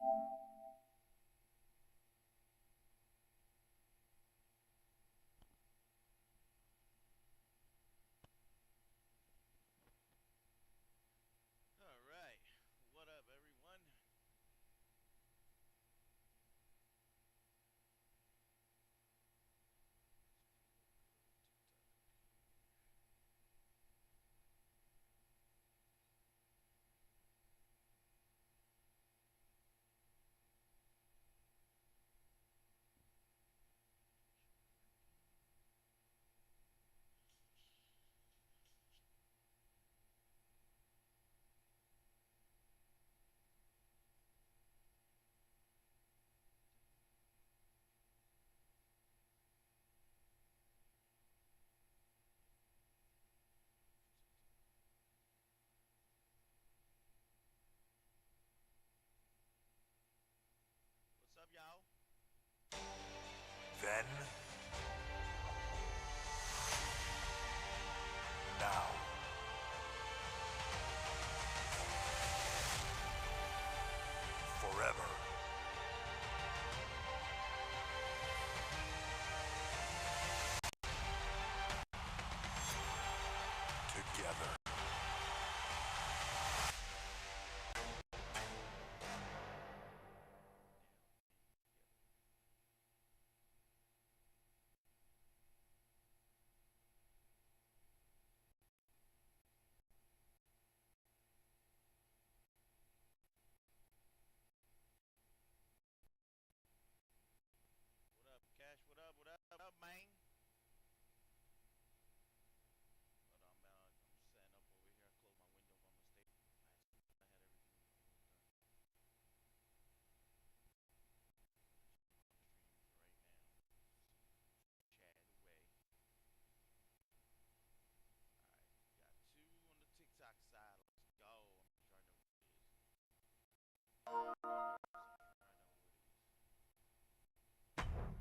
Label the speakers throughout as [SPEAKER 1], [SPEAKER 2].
[SPEAKER 1] All right. What up, everyone? What's up, y'all?
[SPEAKER 2] Then, now, forever. Together.
[SPEAKER 1] What up, Cash? What up? What up? What up, man? Hold on, man. I'm setting up over here. I closed my window by mistake. I had everything almost done. Streams right now. Chat away. All right, got two on the TikTok side. Let's go. I'm trying to know what it is. Trying to know what it is. Right? Man, ugly as hell coming up on my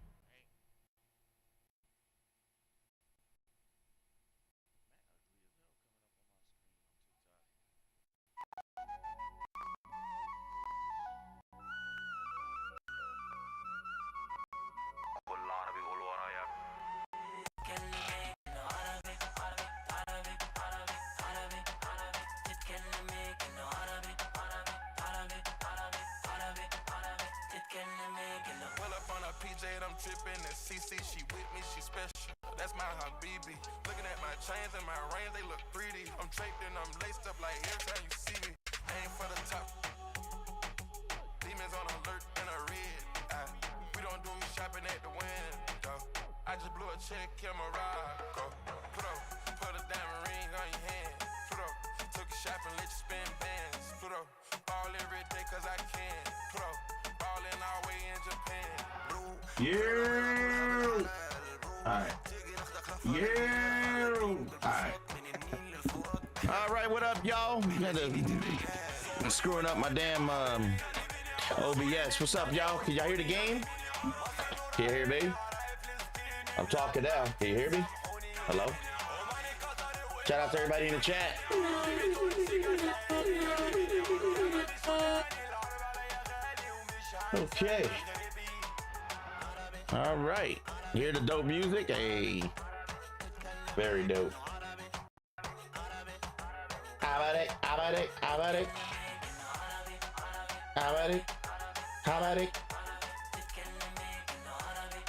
[SPEAKER 1] screen on TikTok.
[SPEAKER 3] Well up on a PJ, I'm tripping, and CC, she with me, she special. That's my Habibi. Looking at my chains and my rings, they look 3D. I'm draped and I'm laced up like every time you see me. Aim for the top. Demons on alert and a red eye. We don't do shopping at the window. I just blew a check in Morocco. Put a diamond ring on your hand. Took a shot and let you spin bands. Ball every day cause I can. Ballin' all way in Japan.
[SPEAKER 4] Yeah. Alright. Yeah. Alright. Alright, what up, y'all? I'm screwing up my damn OBS. What's up, y'all? Can y'all hear the game? Can you hear me? I'm talking now. Can you hear me? Hello? Shout out to everybody in the chat. Okay. All right. You hear the dope music? Hey. Very dope. How about it? How about it? How about it? How about it? How about it?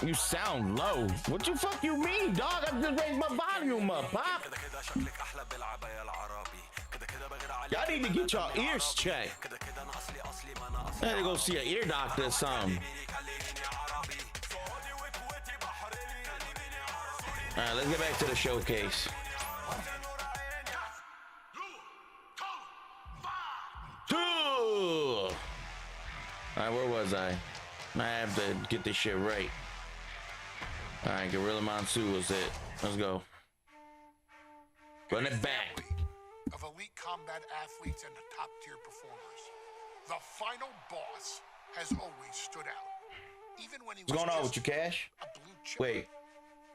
[SPEAKER 4] You sound low. What the fuck you mean, dog? I just raised my volume up, Pop. Y'all need to get y'all ears checked. I had to go see an ear doctor or something. All right, let's get back to the showcase. All right, where was I? I have to get this shit right. All right, Gorilla Monsoon was it. Let's go. Run it back.
[SPEAKER 2] Of elite combat athletes and top tier performers, the final boss has always stood out. Even when he was
[SPEAKER 4] What's going on with you, Cash? Wait,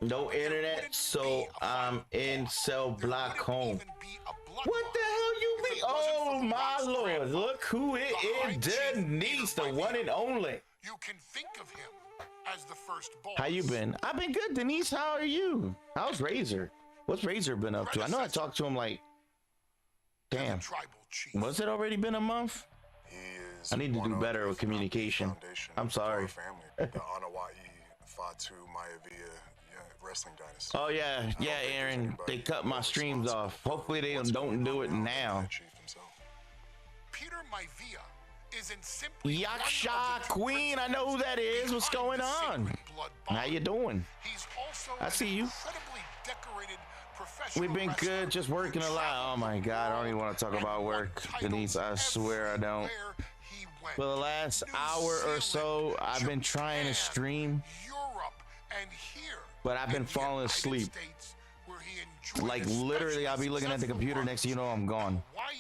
[SPEAKER 4] no internet, so I'm in cell block home. What the hell you mean? Oh
[SPEAKER 2] of The
[SPEAKER 4] my
[SPEAKER 2] Rock's
[SPEAKER 4] Lord.
[SPEAKER 2] grandfather,
[SPEAKER 4] Look who it
[SPEAKER 2] the High
[SPEAKER 4] is.
[SPEAKER 2] Chief
[SPEAKER 4] Denise, the
[SPEAKER 2] Peter
[SPEAKER 4] one
[SPEAKER 2] Maivia.
[SPEAKER 4] and only.
[SPEAKER 2] You can think of him as the first boss.
[SPEAKER 4] How you been? I've been good, Denise. How are you? How's Razor? What's Razor been up to? I know I talked to him like, damn,
[SPEAKER 2] Tribal chief.
[SPEAKER 4] was it already been a month?
[SPEAKER 5] He is
[SPEAKER 4] I need to
[SPEAKER 5] one
[SPEAKER 4] do
[SPEAKER 5] of,
[SPEAKER 4] better
[SPEAKER 5] if
[SPEAKER 4] with
[SPEAKER 5] not the
[SPEAKER 4] communication.
[SPEAKER 5] foundation
[SPEAKER 4] I'm
[SPEAKER 5] to
[SPEAKER 4] sorry.
[SPEAKER 5] our family, the Anawai Fatu Maivia wrestling dynasty.
[SPEAKER 4] Oh yeah,
[SPEAKER 5] I don't
[SPEAKER 4] yeah,
[SPEAKER 5] think there's
[SPEAKER 4] Aaron.
[SPEAKER 5] anybody
[SPEAKER 4] They cut my
[SPEAKER 5] more
[SPEAKER 4] streams
[SPEAKER 5] responsible
[SPEAKER 4] off.
[SPEAKER 5] for
[SPEAKER 4] Hopefully they
[SPEAKER 5] what's
[SPEAKER 4] don't
[SPEAKER 5] going
[SPEAKER 4] do
[SPEAKER 5] on
[SPEAKER 4] it
[SPEAKER 5] than the
[SPEAKER 4] now.
[SPEAKER 5] High Chief himself.
[SPEAKER 2] Peter Maivia is in simply one of
[SPEAKER 4] Yaksha
[SPEAKER 2] the two
[SPEAKER 4] Queen, I know who that is. What's
[SPEAKER 2] behind
[SPEAKER 4] going
[SPEAKER 2] the
[SPEAKER 4] on?
[SPEAKER 2] sacred blood
[SPEAKER 4] How
[SPEAKER 2] bond.
[SPEAKER 4] you doing?
[SPEAKER 2] He's also
[SPEAKER 4] I
[SPEAKER 2] an
[SPEAKER 4] see you.
[SPEAKER 2] incredibly decorated professional
[SPEAKER 4] We've been
[SPEAKER 2] wrestler
[SPEAKER 4] good, just working
[SPEAKER 2] who
[SPEAKER 4] a lot.
[SPEAKER 2] traveled
[SPEAKER 4] Oh my
[SPEAKER 2] the
[SPEAKER 4] God, I don't even
[SPEAKER 2] world
[SPEAKER 4] want to talk
[SPEAKER 2] and
[SPEAKER 4] about
[SPEAKER 2] won
[SPEAKER 4] work,
[SPEAKER 2] titles
[SPEAKER 4] Denise. I swear I don't.
[SPEAKER 2] everywhere he went.
[SPEAKER 4] For the last
[SPEAKER 2] New
[SPEAKER 4] hour or so,
[SPEAKER 2] Zealand,
[SPEAKER 4] I've been trying to
[SPEAKER 2] Japan,
[SPEAKER 4] stream,
[SPEAKER 2] Europe, and here
[SPEAKER 4] but I've been
[SPEAKER 2] in the
[SPEAKER 4] falling
[SPEAKER 2] United
[SPEAKER 4] asleep.
[SPEAKER 2] States, where he enjoyed
[SPEAKER 4] Like
[SPEAKER 2] especially
[SPEAKER 4] literally, I'll be looking at the
[SPEAKER 2] successful
[SPEAKER 4] computer.
[SPEAKER 2] runs
[SPEAKER 4] Next thing you know, I'm gone.
[SPEAKER 2] Hawaii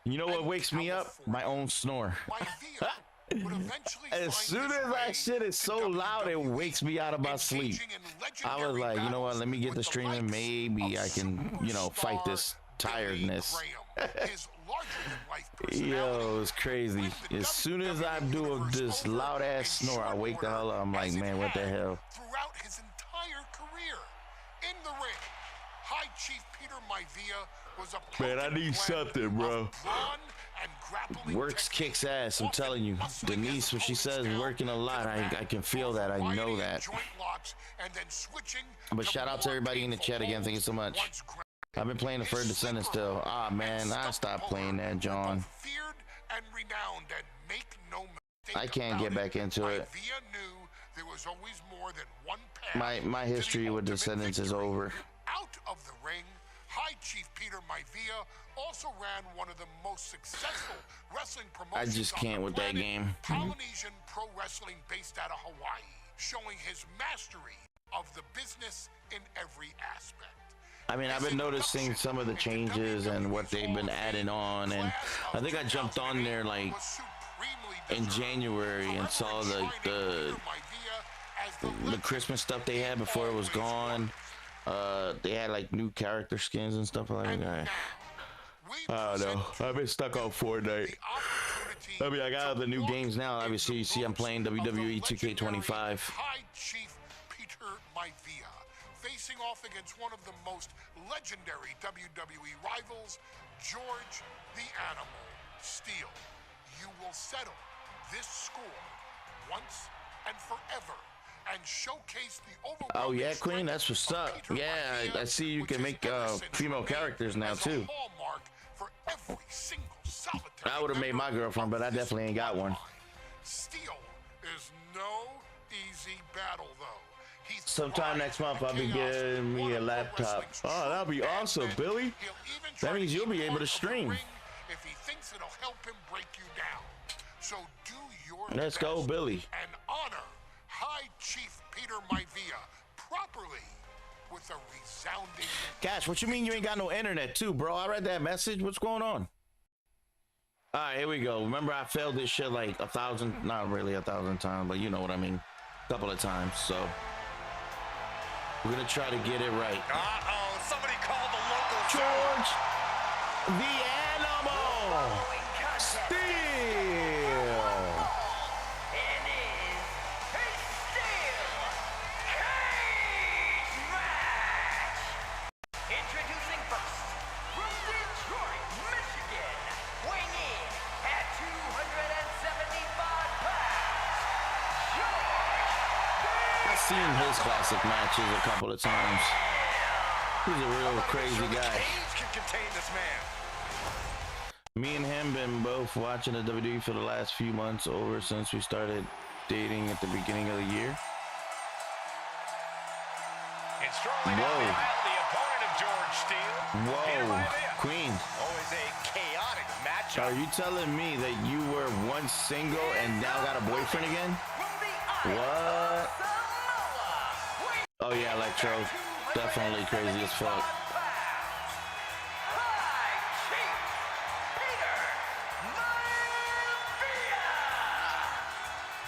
[SPEAKER 4] You know what
[SPEAKER 2] and
[SPEAKER 4] wakes me up? My
[SPEAKER 2] California.
[SPEAKER 4] own snore.
[SPEAKER 2] Maivia would eventually
[SPEAKER 4] As
[SPEAKER 2] find
[SPEAKER 4] soon
[SPEAKER 2] his
[SPEAKER 4] as
[SPEAKER 2] way
[SPEAKER 4] that shit is
[SPEAKER 2] to
[SPEAKER 4] so loud, it
[SPEAKER 2] WWE,
[SPEAKER 4] wakes me out of my sleep.
[SPEAKER 2] engaging in
[SPEAKER 4] I was
[SPEAKER 2] legendary
[SPEAKER 4] like, you know what? Let me get
[SPEAKER 2] battles
[SPEAKER 4] the stream
[SPEAKER 2] with
[SPEAKER 4] and
[SPEAKER 2] the
[SPEAKER 4] maybe
[SPEAKER 2] likes
[SPEAKER 4] I can, you know, fight
[SPEAKER 2] superstar
[SPEAKER 4] this tiredness.
[SPEAKER 2] Billy Graham. His larger-than-life personality
[SPEAKER 4] Yo, it's crazy.
[SPEAKER 2] win the
[SPEAKER 4] As soon as I
[SPEAKER 2] WWE
[SPEAKER 4] do
[SPEAKER 2] Universe
[SPEAKER 4] this
[SPEAKER 2] over
[SPEAKER 4] loud ass
[SPEAKER 2] in
[SPEAKER 4] snore, I
[SPEAKER 2] short
[SPEAKER 4] wake the
[SPEAKER 2] order,
[SPEAKER 4] hell up. I'm like,
[SPEAKER 2] as it
[SPEAKER 4] man, what the
[SPEAKER 2] had
[SPEAKER 4] hell?
[SPEAKER 2] Throughout his entire career in the ring, High Chief Peter Maivia was a
[SPEAKER 4] Man, I
[SPEAKER 2] potent
[SPEAKER 4] need
[SPEAKER 2] blend
[SPEAKER 4] something,
[SPEAKER 2] of
[SPEAKER 4] bro.
[SPEAKER 2] brawn and grappling
[SPEAKER 4] Works
[SPEAKER 2] technique,
[SPEAKER 4] kicks ass. I'm
[SPEAKER 2] often
[SPEAKER 4] telling you,
[SPEAKER 2] muscling his
[SPEAKER 4] Denise, when she
[SPEAKER 2] opponents
[SPEAKER 4] says
[SPEAKER 2] down
[SPEAKER 4] working a
[SPEAKER 2] to
[SPEAKER 4] lot,
[SPEAKER 2] the
[SPEAKER 4] I
[SPEAKER 2] mat,
[SPEAKER 4] can feel that. I
[SPEAKER 2] variety
[SPEAKER 4] know
[SPEAKER 2] of
[SPEAKER 4] that.
[SPEAKER 2] joint locks, and then switching
[SPEAKER 4] But shout out to
[SPEAKER 2] more
[SPEAKER 4] everybody in the
[SPEAKER 2] painful
[SPEAKER 4] chat again. Thank you so
[SPEAKER 2] holds
[SPEAKER 4] much.
[SPEAKER 2] once grabbed.
[SPEAKER 4] I've been playing the Further Descendant still. Ah, man, I stopped playing that, John.
[SPEAKER 2] Feared and renowned, and make no mistake
[SPEAKER 4] I can't
[SPEAKER 2] about
[SPEAKER 4] get back into it.
[SPEAKER 2] Maivia knew there was always more than one path
[SPEAKER 4] My
[SPEAKER 2] to the
[SPEAKER 4] history with
[SPEAKER 2] ultimate
[SPEAKER 4] Descendants is
[SPEAKER 2] victory.
[SPEAKER 4] over.
[SPEAKER 2] Out of the ring, High Chief Peter Maivia also ran one of the most successful wrestling promotions
[SPEAKER 4] just
[SPEAKER 2] on
[SPEAKER 4] can't
[SPEAKER 2] the
[SPEAKER 4] with that
[SPEAKER 2] planet,
[SPEAKER 4] game.
[SPEAKER 2] Polynesian Pro Wrestling based out of Hawaii, showing his mastery of the business in every aspect.
[SPEAKER 4] I mean, I've been noticing some of the changes and what they've been adding on, and I think I jumped on there like in January and saw the Christmas stuff they had before it was gone. They had like new character skins and stuff like that. I don't know. I've been stuck on Fortnite. I mean, I got the new games now. Obviously, you see I'm playing WWE2K25.
[SPEAKER 2] High Chief Peter Maivia, facing off against one of the most legendary WWE rivals, George the Animal Steele. You will settle this score once and forever and showcase the overwhelming
[SPEAKER 4] Oh yeah, Queen,
[SPEAKER 2] strength
[SPEAKER 4] that's what's
[SPEAKER 2] of
[SPEAKER 4] up.
[SPEAKER 2] Peter
[SPEAKER 4] Yeah,
[SPEAKER 2] Maivia,
[SPEAKER 4] I see you
[SPEAKER 2] which
[SPEAKER 4] can
[SPEAKER 2] has
[SPEAKER 4] make
[SPEAKER 2] ever since
[SPEAKER 4] female
[SPEAKER 2] remained
[SPEAKER 4] characters now
[SPEAKER 2] as a
[SPEAKER 4] too.
[SPEAKER 2] hallmark for every single solitary
[SPEAKER 4] I would have made my
[SPEAKER 2] member
[SPEAKER 4] girlfriend, but I
[SPEAKER 2] of this
[SPEAKER 4] definitely ain't got one.
[SPEAKER 2] bloodline. Steele is no easy battle, though. He
[SPEAKER 4] Sometime next month, I'll be getting me a laptop. Oh, that'll be awesome, Billy. That means you'll be able to stream.
[SPEAKER 2] If he thinks it'll help him break you down. So do your
[SPEAKER 4] Let's go,
[SPEAKER 2] best
[SPEAKER 4] Billy.
[SPEAKER 2] and honor High Chief Peter Maivia properly with a resounding.
[SPEAKER 4] Cash, what you mean you ain't got no internet too, bro? I read that message. What's going on? All right, here we go. Remember, I failed this shit like 1,000, not really 1,000 times, but you know what I mean. A couple of times, so we're gonna try to get it right.
[SPEAKER 6] Uh-oh, somebody called the local
[SPEAKER 4] George, the Animal, Steele.
[SPEAKER 7] It is a steel cage match. Introducing first, from Detroit, Michigan, weighing in at 275 pounds, George.
[SPEAKER 4] I've seen his classic matches a couple of times. He's a real crazy
[SPEAKER 6] The
[SPEAKER 4] guy.
[SPEAKER 6] cage can contain this man.
[SPEAKER 4] Me and him been both watching the WWE for the last few months over since we started dating at the beginning of the year.
[SPEAKER 6] And strolling down the aisle, the opponent of George Steele. Peter
[SPEAKER 4] Whoa,
[SPEAKER 6] Maivia.
[SPEAKER 4] Queen.
[SPEAKER 6] Always a chaotic matchup.
[SPEAKER 4] Are you telling me that you were once single and now got a boyfriend again? What? Oh yeah, Electro. Definitely crazy as fuck.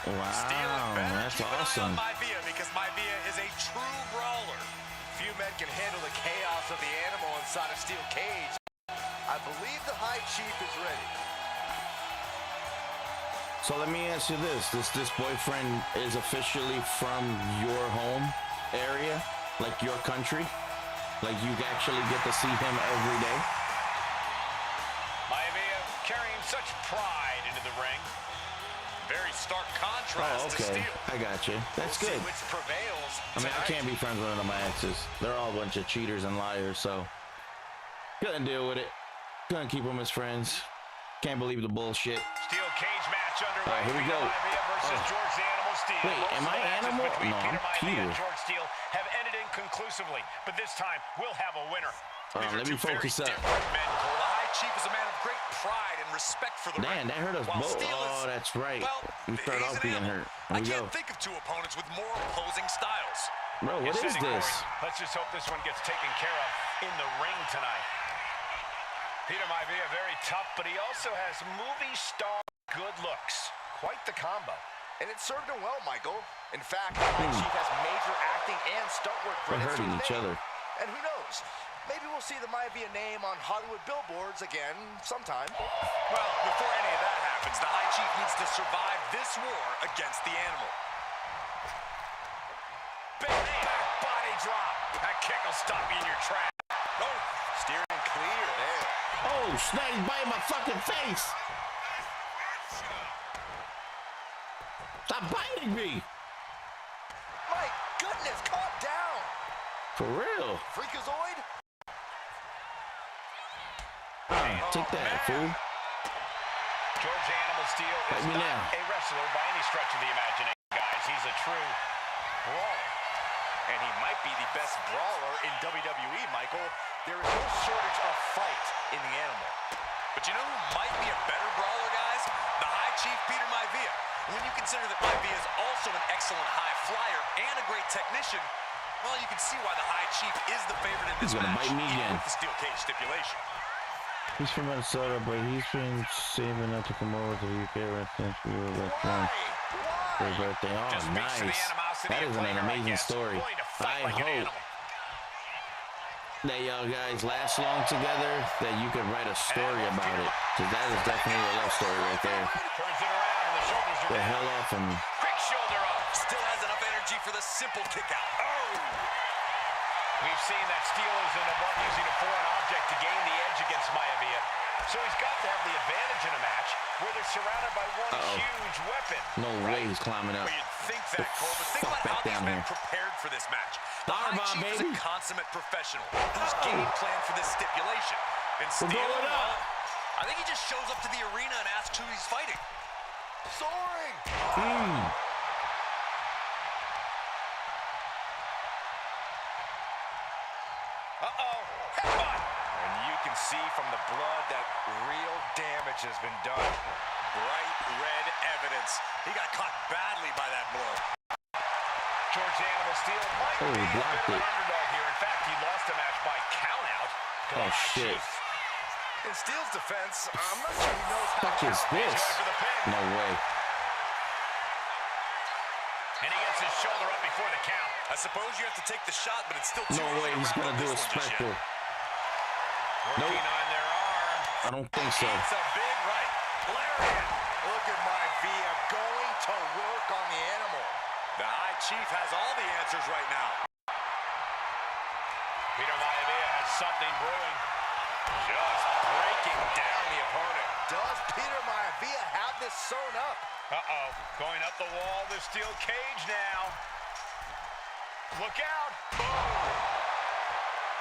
[SPEAKER 4] Wow, that's awesome.
[SPEAKER 6] Maivia, because Maivia is a true brawler. Few men can handle the chaos of the animal inside a steel cage.
[SPEAKER 8] I believe the High Chief is ready.
[SPEAKER 4] So let me ask you this. This boyfriend is officially from your home area? Like your country? Like you actually get to see him every day?
[SPEAKER 6] Maivia carrying such pride into the ring. Very stark contrast to Steel.
[SPEAKER 4] I got you. That's good.
[SPEAKER 6] Which prevails
[SPEAKER 4] I mean, I
[SPEAKER 6] tonight.
[SPEAKER 4] can't be friends with one of my exes. They're all a bunch of cheaters and liars, so couldn't deal with it. Couldn't keep them as friends. Can't believe the bullshit.
[SPEAKER 6] Steel cage match underway.
[SPEAKER 4] All right, here we go.
[SPEAKER 6] Maivia versus George the Animal Steel.
[SPEAKER 4] Wait,
[SPEAKER 6] Most
[SPEAKER 4] am
[SPEAKER 6] of
[SPEAKER 4] I
[SPEAKER 6] the matches
[SPEAKER 4] Animal?
[SPEAKER 6] between
[SPEAKER 4] No, I'm
[SPEAKER 6] Maivia
[SPEAKER 4] Peter.
[SPEAKER 6] and George Steel have ended inconclusively, but this time we'll have a winner.
[SPEAKER 4] Let me focus up.
[SPEAKER 8] Men, Cole. The High Chief is a man of great pride and respect for the ring.
[SPEAKER 4] Man, that hurt us
[SPEAKER 8] While
[SPEAKER 4] both.
[SPEAKER 8] Steel
[SPEAKER 4] Oh,
[SPEAKER 8] is,
[SPEAKER 4] that's right.
[SPEAKER 8] well,
[SPEAKER 4] We start
[SPEAKER 8] he's
[SPEAKER 4] off
[SPEAKER 8] an
[SPEAKER 4] being
[SPEAKER 8] animal.
[SPEAKER 4] hurt.
[SPEAKER 8] I
[SPEAKER 4] Here we go.
[SPEAKER 8] can't think of two opponents with more opposing styles.
[SPEAKER 4] Bro, what is this?
[SPEAKER 6] Let's just hope this one gets taken care of in the ring tonight. Peter Maivia, very tough, but he also has movie star good looks. Quite the combo.
[SPEAKER 8] And it served him well, Michael. In fact, the High Chief has major acting and stunt work
[SPEAKER 4] We're
[SPEAKER 8] credits to
[SPEAKER 4] hurting
[SPEAKER 8] his
[SPEAKER 4] each
[SPEAKER 8] name.
[SPEAKER 4] other.
[SPEAKER 8] And who knows? Maybe we'll see the Maivia name on Hollywood billboards again sometime. Well, before any of that happens, the High Chief needs to survive this war against the animal.
[SPEAKER 6] Big back body drop. That kick will stop you in your tracks.
[SPEAKER 8] No, steering clear there.
[SPEAKER 4] Oh, snap, he's biting my fucking face. Stop biting me.
[SPEAKER 8] My goodness, calm down.
[SPEAKER 4] For real.
[SPEAKER 8] Freakazoid?
[SPEAKER 4] Take that, fool.
[SPEAKER 6] George Animal Steel is
[SPEAKER 4] Fight me
[SPEAKER 6] not
[SPEAKER 4] now.
[SPEAKER 6] a wrestler by any stretch of the imagination, guys. He's a true brawler.
[SPEAKER 8] And he might be the best brawler in WWE, Michael. There is no shortage of fight in the animal. But you know who might be a better brawler, guys? The High Chief, Peter Maivia. When you consider that Maivia is also an excellent high flyer and a great technician, well, you can see why the High Chief is the favorite in this
[SPEAKER 4] He's gonna
[SPEAKER 8] match,
[SPEAKER 4] bite me
[SPEAKER 8] even
[SPEAKER 4] again.
[SPEAKER 8] with the steel cage stipulation.
[SPEAKER 4] He's from Minnesota, but he's been saving up to come over to the UK right since we were like for his birthday. Oh,
[SPEAKER 6] Just speaks to the
[SPEAKER 4] nice.
[SPEAKER 6] animosity
[SPEAKER 4] That
[SPEAKER 6] of
[SPEAKER 4] is
[SPEAKER 6] player,
[SPEAKER 4] an
[SPEAKER 6] I
[SPEAKER 4] amazing
[SPEAKER 6] guess.
[SPEAKER 4] story.
[SPEAKER 6] Willing to fight
[SPEAKER 4] I
[SPEAKER 6] like an
[SPEAKER 4] hope
[SPEAKER 6] animal.
[SPEAKER 4] that y'all guys last long together, that you could write a story about it. Because that is definitely a love story right there.
[SPEAKER 6] Turns it around and the shoulders are
[SPEAKER 4] The
[SPEAKER 6] down.
[SPEAKER 4] hell off him.
[SPEAKER 6] Quick shoulder up.
[SPEAKER 8] Still has enough energy for the simple kick out. Oh!
[SPEAKER 6] We've seen that Steel is in above using a foreign object to gain the edge against Maivia. So he's got to have the advantage in a match where they're surrounded by one huge weapon.
[SPEAKER 4] No way he's climbing up.
[SPEAKER 8] Well, you'd think that, Cole, but think
[SPEAKER 4] fuck
[SPEAKER 8] about how
[SPEAKER 4] back
[SPEAKER 8] these
[SPEAKER 4] down
[SPEAKER 8] men
[SPEAKER 4] here.
[SPEAKER 8] prepared for this match. The
[SPEAKER 4] Power
[SPEAKER 8] High
[SPEAKER 4] bomb,
[SPEAKER 8] Chief is
[SPEAKER 4] baby.
[SPEAKER 8] a consummate professional who's game plan for this stipulation. And Steel,
[SPEAKER 4] going up.
[SPEAKER 8] well, I think he just shows up to the arena and asks who he's fighting. Soaring! Uh-oh, headbutt! And you can see from the blood that real damage has been done. Bright red evidence. He got caught badly by that blow.
[SPEAKER 6] George Animal Steel might be a bit
[SPEAKER 4] blocked
[SPEAKER 6] of an
[SPEAKER 4] it.
[SPEAKER 6] underdog here. In fact, he lost the match by countout. to the
[SPEAKER 4] Oh,
[SPEAKER 6] High
[SPEAKER 4] shit.
[SPEAKER 6] Chief.
[SPEAKER 8] In Steel's defense, I'm not sure he knows how
[SPEAKER 4] Fuck
[SPEAKER 8] to
[SPEAKER 4] is
[SPEAKER 8] count.
[SPEAKER 4] this?
[SPEAKER 6] Going for the pin.
[SPEAKER 4] No way.
[SPEAKER 6] And he gets his shoulder up before the count.
[SPEAKER 8] I suppose you have to take the shot, but it's still too
[SPEAKER 4] No
[SPEAKER 8] early
[SPEAKER 4] way
[SPEAKER 8] to
[SPEAKER 4] he's
[SPEAKER 8] wrap
[SPEAKER 4] gonna
[SPEAKER 8] up
[SPEAKER 4] do a
[SPEAKER 8] this one just
[SPEAKER 4] spectacle.
[SPEAKER 8] yet.
[SPEAKER 6] Working on their arm.
[SPEAKER 4] I don't think so.
[SPEAKER 8] It's a big right. Lariat. Look at Maivia going to work on the animal. The High Chief has all the answers right now.
[SPEAKER 6] Peter Maivia has something brewing.
[SPEAKER 8] Just breaking down the opponent. Does Peter Maivia have this sewn up?
[SPEAKER 6] Uh-oh. Going up the wall, the steel cage now. Look out.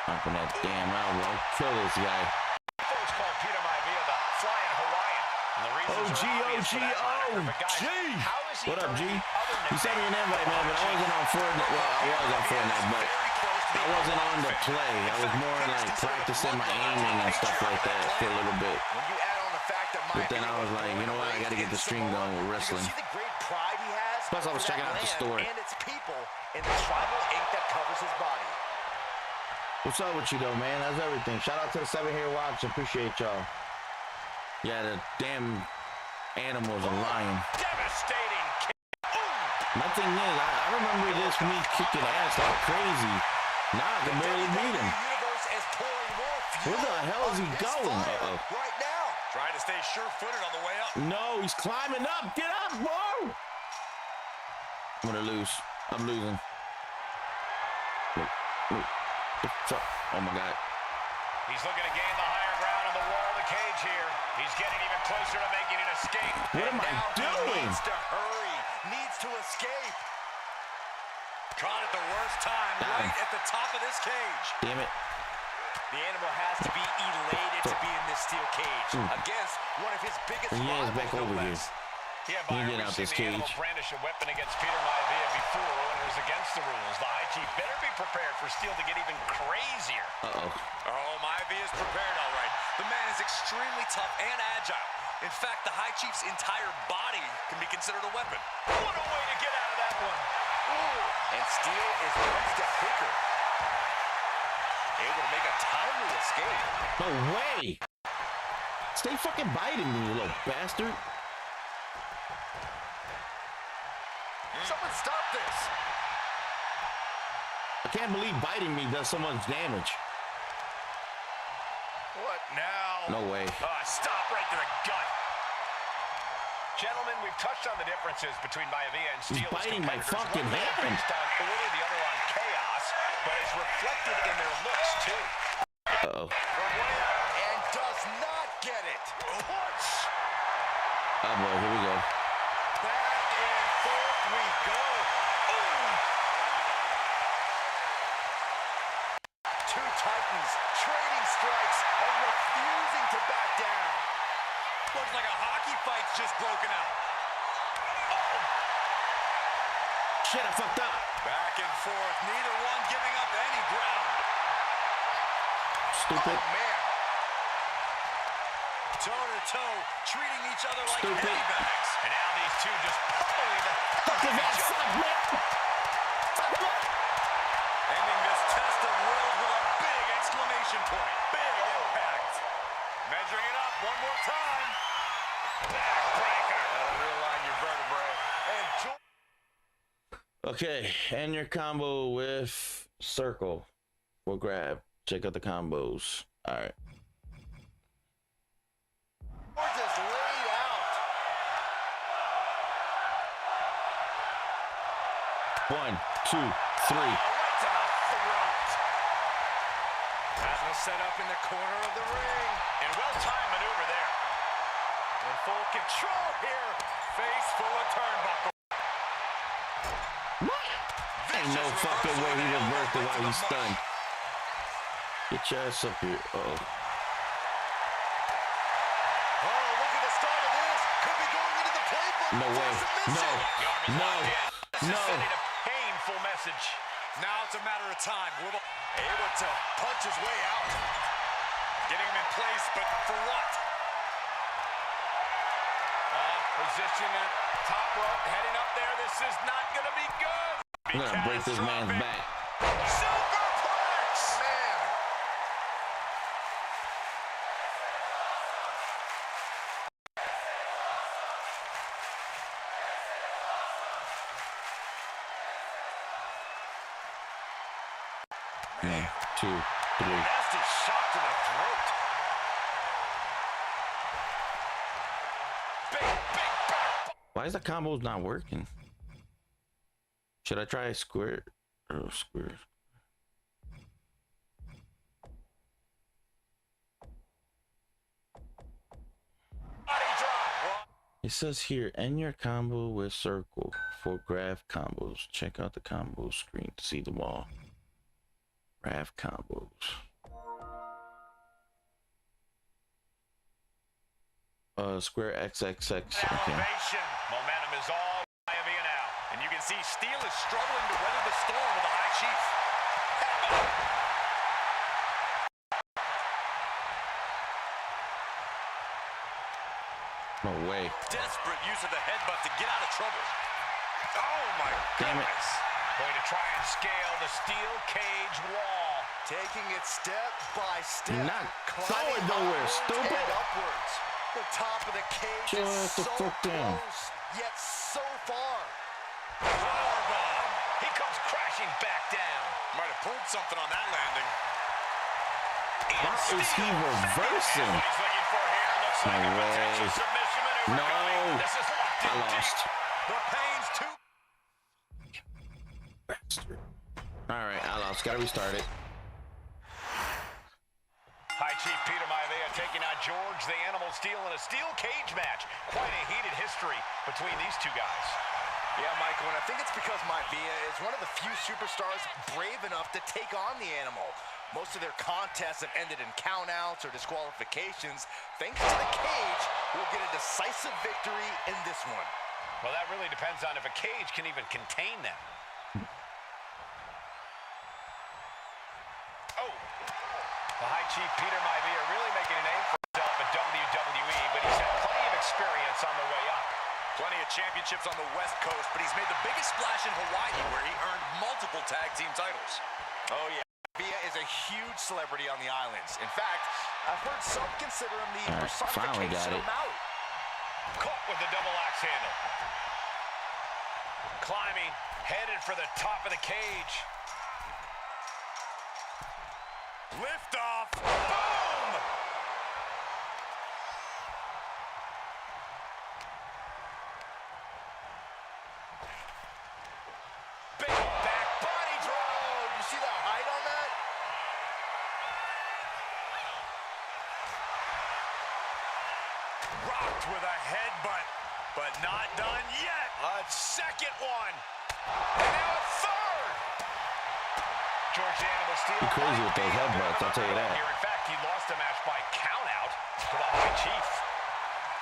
[SPEAKER 4] Open that damn elbow. Kill this guy.
[SPEAKER 6] Folks call Peter Maivia the Flying Hawaiian. And the reasons are obvious for that matter. But guys, how is he
[SPEAKER 4] What up, G?
[SPEAKER 6] earning other
[SPEAKER 4] You sent me an
[SPEAKER 6] nicknames?
[SPEAKER 4] invite, man, but I wasn't on Fortnite. Well, I was on Fortnite, but I wasn't on the play. I was more like practicing my aiming and stuff like that for a little bit.
[SPEAKER 8] When you add on the fact that
[SPEAKER 4] But then I was like, you know what? I got to get the stream going with wrestling.
[SPEAKER 8] You can see the great pride he has.
[SPEAKER 4] Plus, I was
[SPEAKER 8] for that
[SPEAKER 4] checking out the
[SPEAKER 8] land
[SPEAKER 4] store.
[SPEAKER 8] and its people in the tribal ink that covers his body.
[SPEAKER 4] What's up with you, though, man? How's everything? Shout out to the 7 here watching. Appreciate y'all. Yeah, the damn animals are lying.
[SPEAKER 6] Devastating kick.
[SPEAKER 4] My thing is, I remember this me kicking ass like crazy. Now I can barely beat him.
[SPEAKER 8] The universe is pouring more
[SPEAKER 4] Where the hell is he going? Uh-oh.
[SPEAKER 8] Right now. Trying to stay sure-footed on the way up.
[SPEAKER 4] No, he's climbing up. Get up, bro. I'm gonna lose. I'm losing. Oh my God.
[SPEAKER 6] He's looking to gain the higher ground on the wall of the cage here. He's getting even closer to making an escape.
[SPEAKER 4] What am I doing?
[SPEAKER 8] He needs to hurry. Needs to escape. Caught at the worst time, right at the top of this cage.
[SPEAKER 4] Damn it.
[SPEAKER 6] The animal has to be elated to be in this steel cage against one of his biggest rivals.
[SPEAKER 4] Back over here.
[SPEAKER 6] Yeah, Byron, we've seen the animal brandish a weapon against Peter Maivia before when it was against the rules. The High Chief better be prepared for Steel to get even crazier.
[SPEAKER 8] Oh, Maivia is prepared, all right. The man is extremely tough and agile. In fact, the High Chief's entire body can be considered a weapon.
[SPEAKER 6] What a way to get out of that one.
[SPEAKER 8] And Steel is one step quicker. Able to make a timely escape.
[SPEAKER 4] No way. Stay fucking biting me, you little bastard.
[SPEAKER 8] Someone stop this.
[SPEAKER 4] I can't believe biting me does so much damage.
[SPEAKER 8] What now?
[SPEAKER 4] No way.
[SPEAKER 6] Stop right to the gut. Gentlemen, we've touched on the differences between Maivia and Steel.
[SPEAKER 4] He's biting my fucking hand.
[SPEAKER 6] Based on order, the other on chaos, but it's reflected in their looks too.
[SPEAKER 4] Uh-oh.
[SPEAKER 8] From way out and does not get it. Once.
[SPEAKER 4] Oh boy, here we go.
[SPEAKER 8] Back and forth we go. Two Titans trading strikes and refusing to back down. Looks like a hockey fight's just broken out.
[SPEAKER 4] Shit, I fucked up.
[SPEAKER 8] Back and forth, neither one giving up any ground.
[SPEAKER 4] Stupid.
[SPEAKER 8] Oh, man. Toe-to-toe, treating each other like
[SPEAKER 4] Stupid.
[SPEAKER 8] heavy bags.
[SPEAKER 6] And now these two just pummeling the
[SPEAKER 4] Fuck is that fuck, man?
[SPEAKER 8] Ending this test of wills with a big exclamation point. Big impact. Measuring it up one more time. Backbreaker. That'll realign your vertebrae. And
[SPEAKER 4] Okay, and your combo with circle for grab. Check out the combos. All right.
[SPEAKER 8] George is laid out.
[SPEAKER 4] 1, 2, 3.
[SPEAKER 8] Right to the throat. Hasn't set up in the corner of the ring.
[SPEAKER 6] and well-timed maneuver there.
[SPEAKER 8] In full control here. Face full of turnbuckle.
[SPEAKER 4] Ain't no fucking way he reversed it while he's stunned. Get your ass up here. Uh-oh.
[SPEAKER 8] Oh, look at the start of this. Could be going into the playbook.
[SPEAKER 4] No way. No. No.
[SPEAKER 6] This is
[SPEAKER 4] No.
[SPEAKER 6] sending a painful message.
[SPEAKER 8] Now it's a matter of time. Will able to punch his way out. Getting him in place, but for what?
[SPEAKER 6] Position at top rope, heading up there. This is not going to be good.
[SPEAKER 4] I'm gonna break this man's back.
[SPEAKER 8] Superplex! Man.
[SPEAKER 4] One, 2, 3.
[SPEAKER 6] Nasty shot to the throat. Big back.
[SPEAKER 4] Why is the combos not working? Should I try square? Oh, square.
[SPEAKER 6] Body drop.
[SPEAKER 4] It says here, end your combo with circle for grab combos. Check out the combo screen to see them all. Grab combos. Square XXX. Okay.
[SPEAKER 6] Elevation. Momentum is all Maivia now. And you can see Steel is struggling to weather the storm with the High Chief.
[SPEAKER 4] No way.
[SPEAKER 8] Desperate use of the headbutt to get out of trouble. Oh my
[SPEAKER 4] Damn it.
[SPEAKER 8] goodness.
[SPEAKER 6] Going to try and scale the steel cage wall.
[SPEAKER 8] Taking it step by step.
[SPEAKER 4] You're not
[SPEAKER 8] climbing
[SPEAKER 4] going nowhere,
[SPEAKER 8] upwards
[SPEAKER 4] stupid.
[SPEAKER 8] and upwards. The top of the cage
[SPEAKER 4] Shut
[SPEAKER 8] is
[SPEAKER 4] the
[SPEAKER 8] so
[SPEAKER 4] fuck down.
[SPEAKER 8] close, yet so far.
[SPEAKER 6] Powerbomb. He comes crashing back down.
[SPEAKER 8] Might have pulled something on that landing.
[SPEAKER 4] Why is he reversing?
[SPEAKER 6] He's looking for here. Looks like a potential submission maneuver coming. This is locked in
[SPEAKER 4] I lost.
[SPEAKER 6] deep. The pain's too.
[SPEAKER 4] Bastard. All right, I lost. Gotta restart it.
[SPEAKER 6] High Chief Peter Maivia taking on George the Animal Steel in a steel cage match. Quite a heated history between these two guys.
[SPEAKER 8] Yeah, Michael, and I think it's because Maivia is one of the few superstars brave enough to take on the Animal. Most of their contests have ended in countouts or disqualifications. Thanks to the cage, we'll get a decisive victory in this one.
[SPEAKER 6] Well, that really depends on if a cage can even contain them. Oh, the High Chief Peter Maivia really making a name for himself in WWE, but he's had plenty of experience on the way up.
[SPEAKER 8] Plenty of championships on the West Coast, but he's made the biggest splash in Hawaii, where he earned multiple tag team titles. Oh, yeah. Maivia is a huge celebrity on the islands. In fact, I've heard some consider him the personification of Maui.
[SPEAKER 6] Caught with the double axe handle. Climbing, headed for the top of the cage.
[SPEAKER 8] Lift off. Boom! Big back body drop. You see the height on that?
[SPEAKER 6] Rocked with a headbutt, but not done yet. A second one. And now a third. George the Animal Steel.
[SPEAKER 4] Be crazy with those headbutts, I'll tell you that.
[SPEAKER 6] In fact, he lost the match by countout to the High Chief.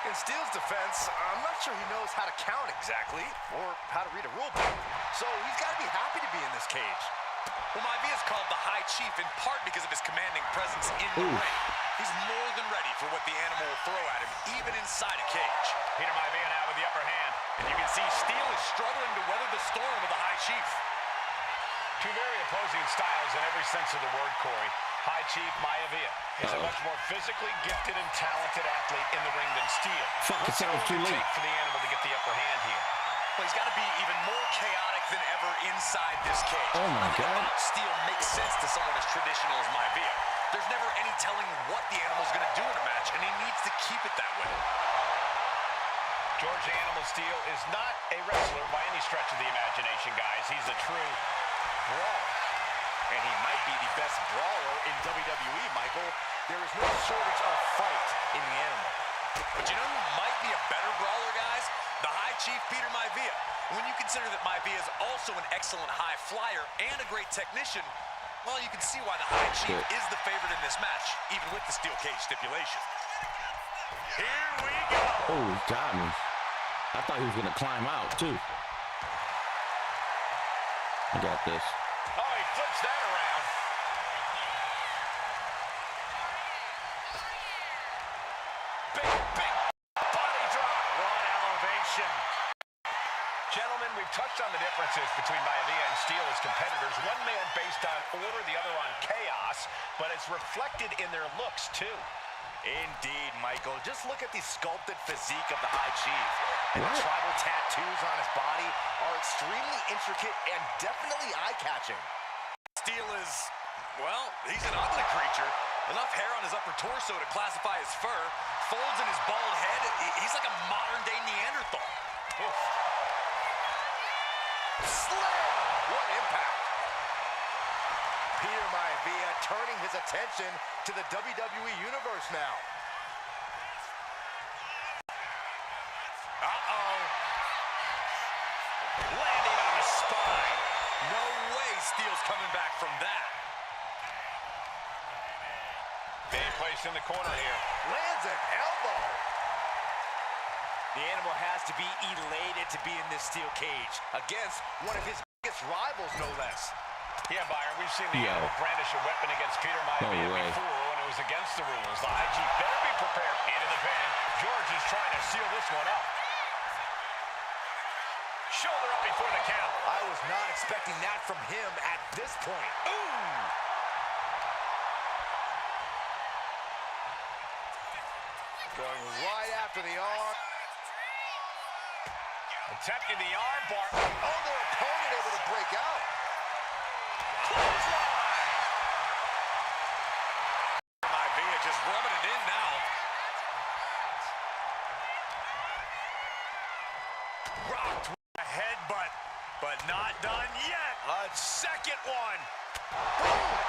[SPEAKER 8] In Steele's defense, I'm not sure he knows how to count exactly or how to read a rule book. So he's got to be happy to be in this cage. Well, Maivia is called the High Chief in part because of his commanding presence in the ring. He's more than ready for what the Animal will throw at him, even inside a cage.
[SPEAKER 6] Peter Maivia now with the upper hand.
[SPEAKER 8] And you can see Steele is struggling to weather the storm of the High Chief.
[SPEAKER 6] Two very opposing styles in every sense of the word, Corey. High Chief Maivia is a much more physically gifted and talented athlete in the ring than Steele.
[SPEAKER 4] Fuck, it sounds too late.
[SPEAKER 6] For the Animal to get the upper hand here.
[SPEAKER 8] Well, he's got to be even more chaotic than ever inside this cage.
[SPEAKER 4] Oh, my God.
[SPEAKER 8] Steele makes sense to someone as traditional as Maivia. There's never any telling what the Animal's going to do in a match, and he needs to keep it that way.
[SPEAKER 6] George the Animal Steel is not a wrestler by any stretch of the imagination, guys. He's a true brawler.
[SPEAKER 8] And he might be the best brawler in WWE, Michael. There is no shortage of fight in the Animal. But you know who might be a better brawler, guys? The High Chief Peter Maivia. When you consider that Maivia is also an excellent high flyer and a great technician, well, you can see why the High Chief is the favorite in this match, even with the steel cage stipulation.
[SPEAKER 6] Here we go.
[SPEAKER 4] Oh, he got me. I thought he was going to climb out, too. I got this.
[SPEAKER 6] Oh, he flips that around. Big body drop. One elevation. Gentlemen, we've touched on the differences between Maivia and Steele as competitors. One man based on order, the other on chaos, but it's reflected in their looks, too.
[SPEAKER 8] Indeed, Michael. Just look at the sculpted physique of the High Chief. And the tribal tattoos on his body are extremely intricate and definitely eye-catching. Steele is, well, he's an ugly creature. Enough hair on his upper torso to classify as fur. Folds in his bald head. He's like a modern-day Neanderthal. Oof. Slam! What impact! Peter Maivia turning his attention to the WWE Universe now. Uh-oh. Landing on the spine. No way Steele's coming back from that.
[SPEAKER 6] Being placed in the corner here.
[SPEAKER 8] Lands an elbow. The Animal has to be elated to be in this steel cage against one of his biggest rivals, no less.
[SPEAKER 6] Yeah, Byron, we've seen the Animal brandish a weapon against Peter Maivia before when it was against the rules. The High Chief better be prepared. Into the pin. George is trying to seal this one up. Shoulder up before the count.
[SPEAKER 8] I was not expecting that from him at this point. Ooh! Going right after the arm.
[SPEAKER 6] Attempting the arm bar.
[SPEAKER 8] Oh, their opponent able to break out.
[SPEAKER 6] Second one. Boom.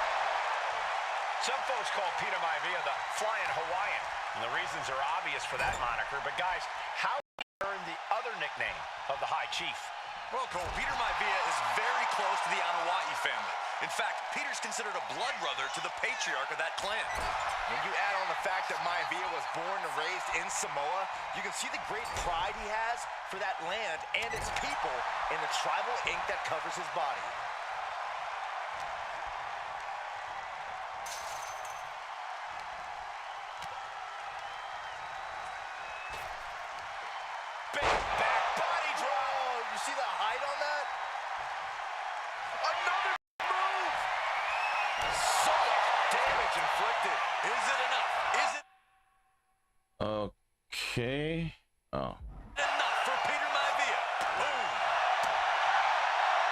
[SPEAKER 6] Some folks call Peter Maivia the Flying Hawaiian, and the reasons are obvious for that moniker. But guys, how did he earn the other nickname of the High Chief?
[SPEAKER 8] Well, Cole, Peter Maivia is very close to the Anoa'i family. In fact, Peter's considered a blood brother to the patriarch of that clan.
[SPEAKER 9] When you add on the fact that Maivia was born and raised in Samoa, you can see the great pride he has for that land and its people in the tribal ink that covers his body. Big back body draw. You see the height on that? Another move. So much damage inflicted.
[SPEAKER 8] Is it enough? Is it
[SPEAKER 4] Okay. Oh.
[SPEAKER 8] enough for Peter Maivia? Boom.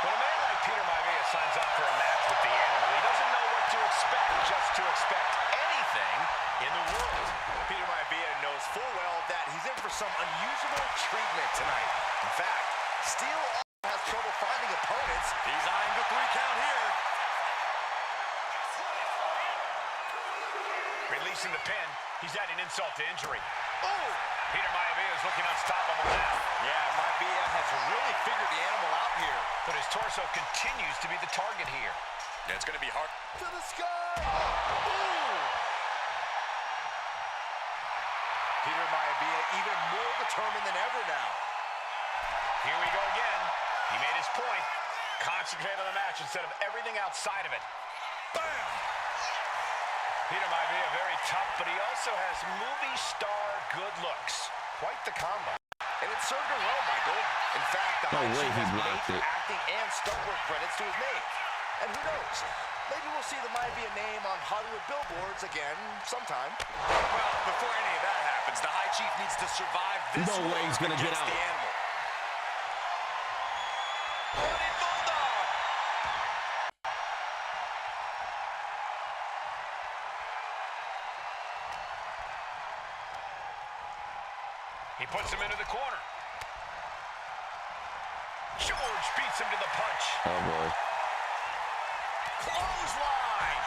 [SPEAKER 6] When a man like Peter Maivia signs up for a match with the Animal, he doesn't know what to expect, just to expect anything in the world.
[SPEAKER 9] Peter Maivia knows full well that he's in for some unusual treatment tonight. In fact, Steel also has trouble finding opponents.
[SPEAKER 8] He's eyeing the 3 count here.
[SPEAKER 6] Releasing the pin, he's adding insult to injury.
[SPEAKER 9] Oh!
[SPEAKER 6] Peter Maivia is looking unstoppable now.
[SPEAKER 9] Yeah, Maivia has really figured the Animal out here.
[SPEAKER 6] But his torso continues to be the target here.
[SPEAKER 8] Yeah, it's going to be hard.
[SPEAKER 9] To the sky! Ooh! Peter Maivia even more determined than ever now.
[SPEAKER 6] Here we go again. He made his point. Concentrate on the match instead of everything outside of it. Bam! Peter Maivia very tough, but he also has movie star good looks. Quite the combo.
[SPEAKER 9] And it served him well, Michael. In fact, the High Chief has
[SPEAKER 4] blocked
[SPEAKER 9] made
[SPEAKER 4] it.
[SPEAKER 9] acting and stunt work credits to his name. And who knows? Maybe we'll see the Maivia name on Hollywood billboards again sometime.
[SPEAKER 8] Well, before any of that happens, the High Chief needs to survive this
[SPEAKER 4] No way he's gonna get
[SPEAKER 8] against
[SPEAKER 4] out.
[SPEAKER 8] the Animal.
[SPEAKER 9] Running Bulldog!
[SPEAKER 6] He puts him into the corner. George beats him to the punch.
[SPEAKER 4] Oh boy.
[SPEAKER 8] Clothesline.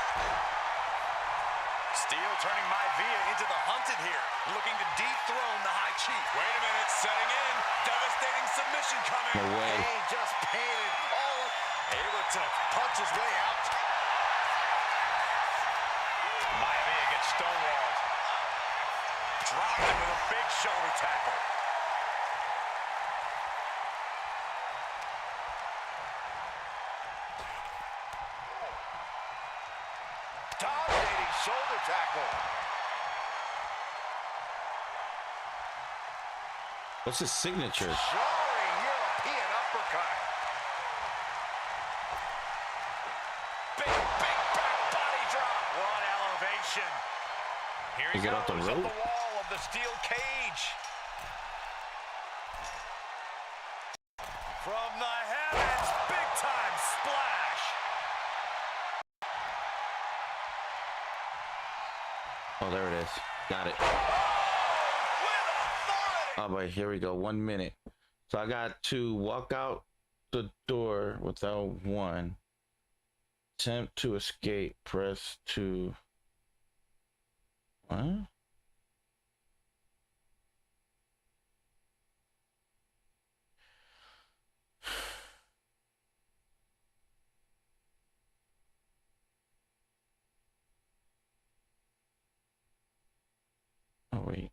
[SPEAKER 8] Steel turning Maivia into the hunted here, looking to dethrone the High Chief. Wait a minute, setting in. Devastating submission coming.
[SPEAKER 4] No way.
[SPEAKER 9] Pain just painted all of... Able to punch his way out.
[SPEAKER 6] Maivia gets stonewalled.
[SPEAKER 8] Dropped him with a big shoulder tackle.
[SPEAKER 9] Dominating shoulder tackle.
[SPEAKER 4] What's his signature?
[SPEAKER 9] Jarring European uppercut.
[SPEAKER 6] Big back body drop. What elevation. Here he
[SPEAKER 4] Is it
[SPEAKER 6] goes
[SPEAKER 4] off the
[SPEAKER 6] up
[SPEAKER 4] rope?
[SPEAKER 6] the wall of the steel cage.
[SPEAKER 8] From the heavens, big time splash.
[SPEAKER 4] Oh, there it is. Got it. Oh boy, here we go. 1 minute. So I got to walk out the door without one. Attempt to escape. Press 2. What? Oh wait.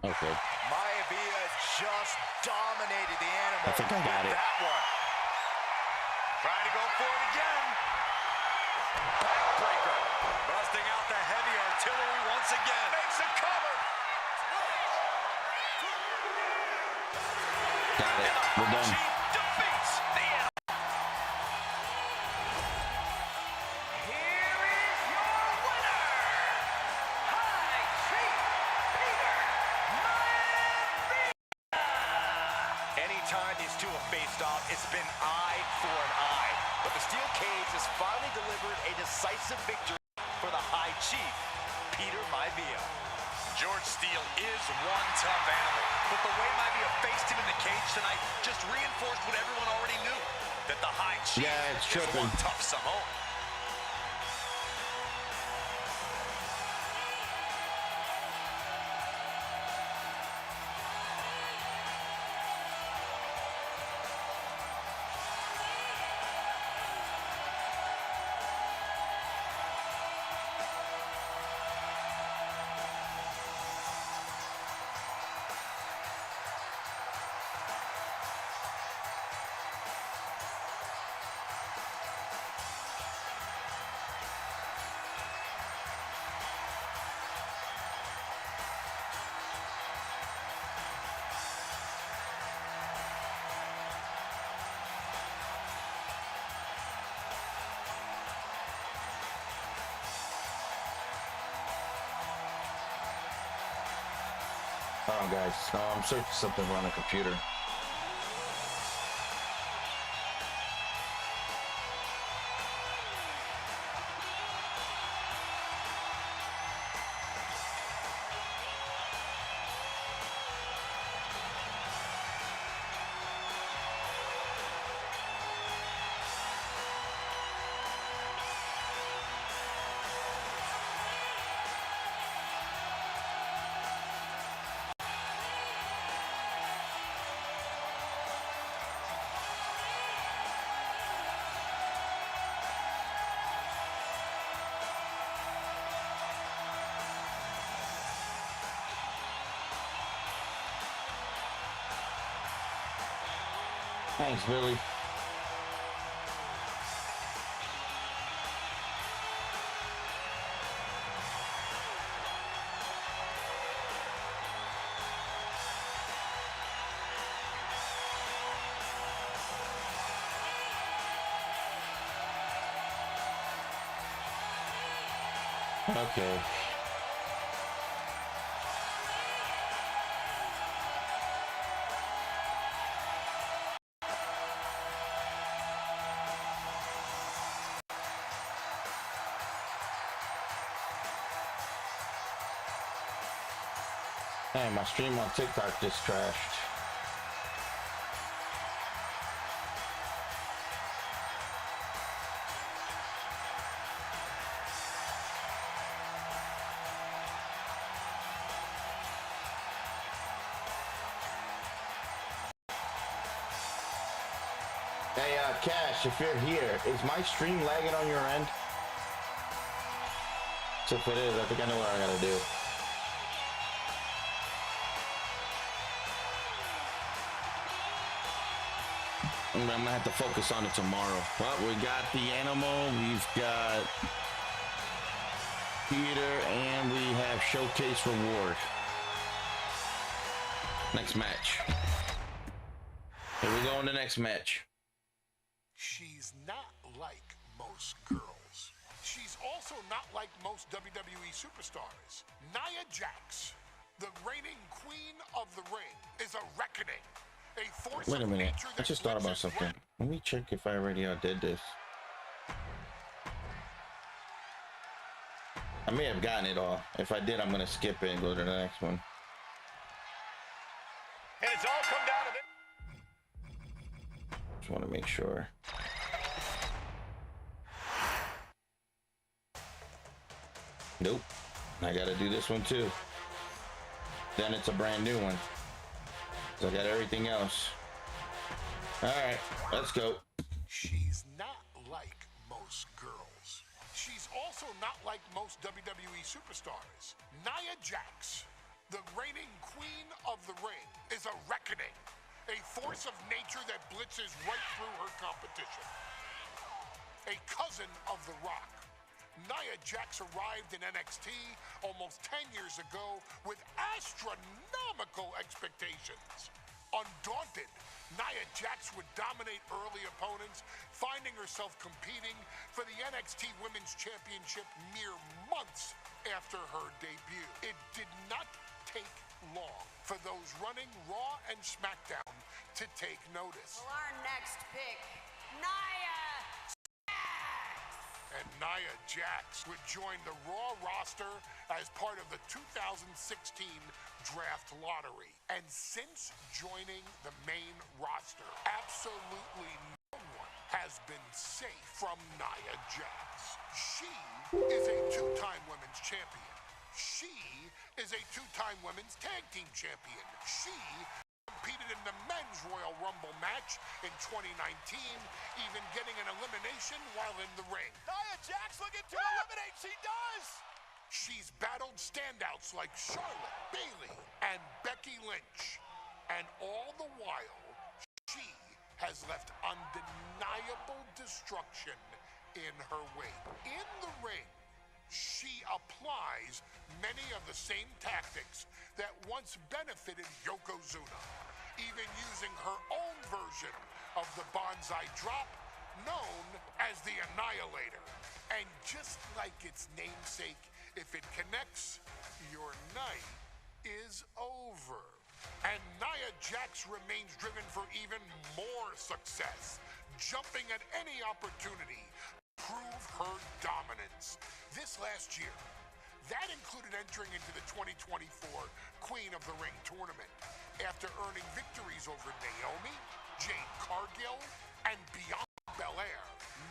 [SPEAKER 4] Okay.
[SPEAKER 9] Maivia just dominated the Animal.
[SPEAKER 4] I think I got it.
[SPEAKER 9] That one.
[SPEAKER 8] Trying to go for it again. Backbreaker. Busting out the heavy artillery once again.
[SPEAKER 6] Makes a cover.
[SPEAKER 4] Got it. We're done.
[SPEAKER 6] Defeats the Animal.
[SPEAKER 7] Here is your winner, High Chief Peter Maivia.
[SPEAKER 6] time these two have faced off, it's been eye for an eye. But the steel cage has finally delivered a decisive victory for the High Chief, Peter Maivia.
[SPEAKER 8] George Steele is one tough animal, but the way Maivia faced him in the cage tonight just reinforced what everyone already knew, that the High Chief is one tough Samoan.
[SPEAKER 4] Hold on, guys. I'm searching something on the computer. Thanks, Billy. Okay. Hey, my stream on TikTok just crashed. Hey, Cash, if you're here, is my stream lagging on your end? So if it is, I think I know what I gotta do. I'm gonna have to focus on it tomorrow. Well, we got the animal, we've got Peter, and we have showcase reward. Next match. Here we go in the next match.
[SPEAKER 2] She's not like most girls. She's also not like most WWE superstars. Nia Jax, the reigning queen of the ring, is a reckoning. A force
[SPEAKER 4] Wait a minute,
[SPEAKER 2] of
[SPEAKER 4] I just thought about something. Let me check if I already did this. I may have gotten it all. If I did, I'm gonna skip it and go to the next one.
[SPEAKER 6] And it's all come down to this.
[SPEAKER 4] Just want to make sure. Nope. I gotta do this one too. Then it's a brand new one. So I got everything else. Alright, let's go.
[SPEAKER 2] She's not like most girls. She's also not like most WWE superstars. Nia Jax, the reigning queen of the ring, is a reckoning. A force of nature that blitzes right through her competition. A cousin of The Rock. Nia Jax arrived in NXT almost 10 years ago with astronomical expectations. Undaunted, Nia Jax would dominate early opponents, finding herself competing for the NXT Women's Championship mere months after her debut. It did not take long for those running Raw and SmackDown to take notice.
[SPEAKER 7] Well, our next pick, Nia
[SPEAKER 2] And Nia Jax would join the Raw roster as part of the 2016 draft lottery. And since joining the main roster, absolutely no one has been safe from Nia Jax. She is a two-time women's champion. She is a two-time women's tag team champion. She competed in the men's Royal Rumble match in 2019, even getting an elimination while in the ring.
[SPEAKER 9] Nia Jax looking to eliminate. She does.
[SPEAKER 2] She's battled standouts like Charlotte, Bayley, and Becky Lynch. And all the while, she has left undeniable destruction in her wake. In the ring, she applies many of the same tactics that once benefited Yokozuna, even using her own version of the bonsai drop, known as the Annihilator. And just like its namesake, if it connects, your night is over. And Nia Jax remains driven for even more success, jumping at any opportunity to prove her dominance. This last year, that included entering into the 2024 Queen of the Ring tournament after earning victories over Naomi, Jade Cargill, and Bianca Belair.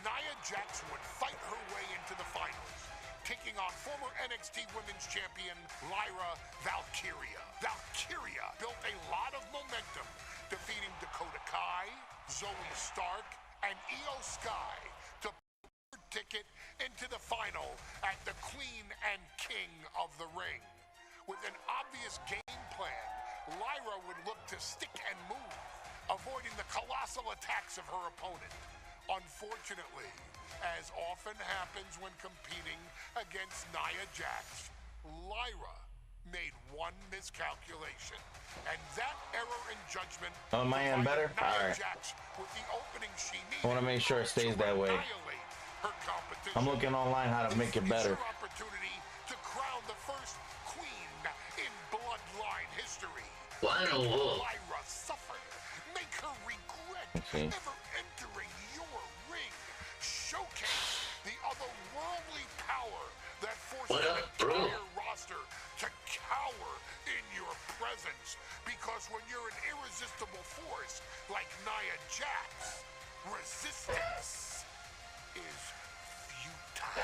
[SPEAKER 2] Nia Jax would fight her way into the finals, taking on former NXT Women's Champion Lyra Valkyria. Valkyria built a lot of momentum, defeating Dakota Kai, Zoe Stark, and Io Sky to put her ticket into the final at the Queen and King of the Ring. With an obvious game plan, Lyra would look to stick and move, avoiding the colossal attacks of her opponent. Unfortunately, as often happens when competing against Nia Jax, Lyra made one miscalculation, and that error in judgment
[SPEAKER 4] Oh, my end better?
[SPEAKER 2] Nia
[SPEAKER 4] All right.
[SPEAKER 2] Jax with the opening she needed.
[SPEAKER 4] I want to make sure it stays that way.
[SPEAKER 2] Her competition.
[SPEAKER 4] I'm looking online how to make it better.
[SPEAKER 2] Your opportunity to crown the first queen in bloodline history. Lyra suffer. Make her regret ever entering your ring. Showcase the otherworldly power that forces an entire roster to cower in your presence. Because when you're an irresistible force like Nia Jax, resistance is futile.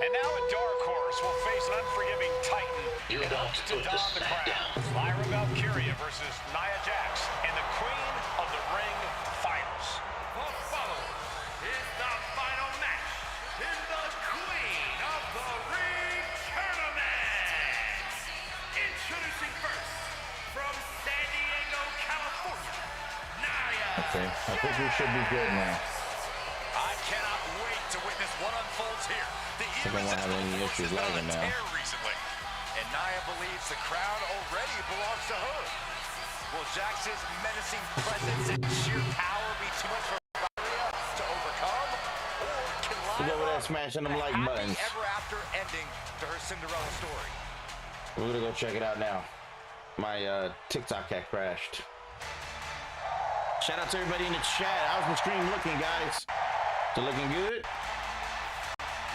[SPEAKER 6] And now a dark horse will face an unforgiving titan in hopes to don the crown. Lyra Valkyria versus Nia Jax in the Queen of the Ring finals.
[SPEAKER 7] The following is the final match in the Queen of the Ring tournament. Introducing first, from San Diego, California, Nia.
[SPEAKER 4] Okay, I think we should be good now.
[SPEAKER 6] I cannot wait to witness what unfolds here. The
[SPEAKER 4] I don't want to have any issues lagging now.
[SPEAKER 6] Recently. And Nia believes the crown already belongs to her. Will Jax's menacing presence and sheer power be too much for Valkyria to overcome? Or can
[SPEAKER 4] Look over there
[SPEAKER 6] Lyra
[SPEAKER 4] smashing them like
[SPEAKER 6] happy
[SPEAKER 4] buttons.
[SPEAKER 6] ever after ending to her Cinderella story?
[SPEAKER 4] We're gonna go check it out now. My TikTok had crashed. Shout out to everybody in the chat. How's the stream looking, guys? Is it looking good?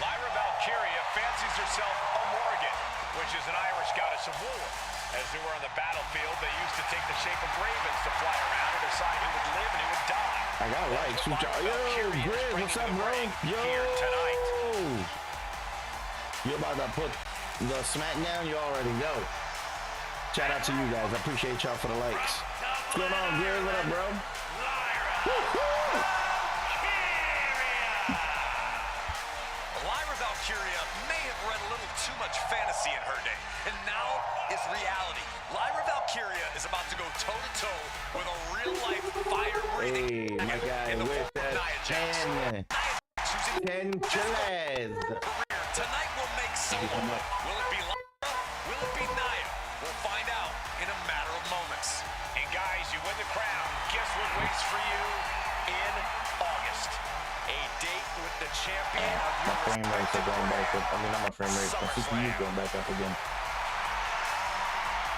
[SPEAKER 6] Lyra Valkyria fancies herself a Morrigan, which is an Irish goddess of war. As they were on the battlefield, they used to take the shape of ravens to fly around and decide who would live and who would die.
[SPEAKER 4] I got likes. Yo, Grizz, what's up, bro? Yo.
[SPEAKER 6] Here tonight.
[SPEAKER 4] You about to put the smackdown? You already know. Shout out to you guys. I appreciate y'all for the likes. What's going on, Grizz? What up, bro?
[SPEAKER 6] Lyra Valkyria may have read a little too much fantasy in her day, and now is reality. Lyra Valkyria is about to go toe-to-toe with a real-life fire-breathing
[SPEAKER 4] Hey, my guy with that 10 chiles.
[SPEAKER 6] Tonight will make someone. Will it be Lyra? Will it be Nia? We'll find out in a matter of moments. And guys, you win the crown. Guess what waits for you in August. A date with the champion of
[SPEAKER 4] My frame rates are going back up. I mean, not my frame rates. My CPU's going back up again.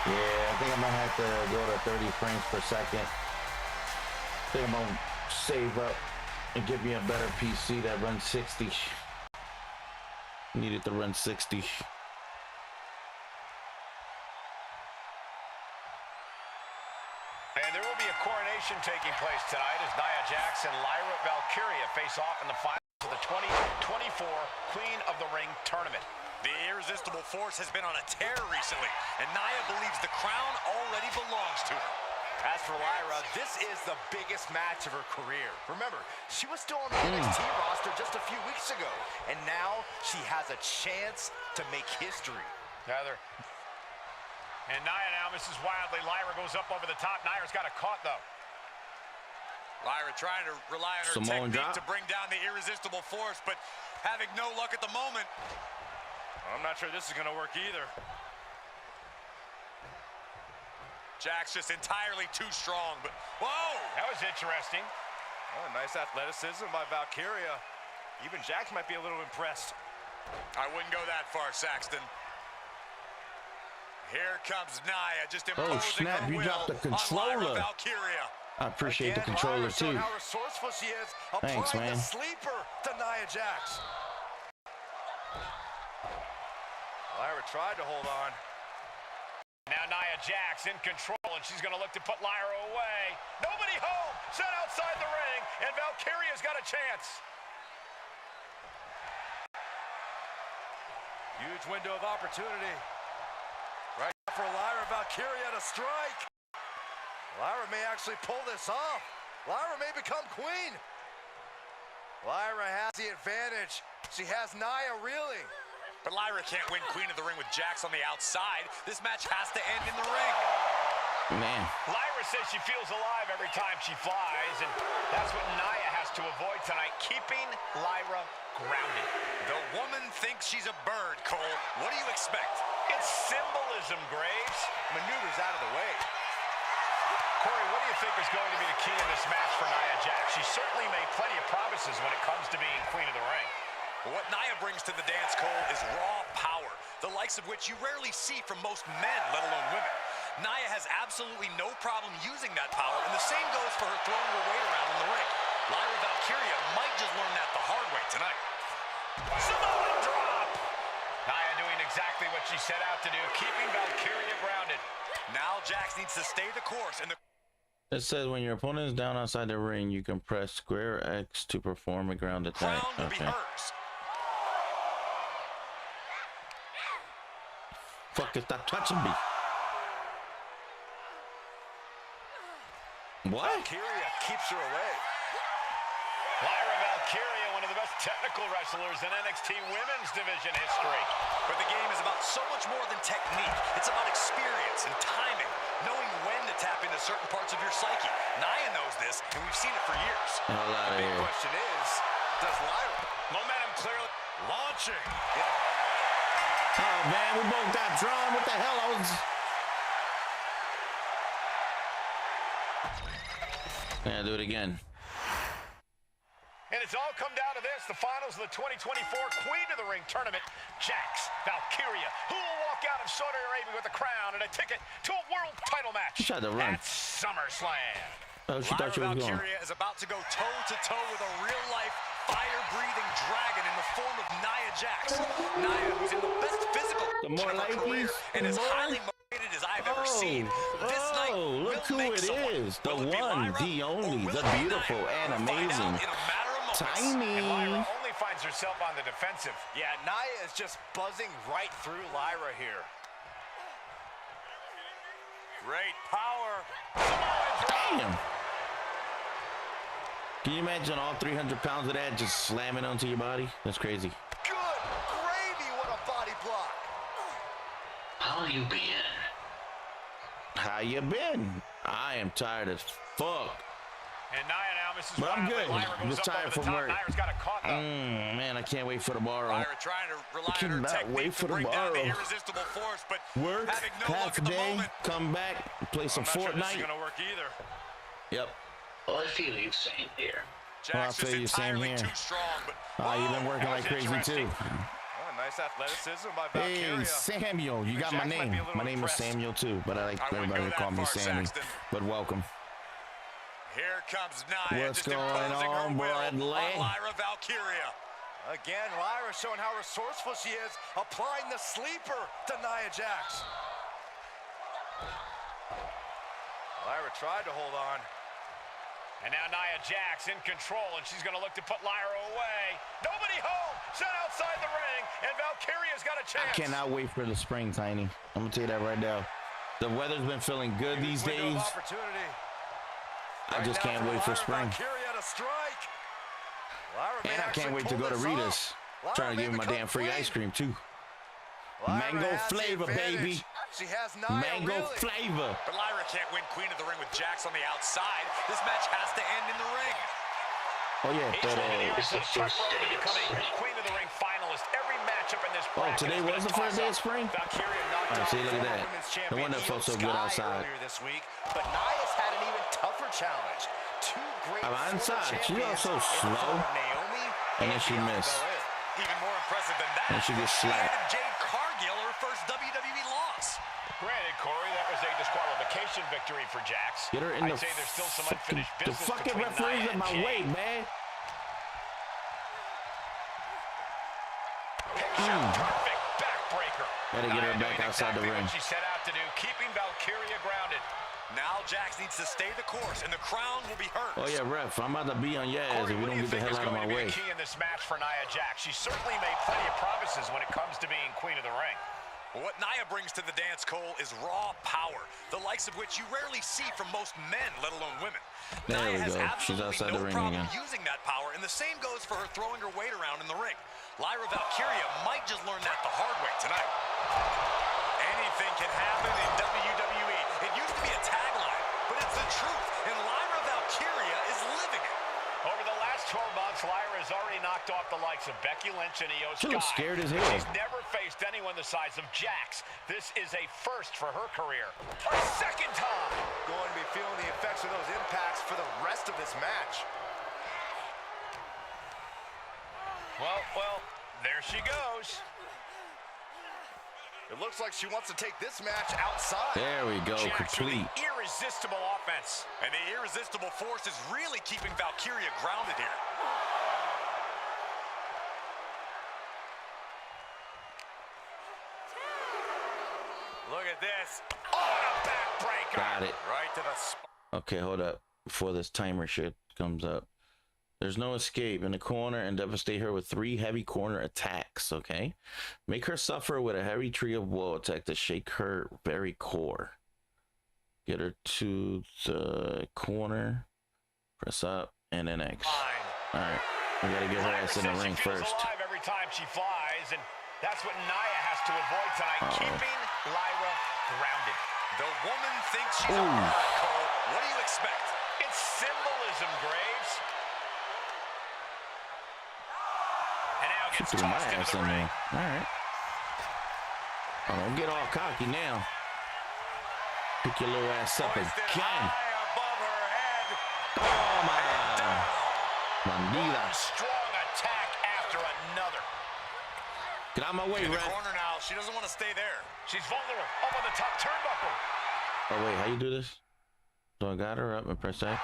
[SPEAKER 4] Yeah, I think I might have to go to 30 frames per second. I think I'm gonna save up and give me a better PC that runs 60. Needed to run 60.
[SPEAKER 6] And there will be a coronation taking place tonight as Nia Jax and Lyra Valkyria face off in the finals of the 2024 Queen of the Ring tournament.
[SPEAKER 8] The irresistible force has been on a tear recently, and Nia believes the crown already belongs to her.
[SPEAKER 9] As for Lyra, this is the biggest match of her career. Remember, she was still on the NXT roster just a few weeks ago, and now she has a chance to make history.
[SPEAKER 6] Heather. And Nia now misses wildly. Lyra goes up over the top. Nia's got it caught, though.
[SPEAKER 8] Lyra trying to rely on her
[SPEAKER 4] Samoan
[SPEAKER 8] technique
[SPEAKER 4] drop
[SPEAKER 8] to bring down the irresistible force, but having no luck at the moment. I'm not sure this is going to work either. Jack's just entirely too strong, but whoa!
[SPEAKER 6] That was interesting.
[SPEAKER 8] Oh, nice athleticism by Valkyria. Even Jax might be a little impressed. I wouldn't go that far, Saxton. Here comes Nia, just imposing
[SPEAKER 4] snap,
[SPEAKER 8] her
[SPEAKER 4] you
[SPEAKER 8] will
[SPEAKER 4] dropped the
[SPEAKER 8] on
[SPEAKER 4] controller.
[SPEAKER 8] Lyra Valkyria.
[SPEAKER 4] I appreciate the
[SPEAKER 9] Again,
[SPEAKER 4] controller
[SPEAKER 9] Lyra showing
[SPEAKER 4] too.
[SPEAKER 9] how resourceful she is,
[SPEAKER 4] Thanks,
[SPEAKER 9] applying
[SPEAKER 4] man.
[SPEAKER 9] the sleeper to Nia Jax.
[SPEAKER 8] Lyra tried to hold on.
[SPEAKER 6] Now Nia Jax in control, and she's going to look to put Lyra away. Nobody home, set outside the ring, and Valkyria's got a chance.
[SPEAKER 8] Huge window of opportunity. Right now for Lyra Valkyria to strike.
[SPEAKER 9] Lyra may actually pull this off. Lyra may become queen. Lyra has the advantage. She has Nia reeling.
[SPEAKER 8] But Lyra can't win Queen of the Ring with Jax on the outside. This match has to end in the ring.
[SPEAKER 4] Man.
[SPEAKER 6] Lyra says she feels alive every time she flies, and that's what Nia has to avoid tonight, keeping Lyra grounded.
[SPEAKER 8] The woman thinks she's a bird, Cole. What do you expect?
[SPEAKER 6] It's symbolism, Graves.
[SPEAKER 9] Maneuvers out of the way.
[SPEAKER 6] Corey, what do you think is going to be the key in this match for Nia Jax? She certainly made plenty of promises when it comes to being Queen of the Ring.
[SPEAKER 8] What Nia brings to the dance, Cole, is raw power, the likes of which you rarely see from most men, let alone women. Nia has absolutely no problem using that power, and the same goes for her throwing her weight around in the ring. Lyra Valkyria might just learn that the hard way tonight.
[SPEAKER 6] Samoan drop! Nia doing exactly what she set out to do, keeping Valkyria grounded.
[SPEAKER 8] Now Jax needs to stay the course, and
[SPEAKER 4] It says when your opponent is down outside the ring, you can press square X to perform a ground attack.
[SPEAKER 8] crown will be hers.
[SPEAKER 4] Fuck, stop touching me. What?
[SPEAKER 9] Valkyria keeps her away.
[SPEAKER 6] Lyra Valkyria, one of the best technical wrestlers in NXT Women's Division history.
[SPEAKER 8] But the game is about so much more than technique. It's about experience and timing, knowing when to tap into certain parts of your psyche. Nia knows this, and we've seen it for years.
[SPEAKER 4] Hell out of
[SPEAKER 9] The big
[SPEAKER 4] here.
[SPEAKER 9] question is, does Lyra?
[SPEAKER 6] Momentum clearly launching.
[SPEAKER 4] Oh man, we both got drawn. What the hell? I was. Yeah, do it again.
[SPEAKER 6] And it's all come down to this, the finals of the 2024 Queen of the Ring tournament. Jax Valkyria, who will walk out of Saudi Arabia with a crown and a ticket to a world title match
[SPEAKER 4] She tried to run.
[SPEAKER 6] at SummerSlam.
[SPEAKER 4] Oh, she thought she was
[SPEAKER 8] Lyra
[SPEAKER 4] going.
[SPEAKER 8] Valkyria is about to go toe-to-toe with a real-life, fire-breathing dragon in the form of Nia Jax. Nia, who's in the best physical
[SPEAKER 4] The more
[SPEAKER 8] of her career
[SPEAKER 4] likeys,
[SPEAKER 8] and
[SPEAKER 4] the
[SPEAKER 8] as
[SPEAKER 4] more.
[SPEAKER 8] highly motivated as I've ever seen. This night
[SPEAKER 4] Oh, look
[SPEAKER 8] will
[SPEAKER 4] who
[SPEAKER 8] make
[SPEAKER 4] it
[SPEAKER 8] someone.
[SPEAKER 4] is. The
[SPEAKER 8] Will it be
[SPEAKER 4] one,
[SPEAKER 8] Lyra,
[SPEAKER 4] the
[SPEAKER 8] or
[SPEAKER 4] only,
[SPEAKER 8] will
[SPEAKER 4] the
[SPEAKER 8] it be
[SPEAKER 4] beautiful
[SPEAKER 8] Nia?
[SPEAKER 4] and
[SPEAKER 8] We'll find
[SPEAKER 4] amazing.
[SPEAKER 8] out in a matter of moments.
[SPEAKER 4] Tiny.
[SPEAKER 6] And Lyra only finds herself on the defensive.
[SPEAKER 9] Yeah, Nia is just buzzing right through Lyra here.
[SPEAKER 8] Great power.
[SPEAKER 4] Damn. Can you imagine all 300 pounds of that just slamming onto your body? That's crazy.
[SPEAKER 9] Good gravy, what a body block.
[SPEAKER 10] How you been?
[SPEAKER 4] How you been? I am tired as fuck.
[SPEAKER 6] And Nia now misses
[SPEAKER 4] But I'm
[SPEAKER 6] wildly.
[SPEAKER 4] good.
[SPEAKER 6] Lyra
[SPEAKER 4] I'm
[SPEAKER 6] goes
[SPEAKER 4] just
[SPEAKER 6] up
[SPEAKER 4] tired
[SPEAKER 6] over the
[SPEAKER 4] from
[SPEAKER 6] top.
[SPEAKER 4] work.
[SPEAKER 6] Nia's got it caught, though.
[SPEAKER 4] Man, I can't wait for tomorrow.
[SPEAKER 8] Lyra trying to rely on her
[SPEAKER 4] cannot
[SPEAKER 8] technique
[SPEAKER 4] wait for
[SPEAKER 8] to bring down the
[SPEAKER 4] tomorrow.
[SPEAKER 8] irresistible force, but
[SPEAKER 4] Work,
[SPEAKER 8] having no luck
[SPEAKER 4] half
[SPEAKER 8] at the
[SPEAKER 4] day,
[SPEAKER 8] moment.
[SPEAKER 4] come back, play some
[SPEAKER 8] I'm not sure this is
[SPEAKER 4] Fortnite.
[SPEAKER 8] gonna work either.
[SPEAKER 4] Yep.
[SPEAKER 10] Well, I feel you same here.
[SPEAKER 4] Well, I feel you same here.
[SPEAKER 8] Too strong, but
[SPEAKER 4] You've been working like crazy too.
[SPEAKER 8] Oh, nice athleticism by
[SPEAKER 4] Hey,
[SPEAKER 8] Valkyria.
[SPEAKER 4] Samuel, you got my name. My name is Samuel too, but I like everybody to call me Sammy. But welcome.
[SPEAKER 8] Here comes Nia.
[SPEAKER 4] What's going on, Bradley?
[SPEAKER 8] Lyra Valkyria.
[SPEAKER 9] Again, Lyra showing how resourceful she is, applying the sleeper to Nia Jax. Lyra tried to hold on.
[SPEAKER 6] And now Nia Jax in control, and she's going to look to put Lyra away. Nobody home, set outside the ring, and Valkyria's got a chance.
[SPEAKER 4] I cannot wait for the spring, Tiny. I'm going to tell you that right now. The weather's been feeling good these days. I just can't wait for spring. And I can't wait to go to Rita's. Trying to give me my damn free ice cream, too. Mango flavor, baby.
[SPEAKER 9] She has
[SPEAKER 4] Mango flavor.
[SPEAKER 8] But Lyra can't win Queen of the Ring with Jax on the outside. This match has to end in the ring.
[SPEAKER 4] Oh, yeah.
[SPEAKER 10] It's the first day of spring.
[SPEAKER 6] Queen of the Ring finalist. Every matchup in this bracket.
[SPEAKER 4] Today was the first day of spring?
[SPEAKER 6] Valkyria knocked
[SPEAKER 4] See, look at that. No wonder it felt so good outside.
[SPEAKER 9] This week, but Nia's had an even tougher challenge. Two great
[SPEAKER 4] inside. She was so slow. And then she missed.
[SPEAKER 8] Even more impressive than that.
[SPEAKER 4] And she gets slapped.
[SPEAKER 8] Jade Cargill, her first WWE loss.
[SPEAKER 6] Granted, Corey, that was a disqualification victory for Jax.
[SPEAKER 4] Get her in
[SPEAKER 6] I'd say there's still some unfinished business.
[SPEAKER 4] The fucking referee's in my way, man.
[SPEAKER 6] Perfect backbreaker.
[SPEAKER 4] Gotta get her back outside the ring.
[SPEAKER 6] What she set out to do, keeping Valkyria grounded.
[SPEAKER 8] Now Jax needs to stay the course, and the crown will be hers.
[SPEAKER 4] Oh yeah, ref, I'm about to be on your ass if you don't get the hell out of my way.
[SPEAKER 6] Key in this match for Nia Jax. She certainly made plenty of promises when it comes to being Queen of the Ring.
[SPEAKER 8] What Nia brings to the dance, Cole, is raw power, the likes of which you rarely see from most men, let alone women.
[SPEAKER 4] There
[SPEAKER 8] Nia
[SPEAKER 4] we
[SPEAKER 8] has
[SPEAKER 4] go. She's outside
[SPEAKER 8] no
[SPEAKER 4] the ring
[SPEAKER 8] problem
[SPEAKER 4] again.
[SPEAKER 8] using that power, and the same goes for her throwing her weight around in the ring. Lyra Valkyria might just learn that the hard way tonight. Anything can happen in WWE. It used to be a tagline, but it's the truth, and Lyra Valkyria is living it.
[SPEAKER 6] Over the last 12 months, Lyra has already knocked off the likes of Becky Lynch and Io Sky.
[SPEAKER 4] She looks scared as hell.
[SPEAKER 6] She's never faced anyone the size of Jax. This is a first for her career. A second time.
[SPEAKER 9] Going to be feeling the effects of those impacts for the rest of this match.
[SPEAKER 6] Well, there she goes.
[SPEAKER 9] It looks like she wants to take this match outside.
[SPEAKER 4] There we go,
[SPEAKER 6] Jax with
[SPEAKER 4] complete.
[SPEAKER 6] the irresistible offense.
[SPEAKER 8] And the irresistible force is really keeping Valkyria grounded here. Look at this. Oh, a backbreaker.
[SPEAKER 4] Got it.
[SPEAKER 8] Right to the spot.
[SPEAKER 4] Okay, hold up. Before this timer shit comes up. There's no escape in the corner and devastate her with 3 heavy corner attacks, okay? Make her suffer with a heavy tree of woe attack to shake her very core. Get her to the corner. Press up and then X. All right, we gotta get her ass in the ring first.
[SPEAKER 6] Alive every time she flies, and that's what Nia has to avoid tonight, keeping Lyra grounded.
[SPEAKER 8] The woman thinks she's a hard, Cole. What do you expect?
[SPEAKER 6] It's symbolism, Graves. And now gets
[SPEAKER 4] Threw my
[SPEAKER 6] tossed into
[SPEAKER 4] ass
[SPEAKER 6] the
[SPEAKER 4] in
[SPEAKER 6] ring.
[SPEAKER 4] there. All right. Oh, don't get all cocky now. Pick your little ass up again.
[SPEAKER 8] Above her head.
[SPEAKER 4] Oh my. Bandida.
[SPEAKER 6] One strong attack after another.
[SPEAKER 4] Get out of my way,
[SPEAKER 8] In the
[SPEAKER 4] Red.
[SPEAKER 8] corner now. She doesn't want to stay there.
[SPEAKER 6] She's vulnerable. Up on the top turnbuckle.
[SPEAKER 4] Oh wait, how you do this? So I got her up and press X.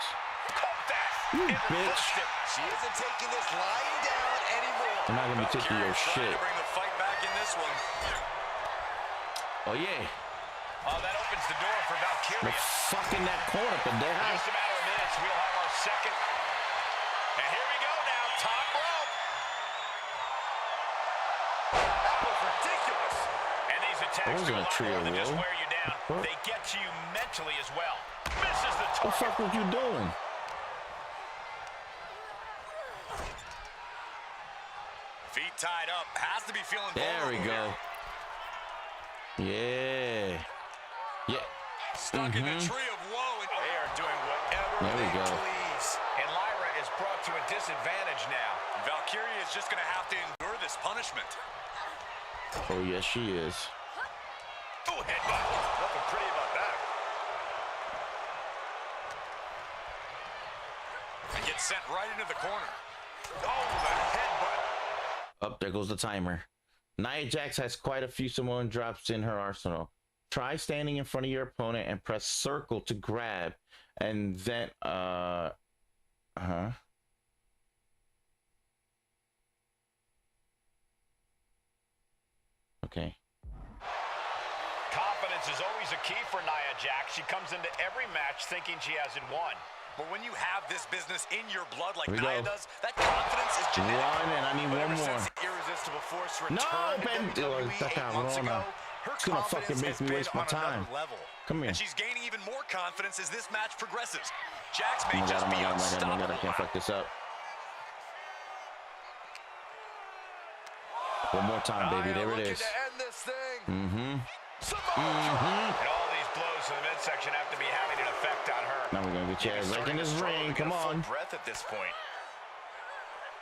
[SPEAKER 6] Caught that.
[SPEAKER 4] You
[SPEAKER 6] And
[SPEAKER 4] bitch.
[SPEAKER 6] reversed it.
[SPEAKER 9] She isn't taking this lying down anymore.
[SPEAKER 4] I'm not gonna be taking your
[SPEAKER 8] Valkyria's
[SPEAKER 4] shit.
[SPEAKER 8] trying to bring the fight back in this one.
[SPEAKER 4] Oh yeah.
[SPEAKER 6] Oh, that opens the door for
[SPEAKER 4] The
[SPEAKER 6] Valkyria.
[SPEAKER 4] fucking that corner, pendeja.
[SPEAKER 6] Just a matter of minutes. We'll have our second. And here we go now. Top rope.
[SPEAKER 9] That was ridiculous.
[SPEAKER 6] And these attacks
[SPEAKER 4] That wasn't
[SPEAKER 6] do a
[SPEAKER 4] a
[SPEAKER 6] lot
[SPEAKER 4] trio
[SPEAKER 6] more than just
[SPEAKER 4] roll.
[SPEAKER 6] wear you down.
[SPEAKER 4] What?
[SPEAKER 6] They get to you mentally as well. Misses the
[SPEAKER 4] What the
[SPEAKER 6] target.
[SPEAKER 4] fuck was you doing?
[SPEAKER 8] Feet tied up. Has to be feeling
[SPEAKER 4] There we
[SPEAKER 8] vulnerable
[SPEAKER 4] go.
[SPEAKER 8] here.
[SPEAKER 4] Yeah. Yeah.
[SPEAKER 8] Stuck in the tree of woe. And
[SPEAKER 6] They are doing whatever
[SPEAKER 4] There we
[SPEAKER 6] they
[SPEAKER 4] go.
[SPEAKER 6] please. And Lyra is brought to a disadvantage now.
[SPEAKER 8] Valkyria is just going to have to endure this punishment.
[SPEAKER 4] Oh yes, she is.
[SPEAKER 6] Oh, headbutt.
[SPEAKER 9] Nothing pretty about that.
[SPEAKER 8] gets sent right into the corner. Oh, the headbutt.
[SPEAKER 4] Up there goes the timer. Nia Jax has quite a few Samoan drops in her arsenal. Try standing in front of your opponent and press circle to grab, and then okay.
[SPEAKER 6] Confidence is always a key for Nia Jax. She comes into every match thinking she hasn't won.
[SPEAKER 8] But when you have this business in your blood like
[SPEAKER 4] Here we
[SPEAKER 8] Nia
[SPEAKER 4] go.
[SPEAKER 8] does, that confidence is genetic.
[SPEAKER 4] One, and I need
[SPEAKER 8] But
[SPEAKER 4] one
[SPEAKER 8] ever
[SPEAKER 4] more.
[SPEAKER 8] since the irresistible force
[SPEAKER 4] No,
[SPEAKER 8] returned to
[SPEAKER 4] Ben.
[SPEAKER 8] WWE 8 months ago, her
[SPEAKER 4] It's gonna fucking
[SPEAKER 8] confidence
[SPEAKER 4] make
[SPEAKER 8] has
[SPEAKER 4] me
[SPEAKER 8] been
[SPEAKER 4] waste my
[SPEAKER 8] on another
[SPEAKER 4] time.
[SPEAKER 8] level.
[SPEAKER 4] Come here.
[SPEAKER 8] And she's gaining even more confidence as this match progresses. Jax
[SPEAKER 4] Oh
[SPEAKER 8] may
[SPEAKER 4] my god,
[SPEAKER 8] just
[SPEAKER 4] oh
[SPEAKER 8] be
[SPEAKER 4] my god, oh my god, oh my
[SPEAKER 8] unstoppable.
[SPEAKER 4] god, I can't fuck this up. One more time, baby. There it is.
[SPEAKER 9] To end this thing.
[SPEAKER 6] And all these blows to the midsection have to be having an effect on her.
[SPEAKER 4] Now we're gonna get Chad right in this ring. Come on.
[SPEAKER 8] Breath at this point.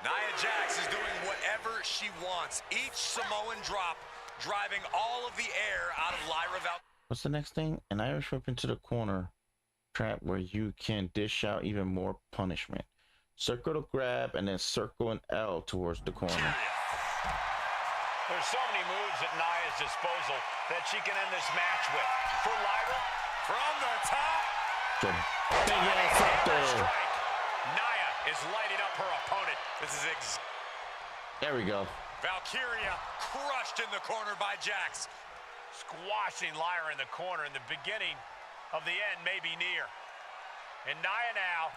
[SPEAKER 8] Nia Jax is doing whatever she wants. Each Samoan drop driving all of the air out of Lyra Val.
[SPEAKER 4] What's the next thing? An Irish whip into the corner trap where you can dish out even more punishment. Circle to grab and then circle an L towards the corner.
[SPEAKER 6] There's so many moves at Nia's disposal that she can end this match with. For Lyra, from the top.
[SPEAKER 4] So big ass up there.
[SPEAKER 6] Nia is lighting up her opponent.
[SPEAKER 8] This is
[SPEAKER 4] There we go.
[SPEAKER 8] Valkyria crushed in the corner by Jax.
[SPEAKER 6] Squashing Lyra in the corner, and the beginning of the end may be near. And Nia now,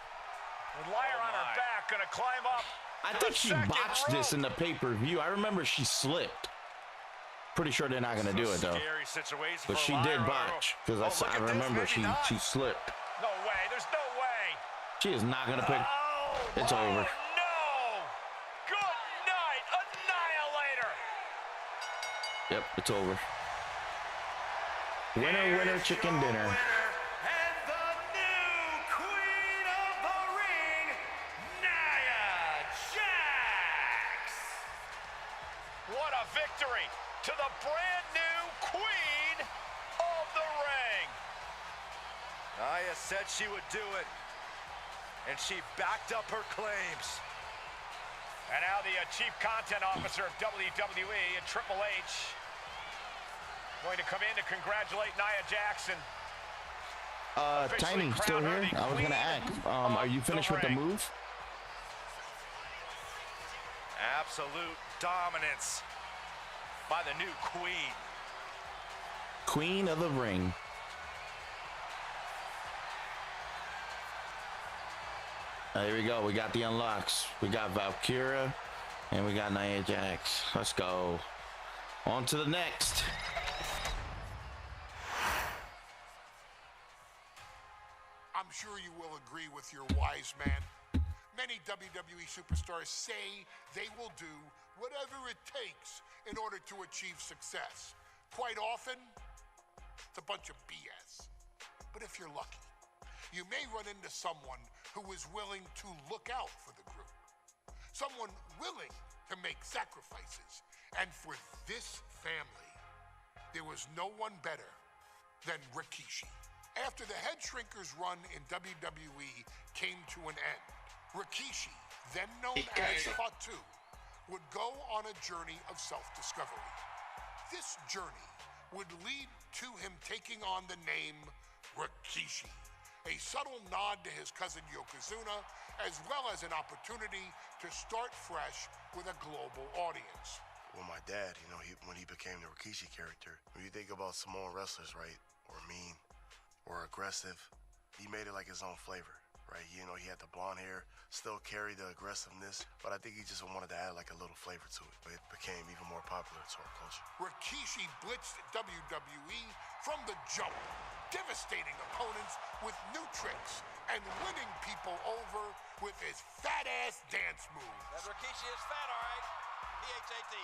[SPEAKER 6] with Lyra on her back, gonna climb up.
[SPEAKER 4] I think she botched this in the pay-per-view. I remember she slipped. Pretty sure they're not gonna do it though.
[SPEAKER 8] Scary situation
[SPEAKER 4] But
[SPEAKER 8] for
[SPEAKER 4] she
[SPEAKER 8] Lyra.
[SPEAKER 4] did botch because I remember she slipped.
[SPEAKER 6] No way, there's no way.
[SPEAKER 4] She is not gonna pick. It's over.
[SPEAKER 6] No! Good night, Annihilator!
[SPEAKER 4] Yep, it's over. Winner, winner, chicken dinner.
[SPEAKER 7] And the new queen of the ring, Nia Jax.
[SPEAKER 6] What a victory to the brand new queen of the ring.
[SPEAKER 9] Nia said she would do it, and she backed up her claims.
[SPEAKER 6] And now the chief content officer of WWE and Triple H going to come in to congratulate Nia Jax.
[SPEAKER 4] Tiny, still here? I was gonna ask. Are you finished with the move?
[SPEAKER 9] Absolute dominance by the new queen.
[SPEAKER 4] Queen of the ring. There we go. We got the unlocks. We got Valkyria and we got Nia Jax. Let's go. On to the next.
[SPEAKER 2] I'm sure you will agree with your wise man. Many WWE superstars say they will do whatever it takes in order to achieve success. Quite often, it's a bunch of BS. But if you're lucky, you may run into someone who is willing to look out for the group. Someone willing to make sacrifices. And for this family, there was no one better than Rikishi. After the Head Shrinkers run in WWE came to an end, Rikishi, then known as Fatu, would go on a journey of self-discovery. This journey would lead to him taking on the name Rikishi, a subtle nod to his cousin Yokozuna, as well as an opportunity to start fresh with a global audience.
[SPEAKER 5] Well, my dad, when he became the Rikishi character, when you think about Samoan wrestlers, right, or mean, or aggressive, he made it like his own flavor, right? He had the blonde hair, still carried the aggressiveness, but I think he just wanted to add like a little flavor to it. But it became even more popular to our culture.
[SPEAKER 2] Rikishi blitzed WWE from the jump, devastating opponents with new tricks and winning people over with his fat-ass dance moves.
[SPEAKER 7] That Rikishi is fat, all right. P-H-A-T.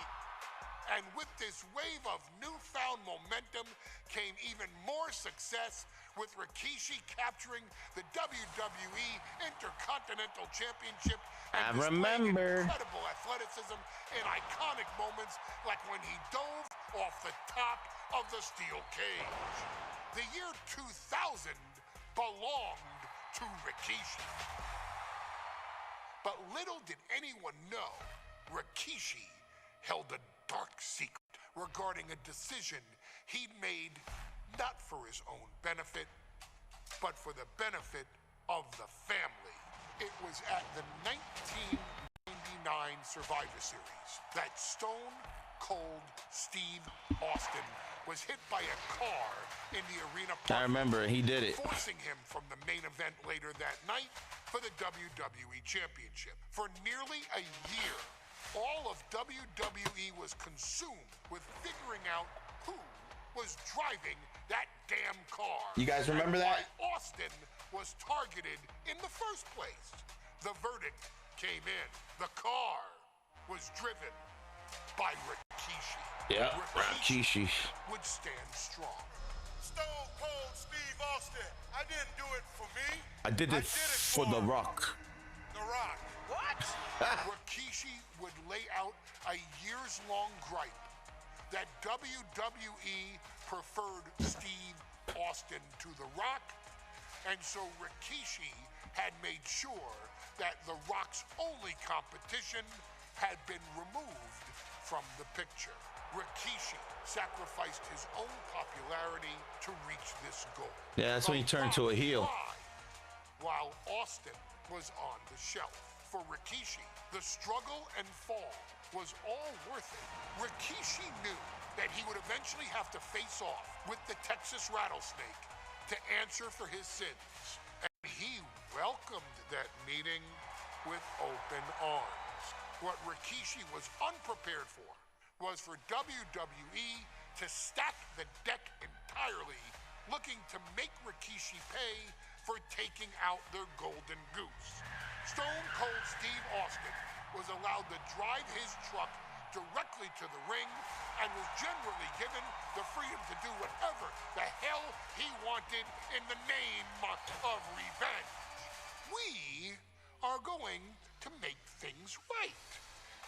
[SPEAKER 2] And with this wave of newfound momentum came even more success, with Rikishi capturing the WWE Intercontinental Championship and displaying incredible athleticism in iconic moments like when he dove off the top of the steel cage. The year 2000 belonged to Rikishi. But little did anyone know, Rikishi held a dark secret regarding a decision he'd made not for his own benefit, but for the benefit of the family. It was at the 1999 Survivor Series that Stone Cold Steve Austin was hit by a car in the arena park.
[SPEAKER 4] I remember, he did it.
[SPEAKER 2] Forcing him from the main event later that night for the WWE Championship. For nearly a year, all of WWE was consumed with figuring out who was driving that damn car.
[SPEAKER 4] You guys remember that?
[SPEAKER 2] Why Austin was targeted in the first place. The verdict came in. The car was driven by Rikishi.
[SPEAKER 4] Yeah, Rikishi
[SPEAKER 2] would stand strong.
[SPEAKER 3] Stone Cold Steve Austin. I didn't do it for me.
[SPEAKER 4] I did it for The Rock.
[SPEAKER 3] The Rock.
[SPEAKER 2] What? Rikishi would lay out a years-long gripe that WWE preferred Steve Austin to The Rock, and so Rikishi had made sure that The Rock's only competition had been removed from the picture. Rikishi sacrificed his own popularity to reach this goal.
[SPEAKER 4] Yeah, that's when he turned to a heel.
[SPEAKER 2] While Austin was on the shelf. For Rikishi, the struggle and fall was all worth it. Rikishi knew that he would eventually have to face off with the Texas Rattlesnake to answer for his sins. And he welcomed that meeting with open arms. What Rikishi was unprepared for was for WWE to stack the deck entirely, looking to make Rikishi pay for taking out their golden goose. Stone Cold Steve Austin was allowed to drive his truck directly to the ring and was generally given the freedom to do whatever the hell he wanted in the name of revenge. We are going to make things right.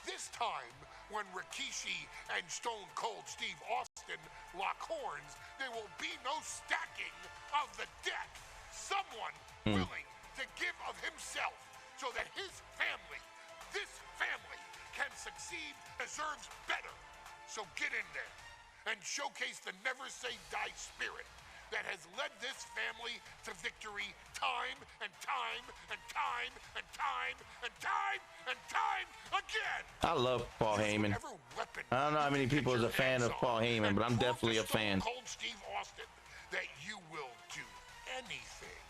[SPEAKER 2] This time, when Rikishi and Stone Cold Steve Austin lock horns, there will be no stacking of the deck. Someone willing to give of himself so that his family, this family, can succeed, deserves better. So get in there and showcase the never say die spirit that has led this family to victory time and time and time and time and time and time again.
[SPEAKER 4] I love Paul Heyman. I don't know how many people is a fan of Paul Heyman, but I'm definitely a fan.
[SPEAKER 2] Cold Steve Austin, that you will do anything.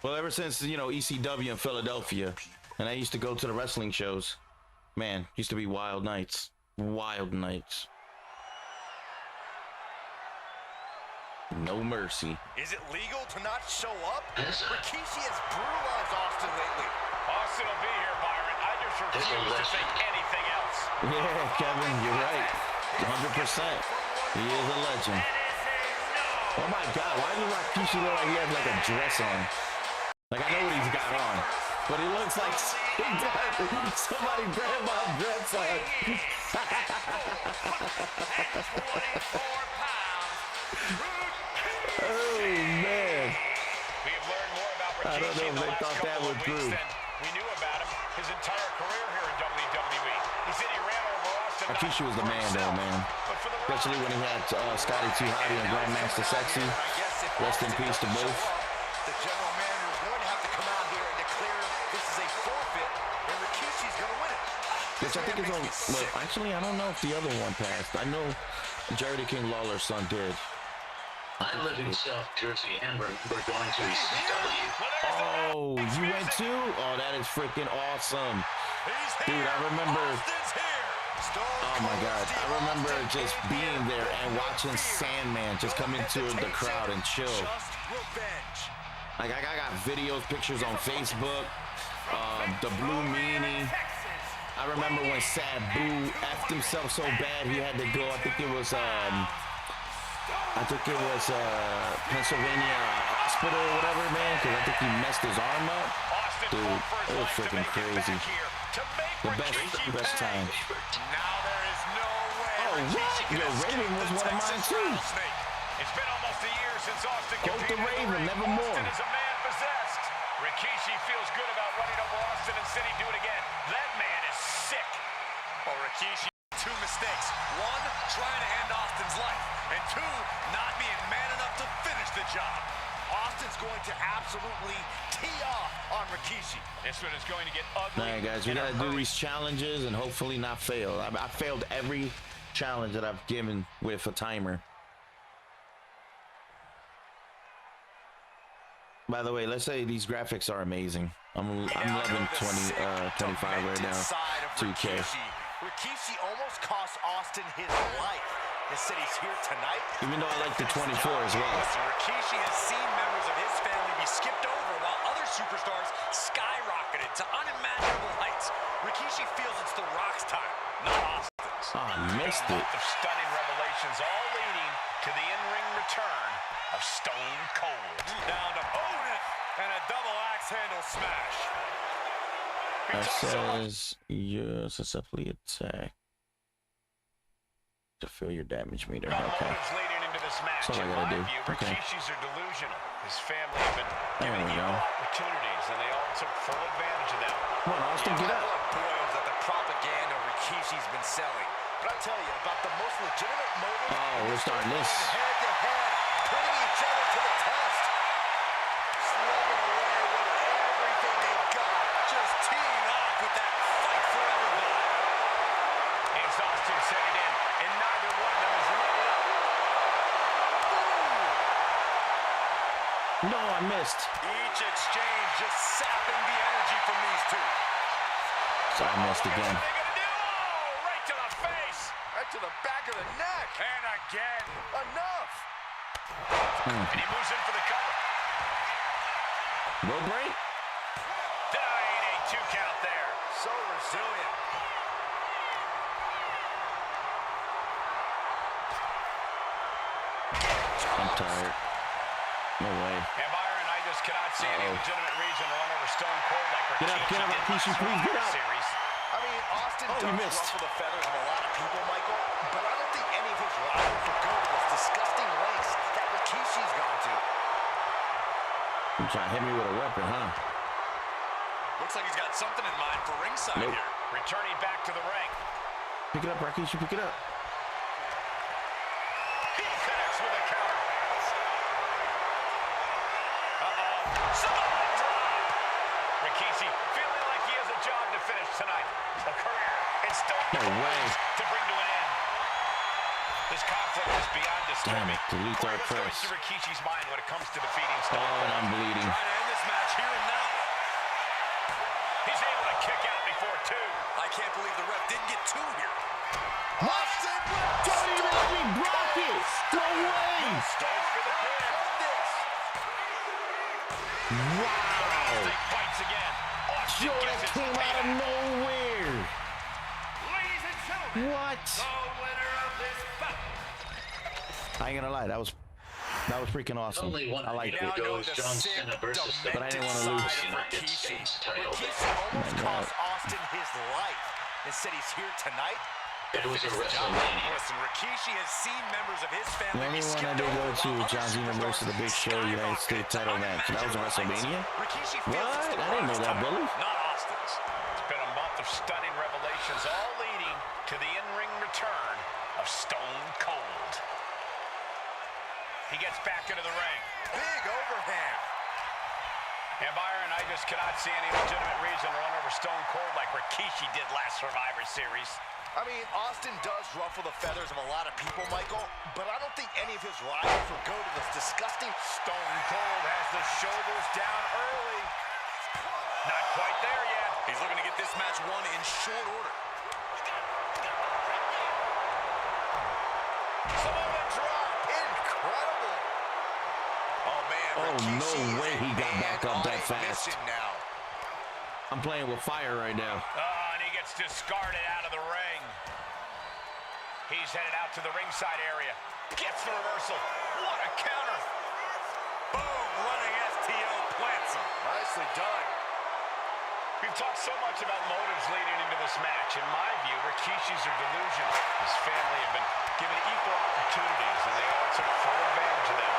[SPEAKER 4] Well, ever since, you know, ECW in Philadelphia, and I used to go to the wrestling shows, man, used to be wild nights. Wild nights. No mercy.
[SPEAKER 9] Is it legal to not show up? Rikishi has brutalized Austin lately.
[SPEAKER 6] Austin will be here, Byron. I just refuse to think anything else.
[SPEAKER 4] Yeah, Kevin, you're right. 100%. He is a legend. Oh my God, why does Rikishi look like he has like a dress on? Like, I know what he's got on, but he looks like somebody grabbed my dress on. Oh man.
[SPEAKER 6] We have learned more about Rikishi
[SPEAKER 4] I don't know if they thought that was true.
[SPEAKER 6] We knew about him his entire career here in WWE. He said he ran over Austin.
[SPEAKER 4] Rikishi was the man though, man. Especially when he had Scotty 2 Hotty and Grandmaster Sexy. Rest in peace to both.
[SPEAKER 9] The general manager is going to have to come out here and declare this is a forfeit, and Rikishi's going to win it.
[SPEAKER 4] Which I think is on. Well, actually, I don't know if the other one passed. I know Jerry the King Lawler's son did.
[SPEAKER 10] I live in South Jersey and we're going to ECW.
[SPEAKER 4] Oh, you went too? Oh, that is freaking awesome. Dude, I remember. Oh my God. I remember just being there and watching Sandman just come into the crowd and chill. Like, I got videos, pictures on Facebook. The Blue Meanie. I remember when Sabu effed himself so bad he had to go. I think it was Pennsylvania Hospital or whatever, man, because I think he messed his arm up. Dude, it was freaking crazy. The best time.
[SPEAKER 6] Now there is no way.
[SPEAKER 4] Oh, what? Yo, Raven was one of mine too.
[SPEAKER 6] It's been almost a year since Austin
[SPEAKER 4] Quote the
[SPEAKER 6] competed in the
[SPEAKER 4] Raven,
[SPEAKER 6] ring.
[SPEAKER 4] nevermore.
[SPEAKER 6] Austin is a man possessed. Rikishi feels good about running over Austin and said he'd do it again. That man is sick.
[SPEAKER 8] Well, Rikishi, 2 mistakes. 1, trying to end Austin's life. And 2, not being man enough to finish the job.
[SPEAKER 9] Austin's going to absolutely tee off on Rikishi.
[SPEAKER 6] This one is going to get ugly.
[SPEAKER 4] All right, guys, we got to do these challenges and hopefully not fail. I failed every challenge that I've given with a timer. By the way, let's say these graphics are amazing. I'm loving 25 right now. 2K.
[SPEAKER 9] Rikishi almost cost Austin his life. He said he's here tonight.
[SPEAKER 4] Even though I like the 24 as well.
[SPEAKER 8] Listen, Rikishi has seen members of his family be skipped over while other superstars skyrocketed to unimaginable heights. Rikishi feels it's The Rock's time, not Austin's.
[SPEAKER 4] Oh, I missed it.
[SPEAKER 6] Of stunning revelations, all leading to the in-ring return of Stone Cold.
[SPEAKER 8] Down to Otis and a double axe handle smash.
[SPEAKER 4] That says you successfully attack to fill your damage meter. Okay.
[SPEAKER 6] Leading into this match.
[SPEAKER 4] That's all I gotta do. Okay.
[SPEAKER 6] Rikishi's are delusional. His family have been giving him opportunities, and they all took full advantage of them.
[SPEAKER 4] Come on, Austin, get up.
[SPEAKER 9] Boils at the propaganda Rikishi's been selling. But I tell you about the most legitimate motive.
[SPEAKER 4] Oh, we're starting this.
[SPEAKER 9] Head to head, putting each other to the test. Slugging away with everything they've got.
[SPEAKER 8] Just teeing off with that fight forever vibe.
[SPEAKER 6] It's Austin setting in, and neither one of them is letting up.
[SPEAKER 4] No, I missed.
[SPEAKER 8] Each exchange just sapping the energy from these two.
[SPEAKER 4] So I missed again.
[SPEAKER 6] What are they gonna do? Oh, right to the face.
[SPEAKER 8] Right to the back of the neck.
[SPEAKER 6] And again.
[SPEAKER 8] Enough.
[SPEAKER 6] And he moves in for the cover.
[SPEAKER 4] Rope break?
[SPEAKER 6] Denied a 2 count there.
[SPEAKER 9] So resilient.
[SPEAKER 4] I'm tired. No way.
[SPEAKER 6] And Byron, I just cannot see any legitimate reason to run over Stone Cold like
[SPEAKER 4] Get up, Rikishi, please get up.
[SPEAKER 6] Series.
[SPEAKER 9] I mean, Austin
[SPEAKER 4] Oh, you
[SPEAKER 9] does
[SPEAKER 4] missed.
[SPEAKER 9] ruffle the feathers of a lot of people, Michael, but I don't think any of his rivals would go to those disgusting lengths that Rikishi's gone to.
[SPEAKER 4] You trying to hit me with a weapon, huh?
[SPEAKER 8] Looks like he's got something in mind for ringside
[SPEAKER 4] Nope.
[SPEAKER 8] here.
[SPEAKER 6] Returning back to the ring.
[SPEAKER 4] Pick it up, Rikishi, pick it up.
[SPEAKER 6] He connects with a counter. Samoa drop. Rikishi feeling like he has a job to finish tonight. A career. It's Stone
[SPEAKER 4] No way.
[SPEAKER 6] to bring to an end. This conflict is beyond disturbing.
[SPEAKER 4] Damn it, delete
[SPEAKER 6] Corey,
[SPEAKER 4] our
[SPEAKER 6] what's going
[SPEAKER 4] press.
[SPEAKER 6] through Rikishi's mind when it comes to defeating
[SPEAKER 4] Oh,
[SPEAKER 6] Stone Cold?
[SPEAKER 4] and I'm bleeding.
[SPEAKER 8] Trying to end this match here and now.
[SPEAKER 6] He's able to kick out before 2.
[SPEAKER 8] I can't believe the ref didn't get 2 here.
[SPEAKER 9] Austin
[SPEAKER 4] Don't even let me block it! No way!
[SPEAKER 6] Goes for the pin.
[SPEAKER 4] Wow!
[SPEAKER 6] Fights again. Austin
[SPEAKER 4] Yo,
[SPEAKER 6] gets
[SPEAKER 4] that
[SPEAKER 6] his
[SPEAKER 4] came out of
[SPEAKER 6] payback.
[SPEAKER 4] nowhere!
[SPEAKER 7] Ladies and gentlemen,
[SPEAKER 4] What?
[SPEAKER 7] the winner of this bout.
[SPEAKER 4] I ain't gonna lie, that was freaking awesome.
[SPEAKER 10] Only one
[SPEAKER 4] I liked
[SPEAKER 10] idea
[SPEAKER 4] it.
[SPEAKER 10] goes John Cena versus the
[SPEAKER 4] But I didn't want to lose.
[SPEAKER 10] United States title.
[SPEAKER 9] Rikishi almost cost Austin his life and said he's here tonight.
[SPEAKER 10] It was a WrestleMania.
[SPEAKER 8] Listen, Rikishi has seen members of his
[SPEAKER 4] The
[SPEAKER 8] family
[SPEAKER 4] only
[SPEAKER 8] be
[SPEAKER 4] one I
[SPEAKER 8] skipped
[SPEAKER 4] did
[SPEAKER 8] over
[SPEAKER 4] go to
[SPEAKER 8] while
[SPEAKER 4] was John
[SPEAKER 8] other
[SPEAKER 4] Cena versus the Big Show
[SPEAKER 8] superstars
[SPEAKER 4] United States title match. That was a WrestleMania?
[SPEAKER 8] Rikishi feels
[SPEAKER 4] What?
[SPEAKER 8] it's The
[SPEAKER 4] I didn't know
[SPEAKER 8] Rock's
[SPEAKER 4] that,
[SPEAKER 8] time,
[SPEAKER 4] Billy.
[SPEAKER 8] not Austin's.
[SPEAKER 6] It's been a month of stunning revelations, all leading to the in-ring return of Stone Cold. He gets back into the ring.
[SPEAKER 8] Big overhand.
[SPEAKER 6] And Byron, I just cannot see any legitimate reason to run over Stone Cold like Rikishi did last Survivor Series.
[SPEAKER 9] I mean, Austin does ruffle the feathers of a lot of people, Michael, but I don't think any of his rivals would go to this disgusting.
[SPEAKER 6] Stone Cold has the shoulders down early. Not quite there yet.
[SPEAKER 8] He's looking to get this match won in short order.
[SPEAKER 9] Samoa drop. Incredible.
[SPEAKER 8] Oh, man.
[SPEAKER 4] Oh,
[SPEAKER 8] Rikishi
[SPEAKER 4] no way he got
[SPEAKER 8] is
[SPEAKER 4] back up that
[SPEAKER 8] on a
[SPEAKER 4] fast.
[SPEAKER 8] mission now.
[SPEAKER 4] I'm playing with fire right now.
[SPEAKER 6] Oh, and he gets discarded out of the ring. He's headed out to the ringside area. Gets the reversal. What a counter.
[SPEAKER 8] Boom, running STO plants him.
[SPEAKER 9] Nicely done.
[SPEAKER 6] We've talked so much about motives leading into this match. In my view, Rikishi's are delusional. His family have been given equal opportunities, and they all took full advantage of them.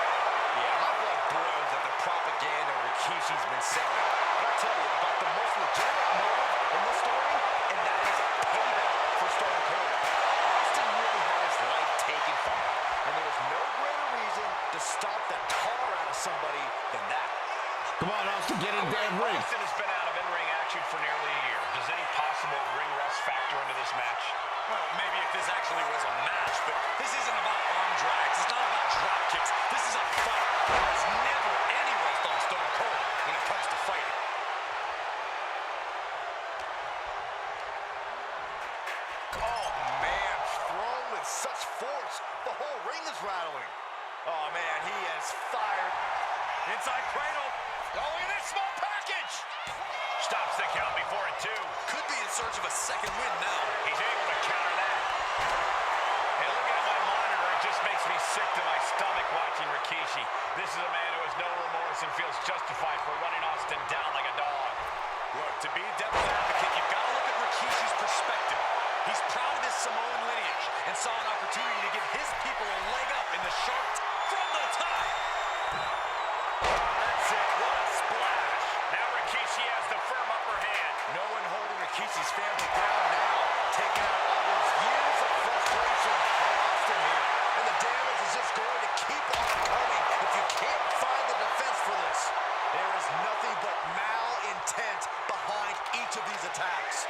[SPEAKER 9] Yeah, my blood boils at the propaganda Rikishi's been selling. But I'll tell you about the most legitimate motive in this story, and that is payback for Stone Cold. Austin really had his life taken from him, and there was no greater reason to stomp the tar out of somebody than that.
[SPEAKER 4] Come on, Austin, get in the damn ring.
[SPEAKER 6] Austin has been out of in-ring action for nearly a year. Does any possible ring rust factor into this match?
[SPEAKER 8] Well, maybe if this actually was a match, but this isn't about arm drags. It's not about drop kicks. This is a fight. There's never any rust on Stone Cold when it comes to fighting.
[SPEAKER 9] Oh, man, thrown with such force, the whole ring is rattling. Oh, man, he has fired.
[SPEAKER 8] Inside cradle. Oh, look at this small package.
[SPEAKER 6] Stops the count before it, too.
[SPEAKER 8] Could be in search of a second win now.
[SPEAKER 6] He's able to counter that. And looking at my monitor, it just makes me sick to my stomach watching Rikishi. This is a man who has no remorse and feels justified for running Austin down like a dog.
[SPEAKER 8] Look, to be devil's advocate, you've got to look at Rikishi's perspective. He's proud of his Samoan lineage and saw an opportunity to give his people a leg up in the Charlotte from the top.
[SPEAKER 6] That's it. What a splash. Now Rikishi has the firm upper hand.
[SPEAKER 9] No one holding Rikishi's family down now, taking out all those years of frustration on Austin here. And the damage is just going to keep on coming if you can't find the defense for this. There is nothing but malintent behind each of these attacks.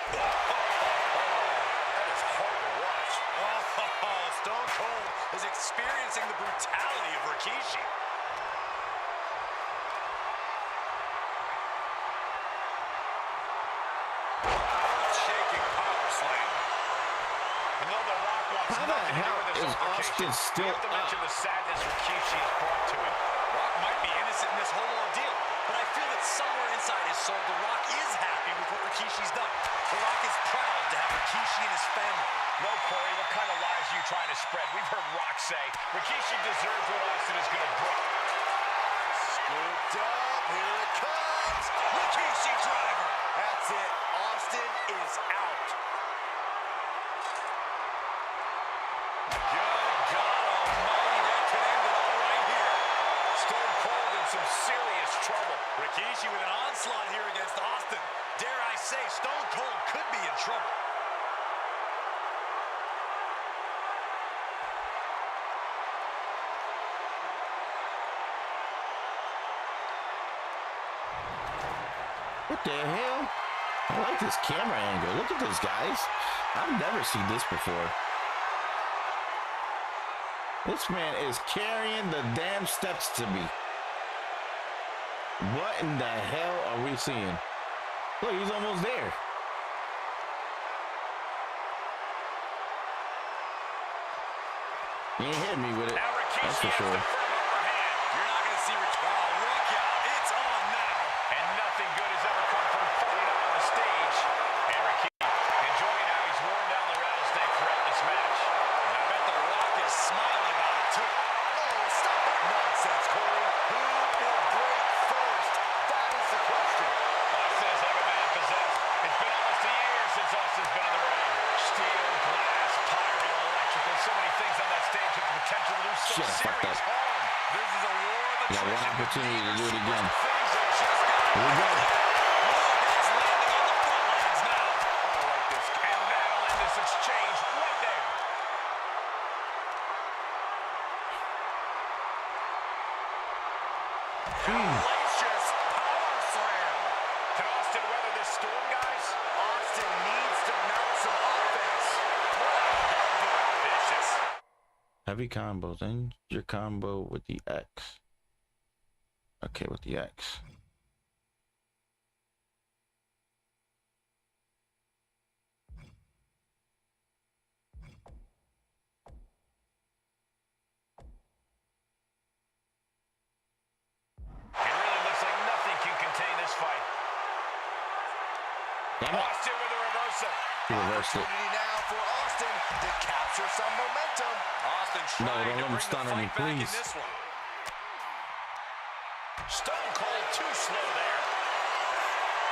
[SPEAKER 8] That is hard to watch. Oh, Stone Cold is experiencing the brutality of Rikishi. Shaking power slam.
[SPEAKER 6] And though The Rock wants
[SPEAKER 4] How the
[SPEAKER 6] nothing to do
[SPEAKER 4] hell
[SPEAKER 6] with this
[SPEAKER 4] is
[SPEAKER 6] altercation,
[SPEAKER 4] Austin still
[SPEAKER 6] we have to mention the sadness Rikishi has brought to him.
[SPEAKER 8] Rock might be innocent in this whole ordeal, but I feel that somewhere inside his soul, The Rock is happy with what Rikishi's done. The Rock is proud to have Rikishi and his family.
[SPEAKER 6] No, Corey, what kind of lies are you trying to spread? We've heard Rock say Rikishi deserves what Austin is going to bring.
[SPEAKER 9] Scooped up, here it comes.
[SPEAKER 8] Rikishi driver.
[SPEAKER 9] That's it, Austin is out.
[SPEAKER 8] Good God almighty, that could end it all right here.
[SPEAKER 6] Stone Cold in some serious trouble.
[SPEAKER 8] Rikishi with an onslaught here against Austin. Dare I say, Stone Cold could be in trouble.
[SPEAKER 4] What the hell? I like this camera angle. Look at this, guys. I've never seen this before. This man is carrying the damn steps to me. What in the hell are we seeing? Look, he's almost there. He ain't hitting me with it.
[SPEAKER 6] Now Rikishi
[SPEAKER 4] That's for
[SPEAKER 6] has
[SPEAKER 4] sure.
[SPEAKER 6] the firm upper hand.
[SPEAKER 8] You're not going to see Rikishi. Oh, look out. It's on now.
[SPEAKER 6] And nothing good has ever come from fighting up on the stage. And Rikishi enjoying how he's worn down the rattlesnake throughout this match.
[SPEAKER 8] And I bet The Rock is smiling about it, too.
[SPEAKER 9] Oh, stop that nonsense, Corey. Who will break first? That is the question.
[SPEAKER 6] Austin is like a man possessed. It's been almost a year since Austin's been in the ring. Steel, glass, pyro, electrical, so many things on that stage with the potential to do some
[SPEAKER 4] Shit, I fucked
[SPEAKER 6] serious
[SPEAKER 4] up.
[SPEAKER 6] harm.
[SPEAKER 8] This is a war of
[SPEAKER 4] We got
[SPEAKER 8] attrition.
[SPEAKER 4] one opportunity to do it again.
[SPEAKER 8] Things are just got
[SPEAKER 4] Here we go.
[SPEAKER 8] It's landing on the front lines now.
[SPEAKER 6] I like this. And that'll end this exchange right there.
[SPEAKER 8] Hellacious power slam.
[SPEAKER 6] Can Austin weather this storm, guys?
[SPEAKER 9] Austin needs to mount some offense.
[SPEAKER 8] Vicious.
[SPEAKER 4] Heavy combos. End your combo with the X. Okay, with the X.
[SPEAKER 6] It really looks like nothing can contain this fight.
[SPEAKER 4] Damn it.
[SPEAKER 6] Austin with a reversal.
[SPEAKER 4] He reversed it.
[SPEAKER 9] Opportunity now for Austin to capture some momentum.
[SPEAKER 8] Austin
[SPEAKER 4] No,
[SPEAKER 8] trying
[SPEAKER 4] don't
[SPEAKER 8] to
[SPEAKER 4] let him
[SPEAKER 8] bring
[SPEAKER 4] stun
[SPEAKER 8] the
[SPEAKER 4] on me,
[SPEAKER 8] fight back in
[SPEAKER 4] please.
[SPEAKER 8] this one.
[SPEAKER 6] Stone Cold too slow there.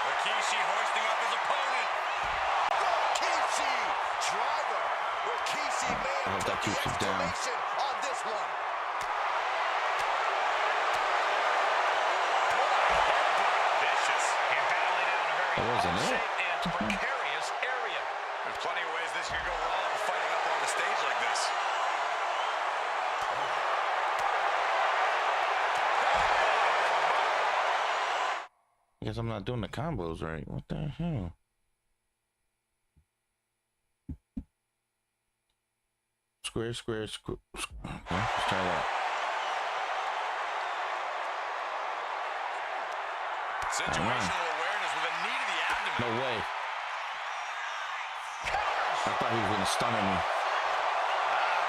[SPEAKER 3] Rikishi hoisting up his opponent.
[SPEAKER 9] Rikishi driver. Rikishi may have put the exclamation on this one.
[SPEAKER 6] Vicious. And battling out a very
[SPEAKER 4] unsafe
[SPEAKER 6] and precarious area.
[SPEAKER 8] There's plenty of ways this could go wrong fighting up on the stage like this.
[SPEAKER 4] I guess I'm not doing the combos right. What the hell? Square, square, square. Okay, let's try that.
[SPEAKER 8] Situational awareness with a knee to the abdomen.
[SPEAKER 4] No way. I thought he was gonna stun me.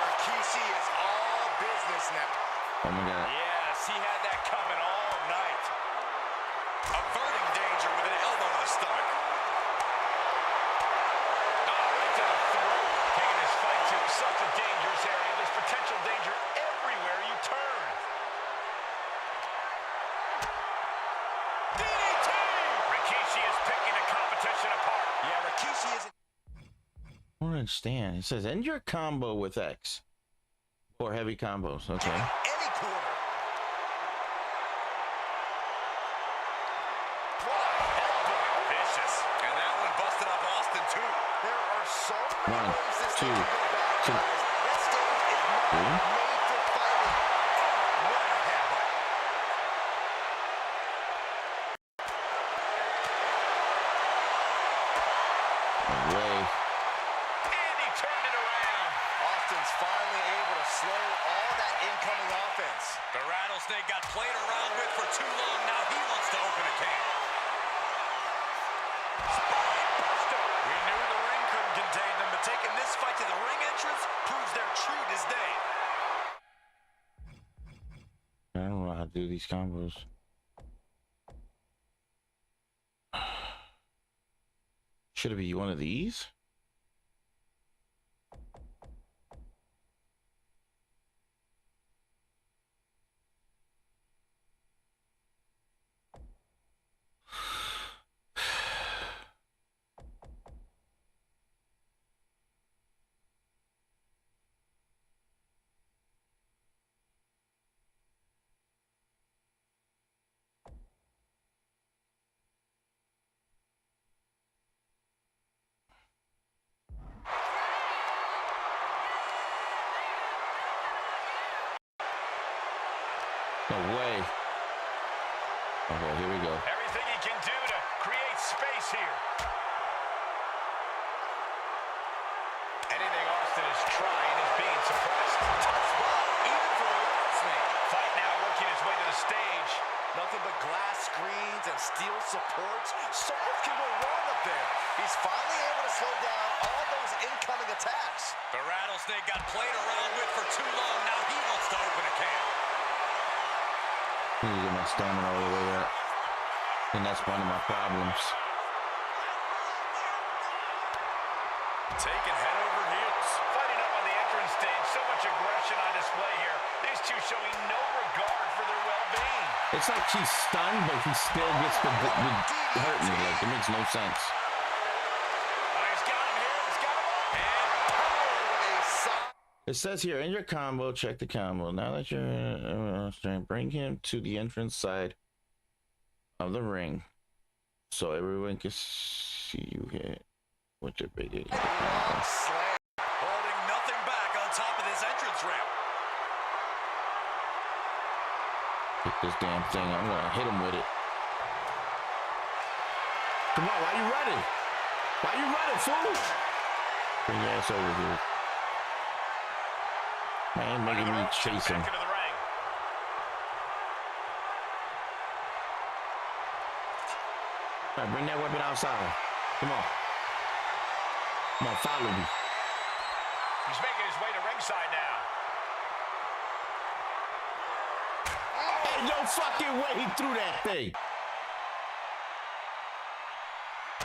[SPEAKER 9] Rikishi is all business now.
[SPEAKER 4] Oh my god.
[SPEAKER 6] Yes, he had that coming all night.
[SPEAKER 8] Averting danger with an elbow to the stomach.
[SPEAKER 6] Oh, right to the throat. Taking his fight to such a dangerous area. There's potential danger everywhere you turn. DDT! Rikishi is picking the competition apart.
[SPEAKER 9] Yeah, Rikishi isn't.
[SPEAKER 4] I don't understand. It says end your combo with X. Or heavy combos. Okay.
[SPEAKER 9] Any quarter.
[SPEAKER 6] Vicious.
[SPEAKER 8] And that one busted up Austin, too.
[SPEAKER 9] There are so many
[SPEAKER 4] One,
[SPEAKER 9] ways this
[SPEAKER 4] two,
[SPEAKER 9] thing can go bad,
[SPEAKER 4] two.
[SPEAKER 9] guys. That stage is not
[SPEAKER 4] Three.
[SPEAKER 9] made for fighting. Oh, what a headbutt.
[SPEAKER 4] No way.
[SPEAKER 6] And he turned it around.
[SPEAKER 9] Austin's finally able to slow all that incoming offense.
[SPEAKER 3] The Rattlesnake got played around with for too long. Now he wants to open a can.
[SPEAKER 6] Spinebuster.
[SPEAKER 3] We knew the ring couldn't contain them, but taking this fight to the ring entrance proves they're true to this day.
[SPEAKER 4] I don't know how to do these combos. Should it be one of these? No way. Okay, here we go.
[SPEAKER 6] Everything he can do to create space here. Anything Austin is trying is being suppressed.
[SPEAKER 9] Tough spot, even for the Rattlesnake.
[SPEAKER 6] Fight now working his way to the stage.
[SPEAKER 9] Nothing but glass screens and steel supports. So much can go wrong up there. He's finally able to slow down all those incoming attacks.
[SPEAKER 3] The Rattlesnake got played around with for too long. Now he wants to open a can.
[SPEAKER 4] I need to get my stamina all the way up. And that's one of my problems.
[SPEAKER 3] Taking head over heels.
[SPEAKER 6] Fighting up on the entrance stage. So much aggression on display here. These two showing no regard for their well-being.
[SPEAKER 4] It's like he's stunned, but he still gets to hurt me. Like, it makes no sense.
[SPEAKER 6] He's got him here. He's got him up.
[SPEAKER 4] It says here, in your combo, check the combo. Now that you're bring him to the entrance side of the ring so everyone can see you hit with your big hit.
[SPEAKER 3] Holding nothing back on top of this entrance ramp.
[SPEAKER 4] Hit this damn thing. I'm gonna hit him with it. Come on, why you running? Why you running, fool? Bring your ass over here. Man, making me chase him.
[SPEAKER 6] Back into the ring.
[SPEAKER 4] All right, bring that weapon outside. Come on. Come on, follow me.
[SPEAKER 6] He's making his way to ringside now.
[SPEAKER 4] Hey, no fucking way he threw that thing.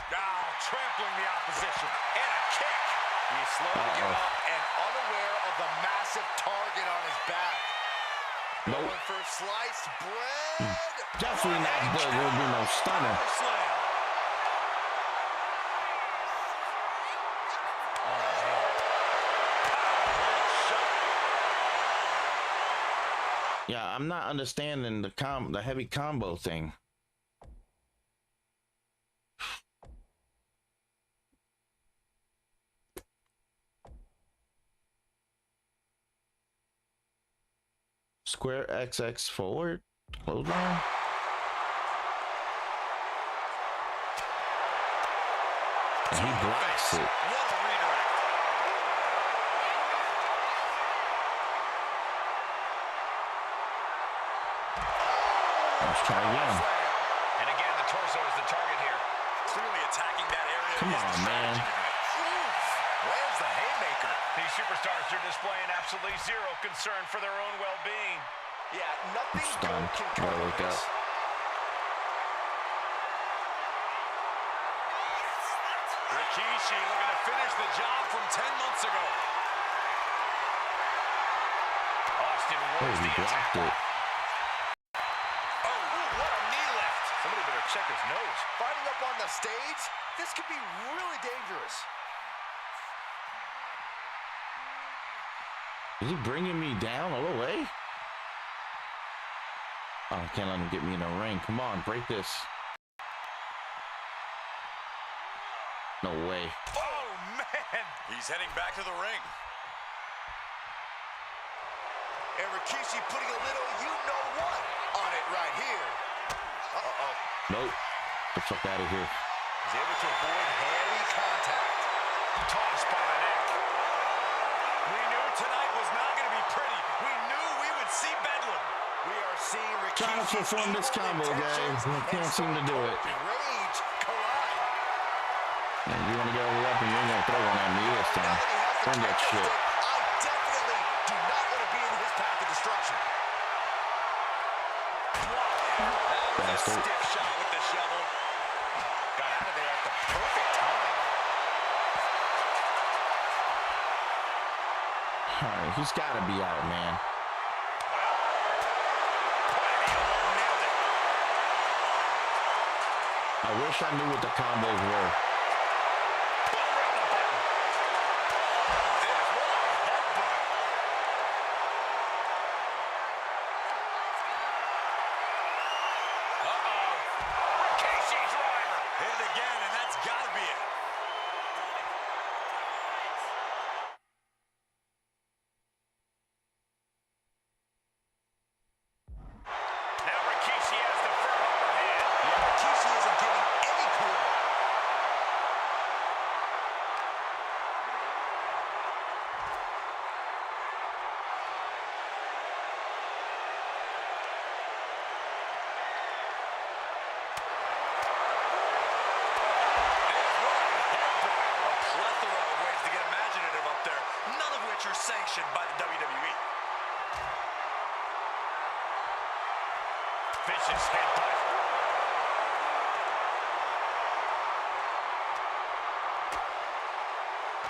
[SPEAKER 3] Now trampling the opposition.
[SPEAKER 6] And a kick.
[SPEAKER 9] He's slow to get up and unaware of the massive target on his back.
[SPEAKER 4] Nope.
[SPEAKER 9] Going for sliced bread.
[SPEAKER 4] Definitely not good. There'll be no stunner.
[SPEAKER 3] Slam.
[SPEAKER 4] Yeah, I'm not understanding the heavy combo thing. Square XX forward. Close on. And he blocks it.
[SPEAKER 8] What a redirect.
[SPEAKER 4] Let's try again.
[SPEAKER 6] And again, the torso is the target here.
[SPEAKER 8] Clearly attacking that area.
[SPEAKER 4] Come
[SPEAKER 8] is
[SPEAKER 4] on,
[SPEAKER 8] the strategy
[SPEAKER 4] man.
[SPEAKER 8] tonight. Where's the haymaker?
[SPEAKER 6] These superstars are displaying absolutely zero concern for their own well-being.
[SPEAKER 9] Yeah, nothing
[SPEAKER 4] Stunned.
[SPEAKER 9] good can
[SPEAKER 4] Gotta
[SPEAKER 9] come of
[SPEAKER 4] wake
[SPEAKER 9] this.
[SPEAKER 4] up.
[SPEAKER 8] Rikishi looking to finish the job from 10 months ago.
[SPEAKER 6] Austin
[SPEAKER 4] Oh,
[SPEAKER 6] wins
[SPEAKER 4] he
[SPEAKER 6] the attack.
[SPEAKER 4] blocked it.
[SPEAKER 8] Oh, what a knee lift.
[SPEAKER 6] Somebody better check his nose.
[SPEAKER 9] Fighting up on the stage, this could be really dangerous.
[SPEAKER 4] Is he bringing me down all the way? Oh, I can't let him get me in the ring. Come on, break this. No way.
[SPEAKER 8] Oh, man. He's heading back to the ring.
[SPEAKER 9] And Rikishi putting a little you-know-what on it right here. Uh-oh.
[SPEAKER 4] Nope. Get the fuck out of here.
[SPEAKER 9] He's able to avoid heavy contact.
[SPEAKER 6] Tossed by the neck.
[SPEAKER 8] We knew tonight was not going to be pretty. We knew we would see bedlam.
[SPEAKER 9] We are seeing Rikishi
[SPEAKER 4] Trying to perform this combo, guys. I can't seem to do it.
[SPEAKER 9] Rage collide.
[SPEAKER 4] Man, you want to go up and you're going to throw one at me this time. Turn that shit.
[SPEAKER 9] I definitely do not want to be in his path of destruction.
[SPEAKER 8] That was a
[SPEAKER 4] Bastard.
[SPEAKER 8] stiff shot with the shovel. Got out of there at the perfect time.
[SPEAKER 4] All right, he's got to be out, man. I wish I knew what the combos were.
[SPEAKER 8] Hit it again, and that's got to be it.
[SPEAKER 6] Now Rikishi has the firm upper hand.
[SPEAKER 9] Yeah, Rikishi isn't giving any quarter.
[SPEAKER 8] A plethora of ways to get imaginative up there, none of which are sanctioned by the WWE.
[SPEAKER 6] Vicious headbutt.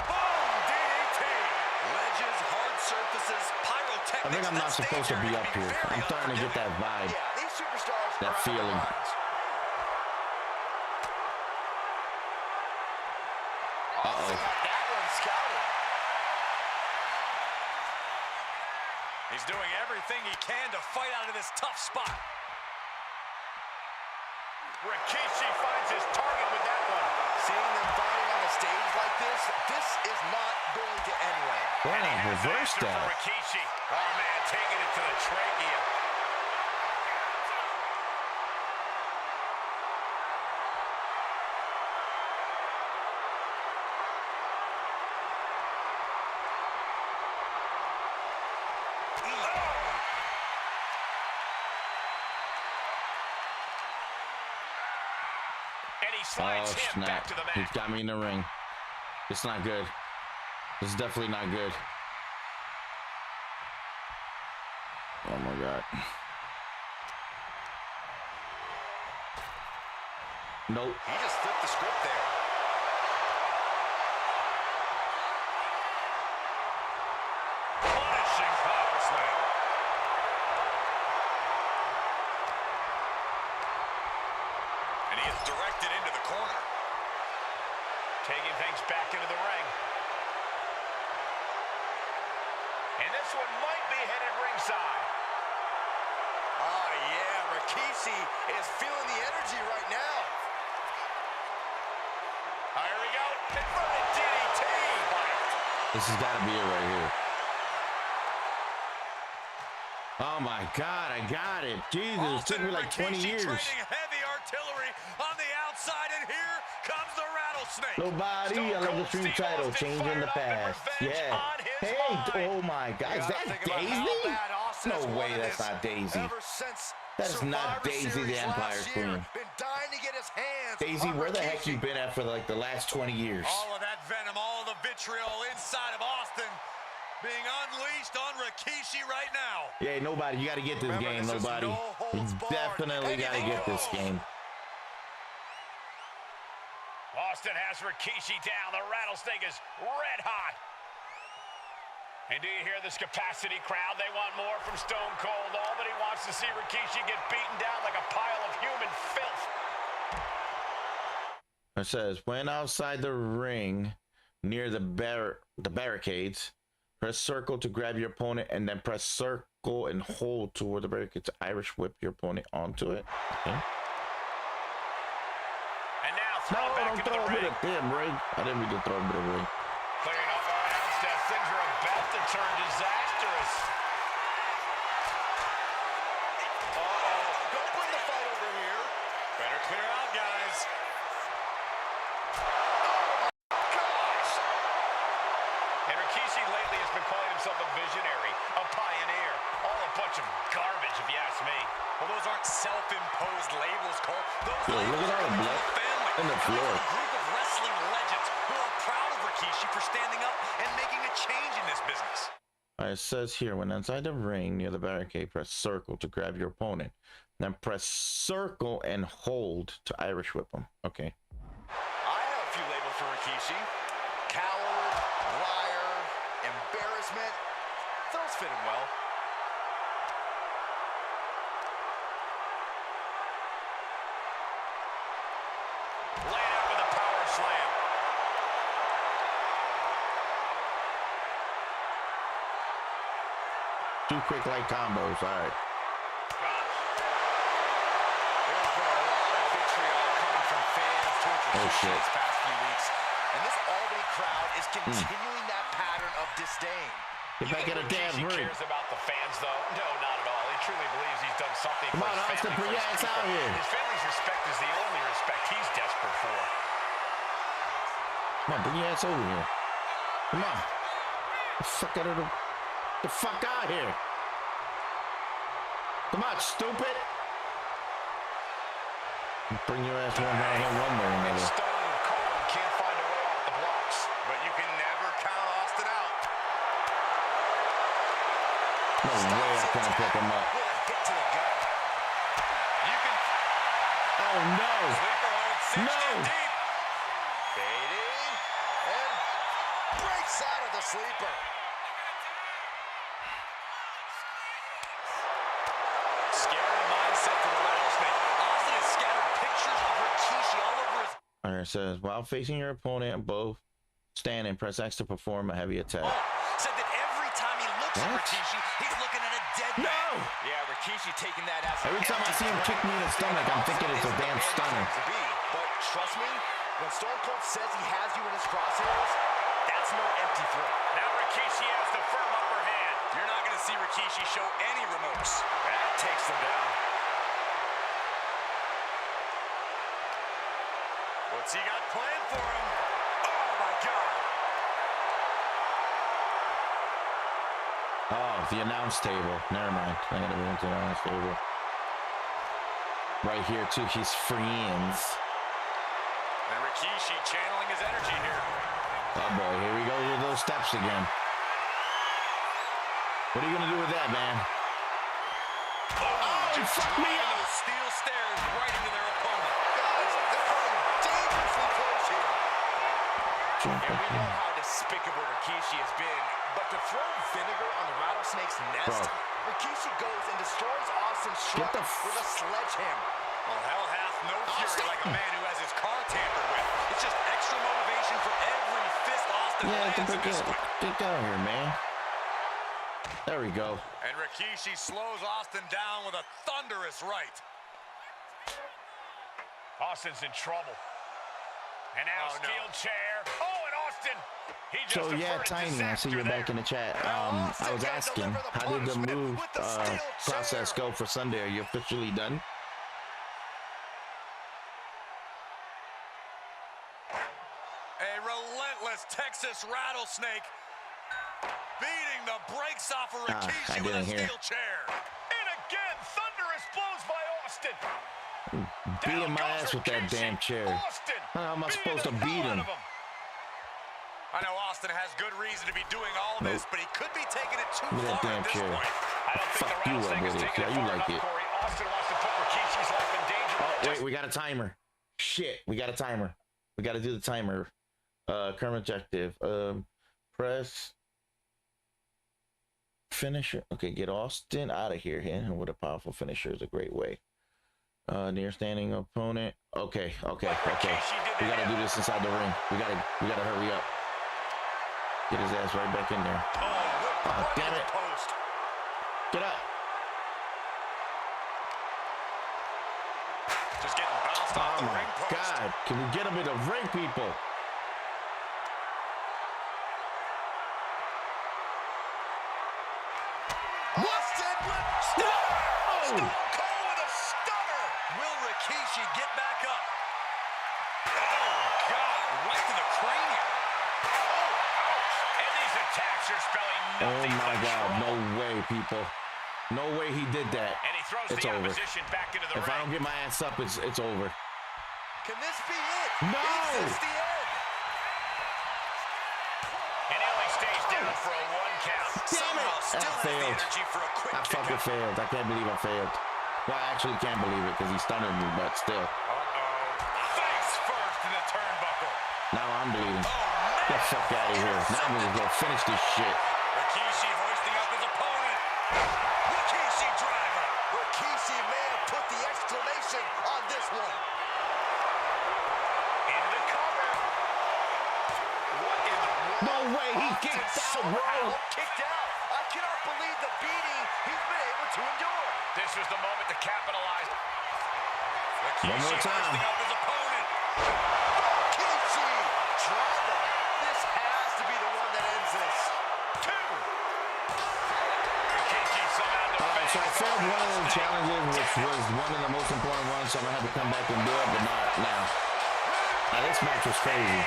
[SPEAKER 8] Boom! DDT! Ledges, hard surfaces, pyrotechnics.
[SPEAKER 4] I think I'm not
[SPEAKER 8] that
[SPEAKER 4] supposed to
[SPEAKER 8] stage
[SPEAKER 4] be
[SPEAKER 8] area
[SPEAKER 4] up
[SPEAKER 8] can
[SPEAKER 4] here.
[SPEAKER 8] very
[SPEAKER 4] I'm starting to get that vibe.
[SPEAKER 9] Yeah, these superstars
[SPEAKER 4] That
[SPEAKER 9] are out of
[SPEAKER 4] feeling.
[SPEAKER 9] their minds.
[SPEAKER 4] Uh-oh.
[SPEAKER 9] That one scouted.
[SPEAKER 8] He's doing everything he can to fight out of this tough spot.
[SPEAKER 6] Rikishi finds his target with that one.
[SPEAKER 9] Seeing them fighting on a stage like this is not going to end well.
[SPEAKER 4] Wow,
[SPEAKER 6] Has an
[SPEAKER 4] reverse
[SPEAKER 6] answer for
[SPEAKER 4] that.
[SPEAKER 6] Rikishi. Oh, man, taking it to the trachea. And he
[SPEAKER 4] Oh,
[SPEAKER 6] slides him back
[SPEAKER 4] snap.
[SPEAKER 6] to the
[SPEAKER 4] He's
[SPEAKER 6] mat.
[SPEAKER 4] got me in the ring. It's not good. This is definitely not good. Oh, my God. Nope.
[SPEAKER 9] He just flipped the script there.
[SPEAKER 8] Punishing power slam. And he is directed into the corner.
[SPEAKER 6] Taking things back into the ring. And this one might be headed ringside.
[SPEAKER 9] Oh, yeah, Rikishi is feeling the energy right now.
[SPEAKER 6] Here we go. Inverted DDT.
[SPEAKER 4] This has got to be it right here. Oh my God, I got it. Jesus, it took me like 20 years.
[SPEAKER 6] Heavy artillery on the outside, and here comes the rattlesnake.
[SPEAKER 4] Nobody, I love the stream title, changing the past. Yeah. Hey, oh my God, is that Daisy? No way, that's not Daisy. That is not Daisy, the Empire's Queen. Daisy, where the heck you been at for like the last 20 years?
[SPEAKER 6] All of that venom, all of the vitriol inside of Austin being unleashed on Rikishi right now.
[SPEAKER 4] Yeah, nobody, you got to get this game, nobody. You definitely got to get this game.
[SPEAKER 6] Austin has Rikishi down. The rattlesnake is red hot. And do you hear this capacity crowd? They want more from Stone Cold. All that he wants to see Rikishi get beaten down like a pile of human filth.
[SPEAKER 4] It says, when outside the ring near the barricades, press circle to grab your opponent, and then press circle and hold toward the barricades to Irish whip your opponent onto it. Okay.
[SPEAKER 6] And now
[SPEAKER 4] No, don't throw him to the damn ring. I didn't mean to throw him to the ring.
[SPEAKER 6] Clearing up our announce desk. Things are about to turn disastrous. Uh-oh.
[SPEAKER 9] Don't bring the fight over here.
[SPEAKER 6] Better clear out, guys. And Rikishi lately has been calling himself a visionary, a pioneer. All a bunch of garbage, if you ask me.
[SPEAKER 8] Well, those aren't self-imposed labels, Cole. Those
[SPEAKER 4] Yo, look
[SPEAKER 8] labels
[SPEAKER 4] at all
[SPEAKER 8] come
[SPEAKER 4] the
[SPEAKER 8] from
[SPEAKER 4] blood
[SPEAKER 8] the family.
[SPEAKER 4] on the floor.
[SPEAKER 8] A group of wrestling legends who are proud of Rikishi for standing up and making a change in this business.
[SPEAKER 4] All right, it says here, when inside the ring near the barricade, press circle to grab your opponent. Then press circle and hold to Irish whip him. Okay.
[SPEAKER 9] I have a few labels for Rikishi. Coward, liar, embarrassment. Those fit him well.
[SPEAKER 6] Laid out with a power slam.
[SPEAKER 4] Two quick light combos. All right.
[SPEAKER 9] There's been a lot of vitriol coming from fans towards Rikishi
[SPEAKER 4] shit.
[SPEAKER 9] these past few weeks. And this Albany crowd is continuing that pattern of disdain.
[SPEAKER 4] Get back in the damn
[SPEAKER 6] Rikishi
[SPEAKER 4] ring.
[SPEAKER 6] cares about the fans, though? No, not at all. He truly believes he's done something
[SPEAKER 4] Come
[SPEAKER 6] for
[SPEAKER 4] on,
[SPEAKER 6] his
[SPEAKER 4] Austin,
[SPEAKER 6] family,
[SPEAKER 4] bring
[SPEAKER 6] for
[SPEAKER 4] your
[SPEAKER 6] his
[SPEAKER 4] ass out
[SPEAKER 6] people.
[SPEAKER 4] here.
[SPEAKER 6] His family's respect is the only respect he's desperate for.
[SPEAKER 4] Come on, bring your ass over here. Come on. The fuck out here. Come on, stupid. Bring your ass one down here one way or another.
[SPEAKER 6] Stone Cold can't find a way off the blocks, but you can never count Austin out.
[SPEAKER 4] No way I couldn't pick him up.
[SPEAKER 9] With a hit to the gut.
[SPEAKER 6] You can
[SPEAKER 4] Oh no.
[SPEAKER 6] sleeper hold cinched
[SPEAKER 4] No.
[SPEAKER 6] in deep.
[SPEAKER 9] Fading. And breaks out of the sleeper.
[SPEAKER 8] Scary mindset for the rattlesnake. Austin has scattered pictures of Rikishi all over his...
[SPEAKER 4] All right, it says, while facing your opponent, both stand and press X to perform a heavy attack.
[SPEAKER 8] Said that every time he looks at
[SPEAKER 4] What?
[SPEAKER 8] Rikishi, he's looking at a dead man.
[SPEAKER 4] No!
[SPEAKER 9] Yeah, Rikishi taking that as
[SPEAKER 4] Every time I see him kick me in the stomach, I'm thinking it's a damn stunner.
[SPEAKER 9] But trust me, when Stone Cold says he has you in his crosshairs, that's no empty threat.
[SPEAKER 6] Now Rikishi has the firm upper hand.
[SPEAKER 8] You're not going to see Rikishi show any remorse.
[SPEAKER 6] That takes him down.
[SPEAKER 8] What's he got planned for him?
[SPEAKER 6] Oh, my God.
[SPEAKER 4] Oh, the announce table. Never mind. I'm gonna go into the announce table. Right here too. He's friends.
[SPEAKER 8] And Rikishi channeling his energy here.
[SPEAKER 4] Oh boy, here we go with those steps again. What are you gonna do with that, man? Oh, you fucked me up!
[SPEAKER 8] Those steel stairs right into their opponent.
[SPEAKER 9] Guys, they're coming dangerously close here.
[SPEAKER 4] Jump
[SPEAKER 9] And we
[SPEAKER 4] up
[SPEAKER 9] know
[SPEAKER 4] here.
[SPEAKER 9] how despicable Rikishi has been, but to throw vinegar on the rattlesnake's nest,
[SPEAKER 4] Bro.
[SPEAKER 9] Rikishi goes and destroys Austin's
[SPEAKER 4] Get
[SPEAKER 9] truck
[SPEAKER 4] the
[SPEAKER 9] with a sledgehammer.
[SPEAKER 8] Well, hell hath no fury like a man who has his car tampered with. It's just extra motivation for every fist Austin
[SPEAKER 4] Yeah,
[SPEAKER 8] lands in this
[SPEAKER 4] get
[SPEAKER 8] fight.
[SPEAKER 4] down here, man. There we go.
[SPEAKER 9] And Rikishi slows Austin down with a thunderous right.
[SPEAKER 6] Austin's in trouble. And now steel chair. Oh, and Austin. He just
[SPEAKER 4] So yeah, Tiny, I see you're back in the chat. I was asking, how did the move process go for Sunday? Are you officially done?
[SPEAKER 9] A relentless Texas rattlesnake beating the brakes off of Rikishi with a steel chair.
[SPEAKER 6] And again, thunderous blows by Austin.
[SPEAKER 4] Beating my ass with that damn chair. How am I supposed to beat him?
[SPEAKER 9] I know Austin has good reason to be doing all of this, but he could be taking it too far at this point.
[SPEAKER 6] I don't think the rattlesnake is taking it far enough, Corey. Austin wants to put Rikishi's life in danger.
[SPEAKER 4] Oh, wait, we got a timer. Shit, we got a timer. We got to do the timer. Current objective. Press finisher. Okay, get Austin out of here. And what a powerful finisher is a great way. Near standing opponent. Okay. We gotta do this inside the ring. We gotta hurry up. Get his ass right back in there. Oh, damn it. Get up.
[SPEAKER 9] Just getting bounced off the ring post.
[SPEAKER 4] God, can we get him in the ring, people?
[SPEAKER 9] Austin with stunner. Stone Cold with a stunner. Will Rikishi get back up? Oh, God, right to the cranium.
[SPEAKER 6] And these attacks are spelling nothing.
[SPEAKER 4] Oh, my God. No way, people. No way he did that.
[SPEAKER 6] And he throws
[SPEAKER 4] it's
[SPEAKER 6] the
[SPEAKER 4] over.
[SPEAKER 6] opposition back into the ring.
[SPEAKER 4] If I don't get my ass up, it's over.
[SPEAKER 9] Can this be it?
[SPEAKER 4] No!
[SPEAKER 9] Is this the end?
[SPEAKER 6] And Ellie stays down for a 1 count.
[SPEAKER 4] Damn it!
[SPEAKER 9] Still has the
[SPEAKER 4] failed.
[SPEAKER 9] energy for a quick
[SPEAKER 4] I fucking failed. I can't believe I failed. Well, I actually can't believe it because he stunned me, but still.
[SPEAKER 6] Face first in the turnbuckle.
[SPEAKER 4] Now I'm bleeding. Get the fuck out of here. Now I'm just gonna finish this shit.
[SPEAKER 9] Rikishi hoisting up his opponent. Rikishi driver. Rikishi may have put the exclamation on this one.
[SPEAKER 6] In the cover.
[SPEAKER 9] What in the world?
[SPEAKER 4] No way, he kicked out, bro.
[SPEAKER 9] Kicked out. I cannot believe the beating he's been able to endure.
[SPEAKER 6] This was the moment to capitalize.
[SPEAKER 4] One more time.
[SPEAKER 9] Hoisting up his opponent. Rikishi driver. This has to be the one that ends this.
[SPEAKER 6] 2. Rikishi somehow
[SPEAKER 4] Alright, so I failed one of the challenges, which was one of the most important ones, so I'm gonna have to come back and do it, but not now. Now this match was crazy.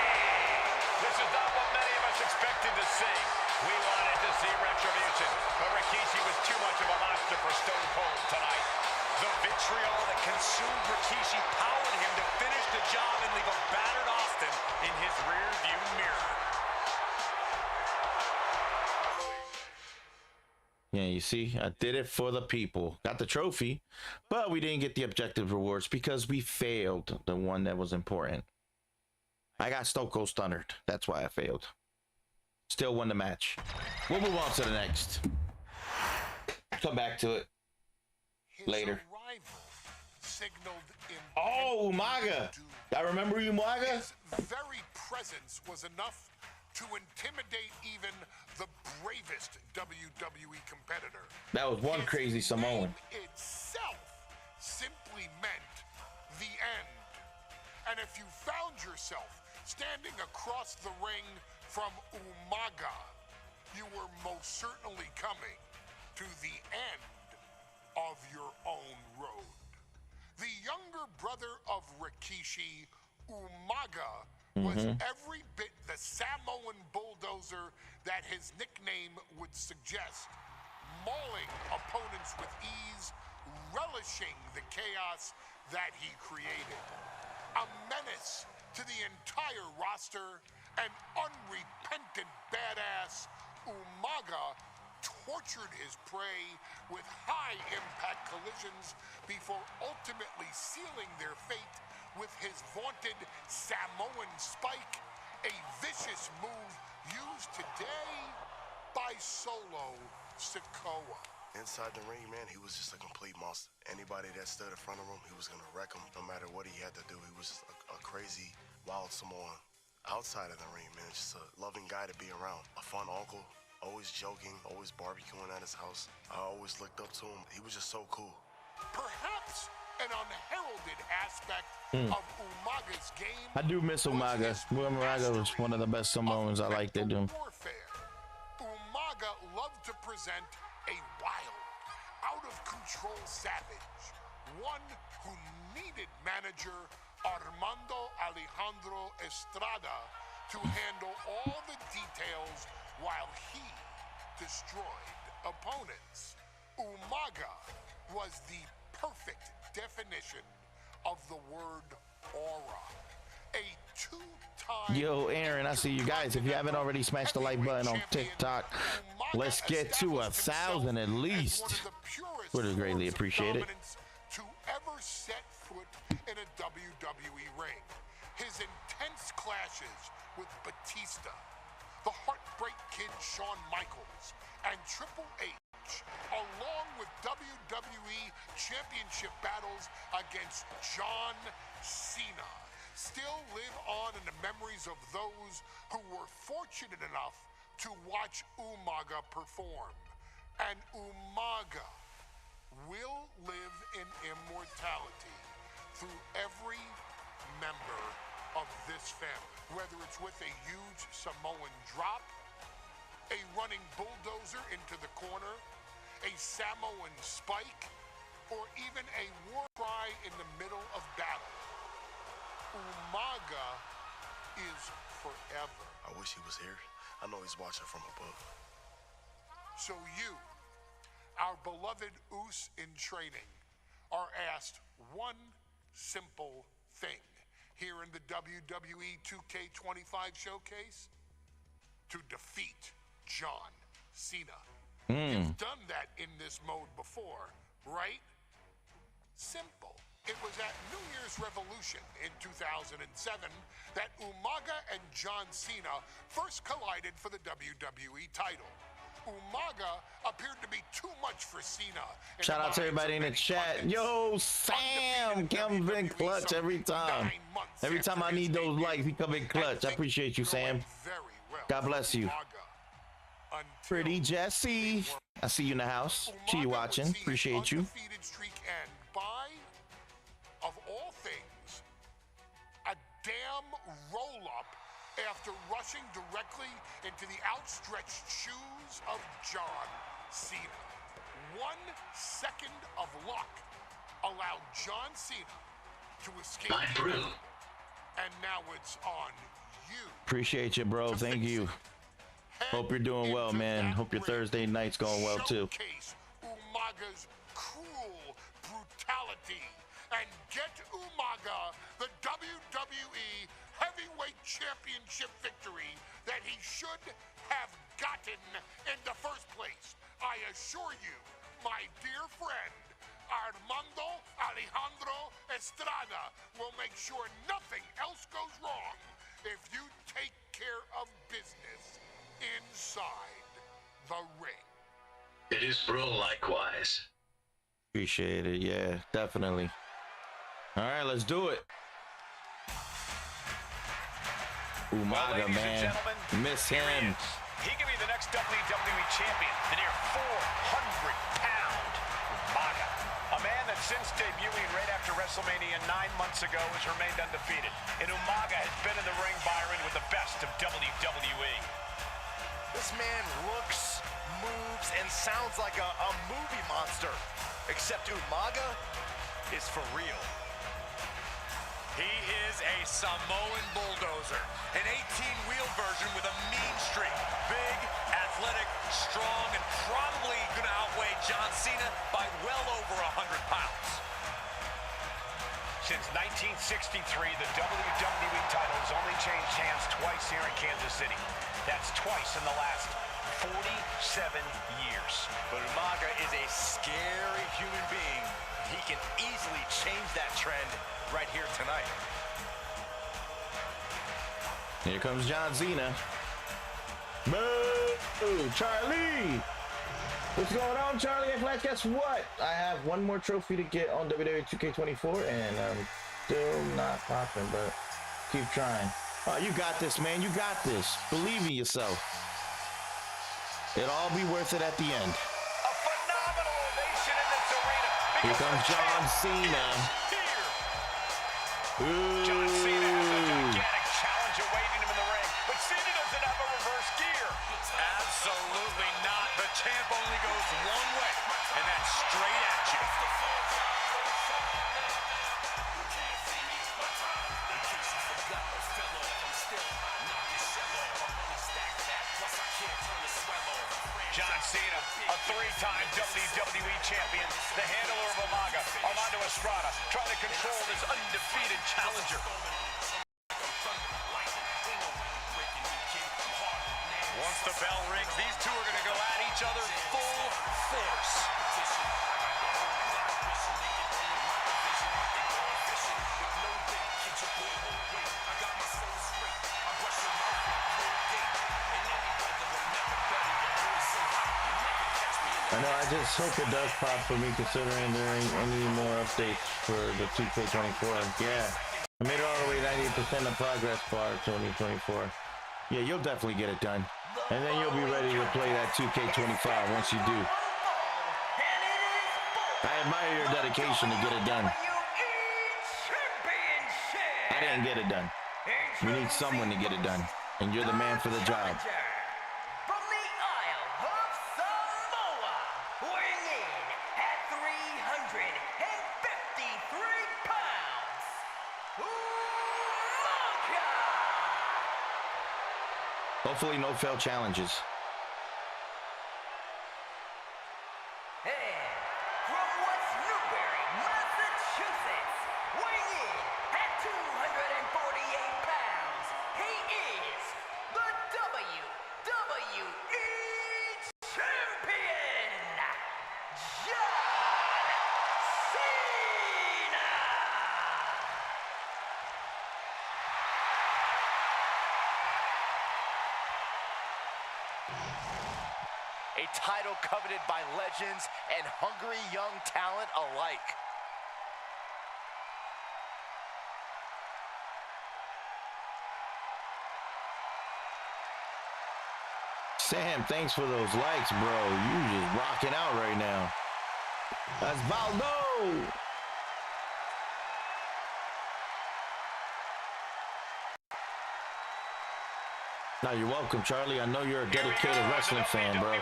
[SPEAKER 6] This is not what many of us expected to see. We wanted to see retribution, but Rikishi was too much of a monster for Stone Cold tonight.
[SPEAKER 9] The vitriol that consumed Rikishi powered him to finish the job and leave a battered Austin in his rear-view mirror.
[SPEAKER 4] Yeah, you see, I did it for the people. Got the trophy, but we didn't get the objective rewards because we failed the one that was important. I got Stone Cold stunned. That's why I failed. Still won the match. We'll move on to the next. Come back to it later. Oh, Umaga. I remember Umaga.
[SPEAKER 2] His very presence was enough to intimidate even the bravest WWE competitor.
[SPEAKER 4] That was one crazy Samoan.
[SPEAKER 2] Itself simply meant the end. And if you found yourself standing across the ring from Umaga, you were most certainly coming to the end of your own road. The younger brother of Rikishi, Umaga, was every bit the Samoan bulldozer that his nickname would suggest, mauling opponents with ease, relishing the chaos that he created. A menace to the entire roster, an unrepentant badass, Umaga tortured his prey with high-impact collisions before ultimately sealing their fate with his vaunted Samoan spike, a vicious move used today by Solo Sikoa.
[SPEAKER 5] Inside the ring, man, he was just a complete monster. Anybody that stood in front of him, he was gonna wreck him no matter what he had to do. He was just a crazy, wild Samoan. Outside of the ring, man, just a loving guy to be around. A fun uncle, always joking, always barbecuing at his house. I always looked up to him. He was just so cool.
[SPEAKER 2] Perhaps an unheralded aspect of Umaga's game.
[SPEAKER 4] I do miss Umaga. Umaga was one of the best Samoans I liked it.
[SPEAKER 2] Warfare. Umaga loved to present a wild, out-of-control savage, one who needed manager Armando Alejandro Estrada to handle all the details while he destroyed opponents. Umaga was the perfect definition of the word aura. A two-time...
[SPEAKER 4] Yo, Aaron, I see you guys. If you haven't already smashed the like button on TikTok, let's get to 1,000 at least. Would greatly appreciate it.
[SPEAKER 2] To ever set foot in a WWE ring. His intense clashes with Batista, the Heartbreak Kid Shawn Michaels, and Triple H, along with WWE Championship battles against John Cena, still live on in the memories of those who were fortunate enough to watch Umaga perform. And Umaga will live in immortality through every member of this family, whether it's with a huge Samoan drop, a running bulldozer into the corner, a Samoan spike, or even a war cry in the middle of battle. Umaga is forever.
[SPEAKER 5] I wish he was here. I know he's watching from above.
[SPEAKER 2] So you, our beloved Us in training, are asked one simple thing here in the WWE 2K25 showcase: to defeat John Cena. You've done that in this mode before, right? Simple. It was at New Year's Revolution in 2007 that Umaga and John Cena first collided for the WWE title. Umaga appeared to be too much for Cena.
[SPEAKER 4] Shout out to everybody in the chat. Yo, Sam comes in clutch every time. Every time I need those likes, he come in clutch. I appreciate you, Sam. God bless you. Pretty Jesse, I see you in the house. See you watching. Appreciate you.
[SPEAKER 2] And by, of all things, a damn roll-up after rushing directly into the outstretched shoes of John Cena. 1 second of luck allowed John Cena to escape. And now it's on you.
[SPEAKER 4] Appreciate you, bro. Thank you. Hope you're doing well, man. Hope your Thursday night's going well too.
[SPEAKER 2] Showcase Umaga's cruel brutality and get Umaga the WWE Heavyweight Championship victory that he should have gotten in the first place. I assure you, my dear friend, Armando Alejandro Estrada will make sure nothing else goes wrong if you take care of business inside the ring.
[SPEAKER 10] It is bro likewise.
[SPEAKER 4] Appreciate it. Yeah, definitely. All right, let's do it. Umaga, man. Miss him.
[SPEAKER 6] He could be the next WWE champion, the near 400-pound Umaga. A man that since debuting right after WrestleMania 9 months ago has remained undefeated. And Umaga has been in the ring, Byron, with the best of WWE.
[SPEAKER 9] This man looks, moves, and sounds like a movie monster. Except Umaga is for real.
[SPEAKER 8] He is a Samoan bulldozer, an 18-wheel version with a mean streak. Big, athletic, strong, and probably going to outweigh John Cena by well over 100 pounds.
[SPEAKER 6] Since 1963, the WWE title has only changed hands twice here in Kansas City. That's twice in the last 47 years.
[SPEAKER 9] But Umaga is a scary human being. He can easily change that trend right here tonight.
[SPEAKER 4] Here comes John Cena. Boo! Charlie! What's going on, Charlie? And Flash, guess what? I have one more trophy to get on WWE2K24, and I'm still not popping, but keep trying. Oh, you got this, man. You got this. Believe in yourself. It'll all be worth it at the end.
[SPEAKER 6] A phenomenal ovation in this arena.
[SPEAKER 4] Here comes John Cena. Ooh.
[SPEAKER 6] John Cena has a gigantic challenge awaiting him in the ring, but Cena doesn't have a reverse gear.
[SPEAKER 8] Absolutely not. The champ only goes one way, and that's straight at you.
[SPEAKER 6] John Cena, a three-time WWE champion, the handler of Umaga, Armando Estrada, trying to control this undefeated challenger. Once the bell rings, these two are going to go at each other full force.
[SPEAKER 4] I know, I just hope it does pop for me, considering there ain't any more updates for the 2K24. Yeah, I made it all the way 90% of progress bar 2024. Yeah, you'll definitely get it done. And then you'll be ready to play that 2K25 once you do. I admire your dedication to get it done. I didn't get it done. We need someone to get it done. And you're the man for the job.
[SPEAKER 7] From the Isle of Samoa, weighing in at 353 pounds, Umaga!
[SPEAKER 4] Hopefully no failed challenges.
[SPEAKER 7] And from West Newbury, Massachusetts, weighing in at 248 pounds, he is the WWE Champion, John Cena!
[SPEAKER 9] A title coveted by legends and hungry young talent alike.
[SPEAKER 4] Sam, thanks for those likes, bro. You just rocking out right now. That's Valdo. Now, you're welcome, Charlie. I know you're a dedicated wrestling fan, bro.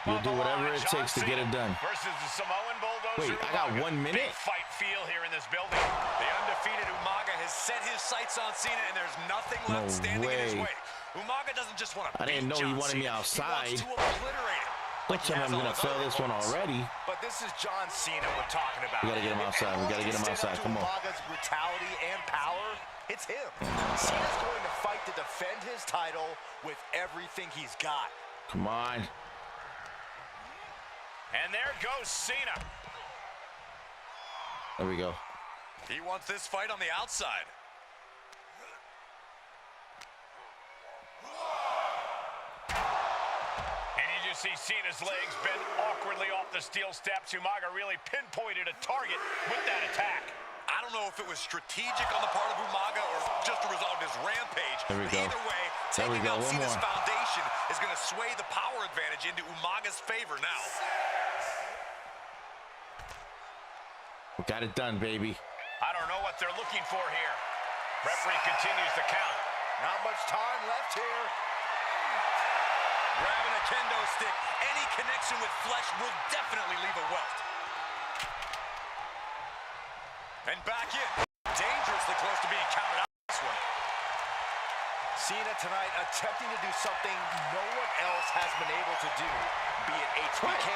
[SPEAKER 4] You'll do whatever it takes to get it done.
[SPEAKER 6] Versus the Samoan Bulldozer.
[SPEAKER 4] Wait, I got 1 minute?
[SPEAKER 6] Big fight feel here in this building.
[SPEAKER 8] The undefeated Umaga has set his sights on Cena, and there's nothing left standing in his way. Umaga doesn't just want to
[SPEAKER 4] I didn't know he wanted me outside.
[SPEAKER 8] He wants to obliterate him.
[SPEAKER 4] Don't tell me I'm gonna fail this one already.
[SPEAKER 6] But this is John Cena we're talking about.
[SPEAKER 4] We gotta get him outside. We gotta get him outside. Come on.
[SPEAKER 9] Umaga's brutality and power, it's him. Cena's going to fight to defend his title with everything he's got.
[SPEAKER 4] Come on.
[SPEAKER 6] And there goes Cena.
[SPEAKER 4] There we go.
[SPEAKER 8] He wants this fight on the outside.
[SPEAKER 6] See Cena's legs bend awkwardly off the steel steps. Umaga really pinpointed a target with that attack.
[SPEAKER 8] I don't know if it was strategic on the part of Umaga or just a result of his rampage.
[SPEAKER 4] There we go.
[SPEAKER 8] Either way, taking out Cena's foundation is going to sway the power advantage into Umaga's favor now.
[SPEAKER 4] We got it done, baby.
[SPEAKER 6] I don't know what they're looking for here. Referee continues the count.
[SPEAKER 9] Not much time left here.
[SPEAKER 8] Grabbing a kendo stick, any connection with flesh will definitely leave a welt. And back in. Dangerously close to being counted out this one.
[SPEAKER 9] Cena tonight attempting to do something no one else has been able to do. Be it HBK,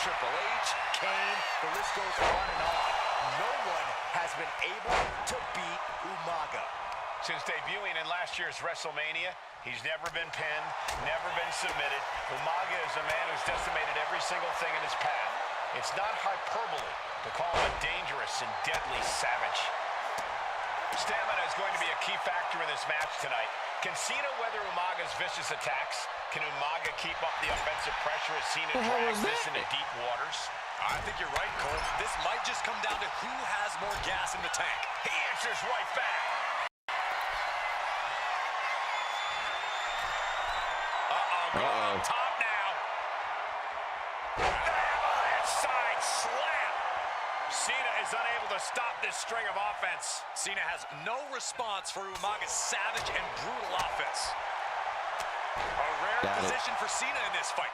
[SPEAKER 9] Triple H, Kane, the list goes on and on. No one has been able to beat Umaga.
[SPEAKER 6] Since debuting in last year's WrestleMania, he's never been pinned, never been submitted. Umaga is a man who's decimated every single thing in his path. It's not hyperbole to call him a dangerous and deadly savage. Stamina is going to be a key factor in this match tonight. Can Cena weather Umaga's vicious attacks? Can Umaga keep up the offensive pressure as Cena drags this into deep waters?
[SPEAKER 8] I think you're right, Cole. This might just come down to who has more gas in the tank.
[SPEAKER 6] He answers right back. Going up top now. Cena is unable to stop this string of offense.
[SPEAKER 8] Cena has no response for Umaga's savage and brutal offense. A rare position for Cena in this fight.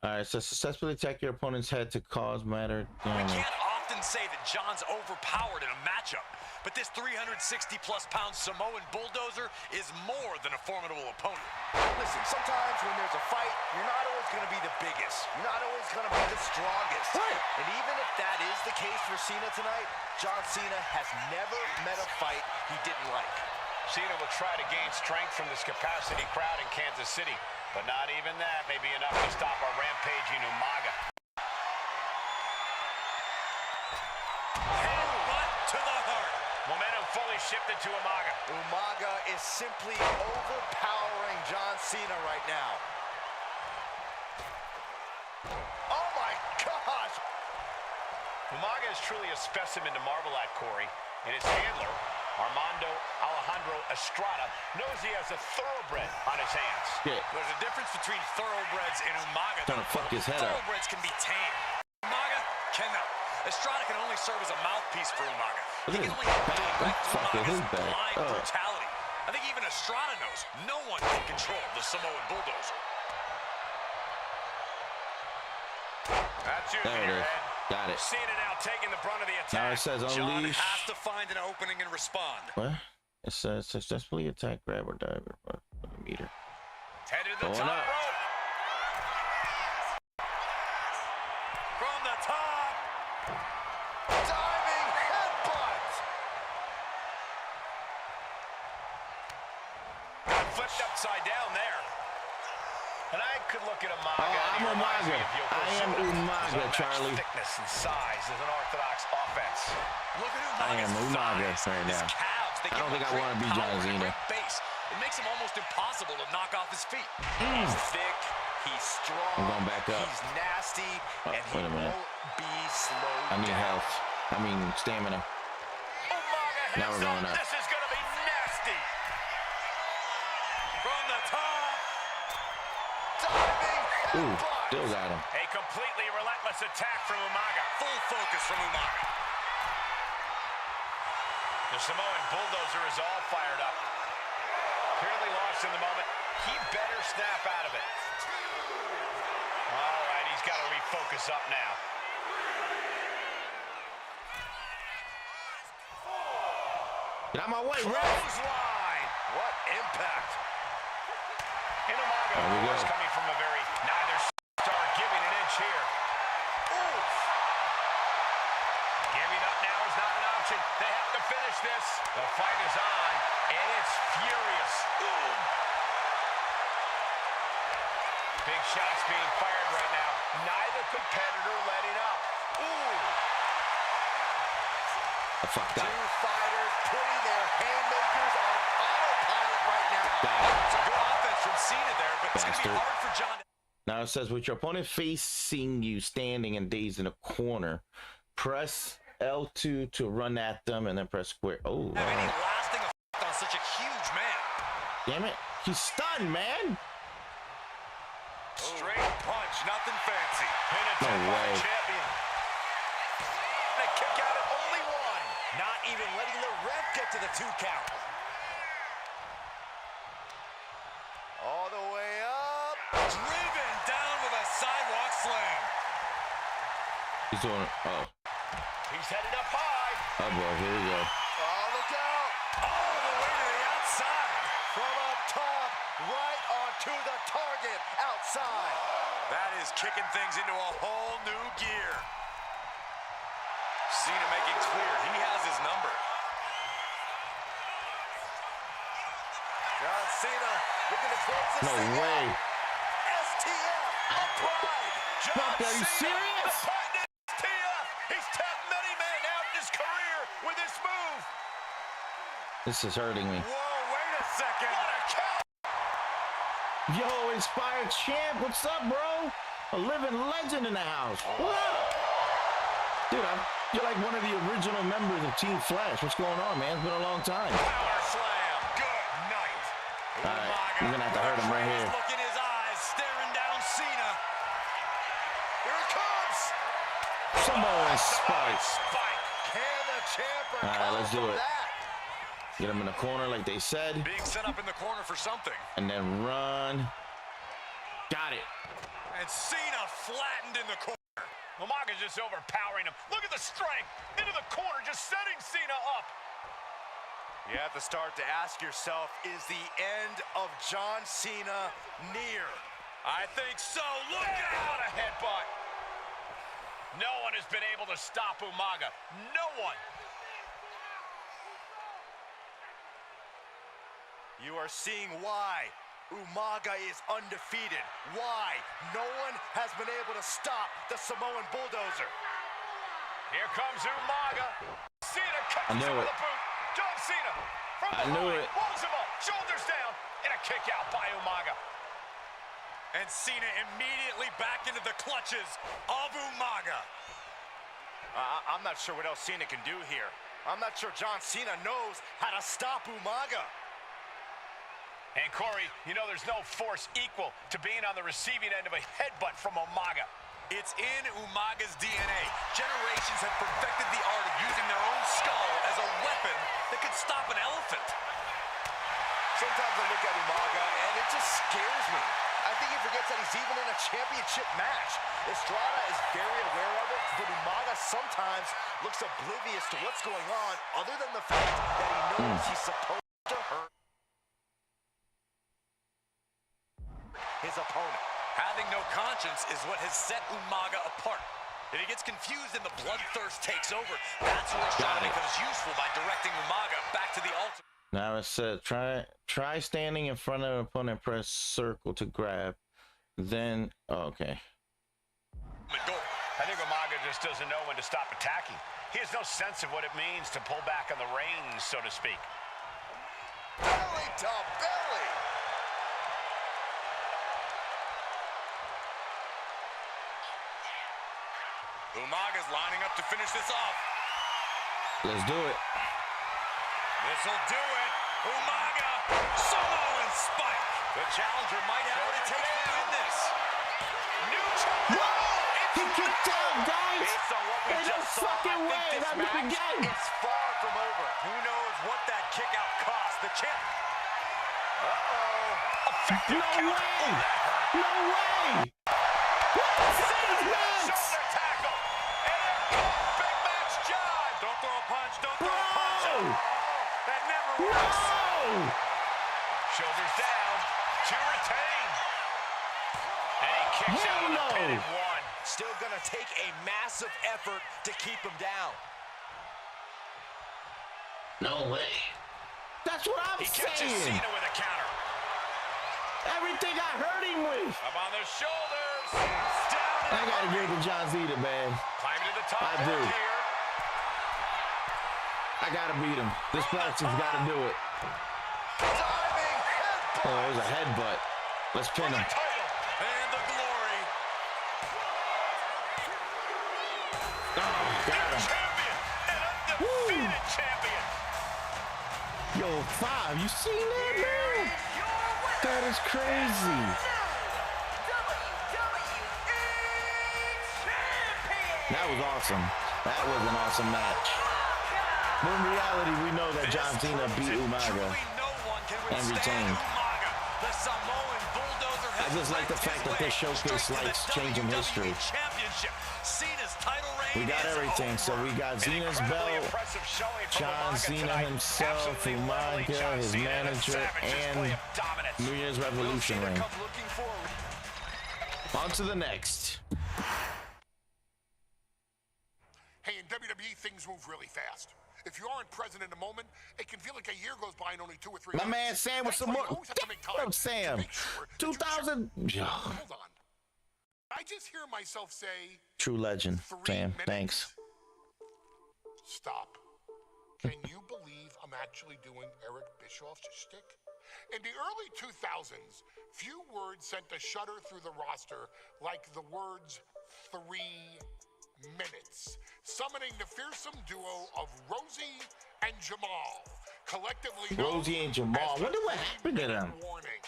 [SPEAKER 4] All right, so successfully attack your opponent's head to cause matter damage.
[SPEAKER 8] We can't often say that John's overpowered in a matchup, but this 360-plus pound Samoan bulldozer is more than a formidable opponent.
[SPEAKER 9] Listen, sometimes when there's a fight, you're not always going to be the biggest. You're not always going to be the strongest.
[SPEAKER 4] Right.
[SPEAKER 9] And even if that is the case for Cena tonight, John Cena has never met a fight he didn't like.
[SPEAKER 6] Cena will try to gain strength from this capacity crowd in Kansas City, but not even that may be enough to stop our rampaging Umaga.
[SPEAKER 8] Headbutt to the heart.
[SPEAKER 6] Momentum fully shifted to Umaga.
[SPEAKER 9] Umaga is simply overpowering John Cena right now. Oh my gosh!
[SPEAKER 6] Umaga is truly a specimen to marvel at, Corey, and his handler, Armando Alejandro Estrada, knows he has a thoroughbred on his hands.
[SPEAKER 4] Yeah.
[SPEAKER 8] There's a difference between thoroughbreds and Umaga.
[SPEAKER 4] Trying to fuck his head up.
[SPEAKER 8] Thoroughbreds can be tamed. Umaga cannot. Estrada can only serve as a mouthpiece for Umaga. He can only direct Umaga's blind brutality. I think even Estrada knows no one can control the Samoan bulldozer.
[SPEAKER 6] That's you,
[SPEAKER 4] there it is. Got it.
[SPEAKER 6] Cena now taking the brunt of the attack.
[SPEAKER 4] Now it says
[SPEAKER 8] John
[SPEAKER 4] unleash.
[SPEAKER 8] has to find an opening and respond.
[SPEAKER 4] What? It says successfully attack, grab, or dive. Meter.
[SPEAKER 6] Headed to the
[SPEAKER 4] Going
[SPEAKER 6] top
[SPEAKER 4] up.
[SPEAKER 6] rope.
[SPEAKER 8] From the top.
[SPEAKER 9] Diving headbutt!
[SPEAKER 6] Flipped upside down there. And I could look at Umaga.
[SPEAKER 4] Oh, I'm Umaga. I am Umaga, Charlie.
[SPEAKER 6] Thickness and size is an orthodox offense.
[SPEAKER 8] Look at
[SPEAKER 4] I am Umaga
[SPEAKER 8] thighs,
[SPEAKER 4] right
[SPEAKER 8] his
[SPEAKER 4] now.
[SPEAKER 8] calves. They
[SPEAKER 4] I don't
[SPEAKER 8] give
[SPEAKER 4] think
[SPEAKER 8] him
[SPEAKER 4] I want to be
[SPEAKER 8] great
[SPEAKER 4] John
[SPEAKER 8] power and
[SPEAKER 4] Cena.
[SPEAKER 8] great base. It makes him almost impossible to knock off his feet.
[SPEAKER 9] He's thick, he's strong,
[SPEAKER 4] I'm going back up.
[SPEAKER 9] he's nasty, and he
[SPEAKER 4] wait a minute.
[SPEAKER 9] won't be slowed
[SPEAKER 4] I need
[SPEAKER 9] down.
[SPEAKER 4] health. I mean stamina.
[SPEAKER 6] Umaga
[SPEAKER 4] Now we're
[SPEAKER 6] hits
[SPEAKER 4] going up.
[SPEAKER 6] This is going to be nasty.
[SPEAKER 8] From the top.
[SPEAKER 9] Diving
[SPEAKER 4] Ooh,
[SPEAKER 9] headbutt!
[SPEAKER 4] still got him.
[SPEAKER 6] A completely relentless attack from Umaga.
[SPEAKER 8] Full focus from Umaga.
[SPEAKER 6] The Samoan bulldozer is all fired up. Clearly lost in the moment. He better snap out of it. All right, he's got to refocus up now.
[SPEAKER 4] Get out my way, ref.
[SPEAKER 6] Clothesline.
[SPEAKER 9] What impact!
[SPEAKER 6] And Umaga,
[SPEAKER 4] There we
[SPEAKER 6] of course,
[SPEAKER 4] go.
[SPEAKER 6] coming from a very neither star giving an inch here. Oof. Giving up now is not an option. They have to finish this. The fight is on, and it's furious. Ooh. Big shots being fired right now. Neither competitor letting up. Ooh.
[SPEAKER 4] I fucked up.
[SPEAKER 9] Two fighters putting their haymakers on autopilot right now.
[SPEAKER 4] Got it.
[SPEAKER 8] It's a good offense from Cena there, but it's going to be
[SPEAKER 4] Bastard.
[SPEAKER 8] hard for John.
[SPEAKER 4] Now it says with your opponent facing you standing and dazed in a corner, press L2 to run at them and then press square. Oh,
[SPEAKER 8] Have any lasting effect on such a huge man.
[SPEAKER 4] damn it. He's stunned, man.
[SPEAKER 8] Straight punch, nothing fancy.
[SPEAKER 6] Pin
[SPEAKER 4] No
[SPEAKER 6] attempt by
[SPEAKER 4] way.
[SPEAKER 6] the champion.
[SPEAKER 9] The kick out at only one. Not even letting the ref get to the 2 count. All the way up.
[SPEAKER 8] Driven down with a sidewalk slam.
[SPEAKER 4] He's doing. Oh,
[SPEAKER 6] He's headed up high.
[SPEAKER 4] oh boy, here we go.
[SPEAKER 9] Oh, look out.
[SPEAKER 8] All the way to the outside.
[SPEAKER 9] From up top, right onto the target outside.
[SPEAKER 8] That is kicking things into a whole new gear. Cena making clear he has his number.
[SPEAKER 9] John Cena looking to close this
[SPEAKER 4] No
[SPEAKER 9] thing
[SPEAKER 4] way.
[SPEAKER 9] out. STF applied.
[SPEAKER 4] Fuck, are you serious?
[SPEAKER 6] STF. He's tapped many men out in his career with this move.
[SPEAKER 4] This is hurting me.
[SPEAKER 8] Whoa, wait a second.
[SPEAKER 6] What a count.
[SPEAKER 4] Yo, Inspired Champ, what's up, bro? A living legend in the house. What up? Dude, you're like one of the original members of Team Flash. What's going on, man? It's been a long time.
[SPEAKER 8] Power slam. Good night.
[SPEAKER 4] All right, we're gonna have to hurt him right here.
[SPEAKER 8] Look in his eyes, staring down Cena.
[SPEAKER 9] Here it comes.
[SPEAKER 4] Samoan spike.
[SPEAKER 8] Can the champ
[SPEAKER 4] All right, let's do it.
[SPEAKER 8] that?
[SPEAKER 4] Get him in the corner like they said.
[SPEAKER 8] Being set up in the corner for something.
[SPEAKER 4] And then run. Got it.
[SPEAKER 8] And Cena flattened in the corner.
[SPEAKER 6] Umaga's just overpowering him. Look at the strength. Into the corner, just setting Cena up.
[SPEAKER 8] You have to start to ask yourself, is the end of John Cena near?
[SPEAKER 6] I think so. Look out, a headbutt. No one has been able to stop Umaga. No one.
[SPEAKER 8] You are seeing why Umaga is undefeated. Why no one has been able to stop the Samoan bulldozer.
[SPEAKER 6] Here comes Umaga. Cena cuts him with a boot. John Cena from behind, rolls him up, shoulders down, and a kick out by Umaga.
[SPEAKER 8] And Cena immediately back into the clutches of Umaga. I'm not sure what else Cena can do here. I'm not sure John Cena knows how to stop Umaga.
[SPEAKER 6] And Corey, you know there's no force equal to being on the receiving end of a headbutt from Umaga.
[SPEAKER 8] It's in Umaga's DNA. Generations have perfected the art of using their own skull as a weapon that could stop an elephant. Sometimes I look at Umaga and it just scares me. I think he forgets that he's even in a championship match. Estrada is very aware of it, but Umaga sometimes looks oblivious to what's going on, other than the fact that he knows he's supposed to hurt his opponent. Having no conscience is what has set Umaga apart. If he gets confused and the bloodthirst takes over, that's where Estrada becomes useful by directing Umaga back to the altar.
[SPEAKER 4] Now it said try standing in front of the opponent, press circle to grab. Then okay.
[SPEAKER 6] I think Umaga just doesn't know when to stop attacking. He has no sense of what it means to pull back on the reins, so to speak.
[SPEAKER 8] Belly to belly. Umaga's lining up to finish this off.
[SPEAKER 4] Let's do it.
[SPEAKER 8] This'll do it. Umaga, Samoan spike. The challenger might have what it takes to win this. New challenger.
[SPEAKER 4] He kicked out, guys.
[SPEAKER 8] Based on what we just saw,
[SPEAKER 4] fucking way. That was the game.
[SPEAKER 8] It's far from over. Who knows what that kick out cost? The champ.
[SPEAKER 6] Effective
[SPEAKER 4] No way. No way.
[SPEAKER 6] Shoulder tackle. And big match John.
[SPEAKER 8] Don't throw a punch. Don't throw a punch. Oh, that never works.
[SPEAKER 4] No.
[SPEAKER 6] Shoulders down to retain. And he kicks out of the pin and one.
[SPEAKER 8] Still gonna take a massive effort to keep him down.
[SPEAKER 10] No way.
[SPEAKER 4] That's what I'm
[SPEAKER 6] He catches
[SPEAKER 4] saying.
[SPEAKER 6] Cena with a counter.
[SPEAKER 4] Everything I heard him with.
[SPEAKER 6] Up on the shoulders. Down.
[SPEAKER 4] I gotta give it to John Cena, man.
[SPEAKER 6] Climbing to the top.
[SPEAKER 4] I do.
[SPEAKER 6] Here.
[SPEAKER 4] I gotta beat him. This person's gotta do it.
[SPEAKER 8] Diving headbutt.
[SPEAKER 4] Oh, it was a headbutt. Let's pin him.
[SPEAKER 8] And the glory.
[SPEAKER 4] Oh, got him.
[SPEAKER 6] Champion. An undefeated champion.
[SPEAKER 4] Yo, 5, you seen that, man? That is crazy. That was awesome. That was an awesome match. But in reality, we know that John Cena beat Umaga and retained. I just like the fact that this showcase likes changing history. We got everything. So we got Cena's belt, John Cena himself, Umaga, his manager, and New Year's Revolution ring. On to the next.
[SPEAKER 2] Hey, in WWE, things move really fast. If you aren't present in the moment, it can feel like a year goes by and only 2 or 3
[SPEAKER 4] My
[SPEAKER 2] months.
[SPEAKER 4] man Sam with
[SPEAKER 2] That's
[SPEAKER 4] some
[SPEAKER 2] why
[SPEAKER 4] more.
[SPEAKER 2] you always have to make time
[SPEAKER 4] Damn, Sam.
[SPEAKER 2] to make sure that
[SPEAKER 4] 2000.
[SPEAKER 2] Hold on. I just hear myself say,
[SPEAKER 4] True legend,
[SPEAKER 2] 3
[SPEAKER 4] Sam.
[SPEAKER 2] minutes?
[SPEAKER 4] Thanks.
[SPEAKER 2] Stop. Can you believe I'm actually doing Eric Bischoff's shtick? In the early 2000s, few words sent a shudder through the roster like the words 3 minutes, summoning the fearsome duo of Rosie and Jamal, collectively known
[SPEAKER 4] Rosie and Jamal.
[SPEAKER 2] as the
[SPEAKER 4] Wonder what happened to them.
[SPEAKER 2] 3-minute warning.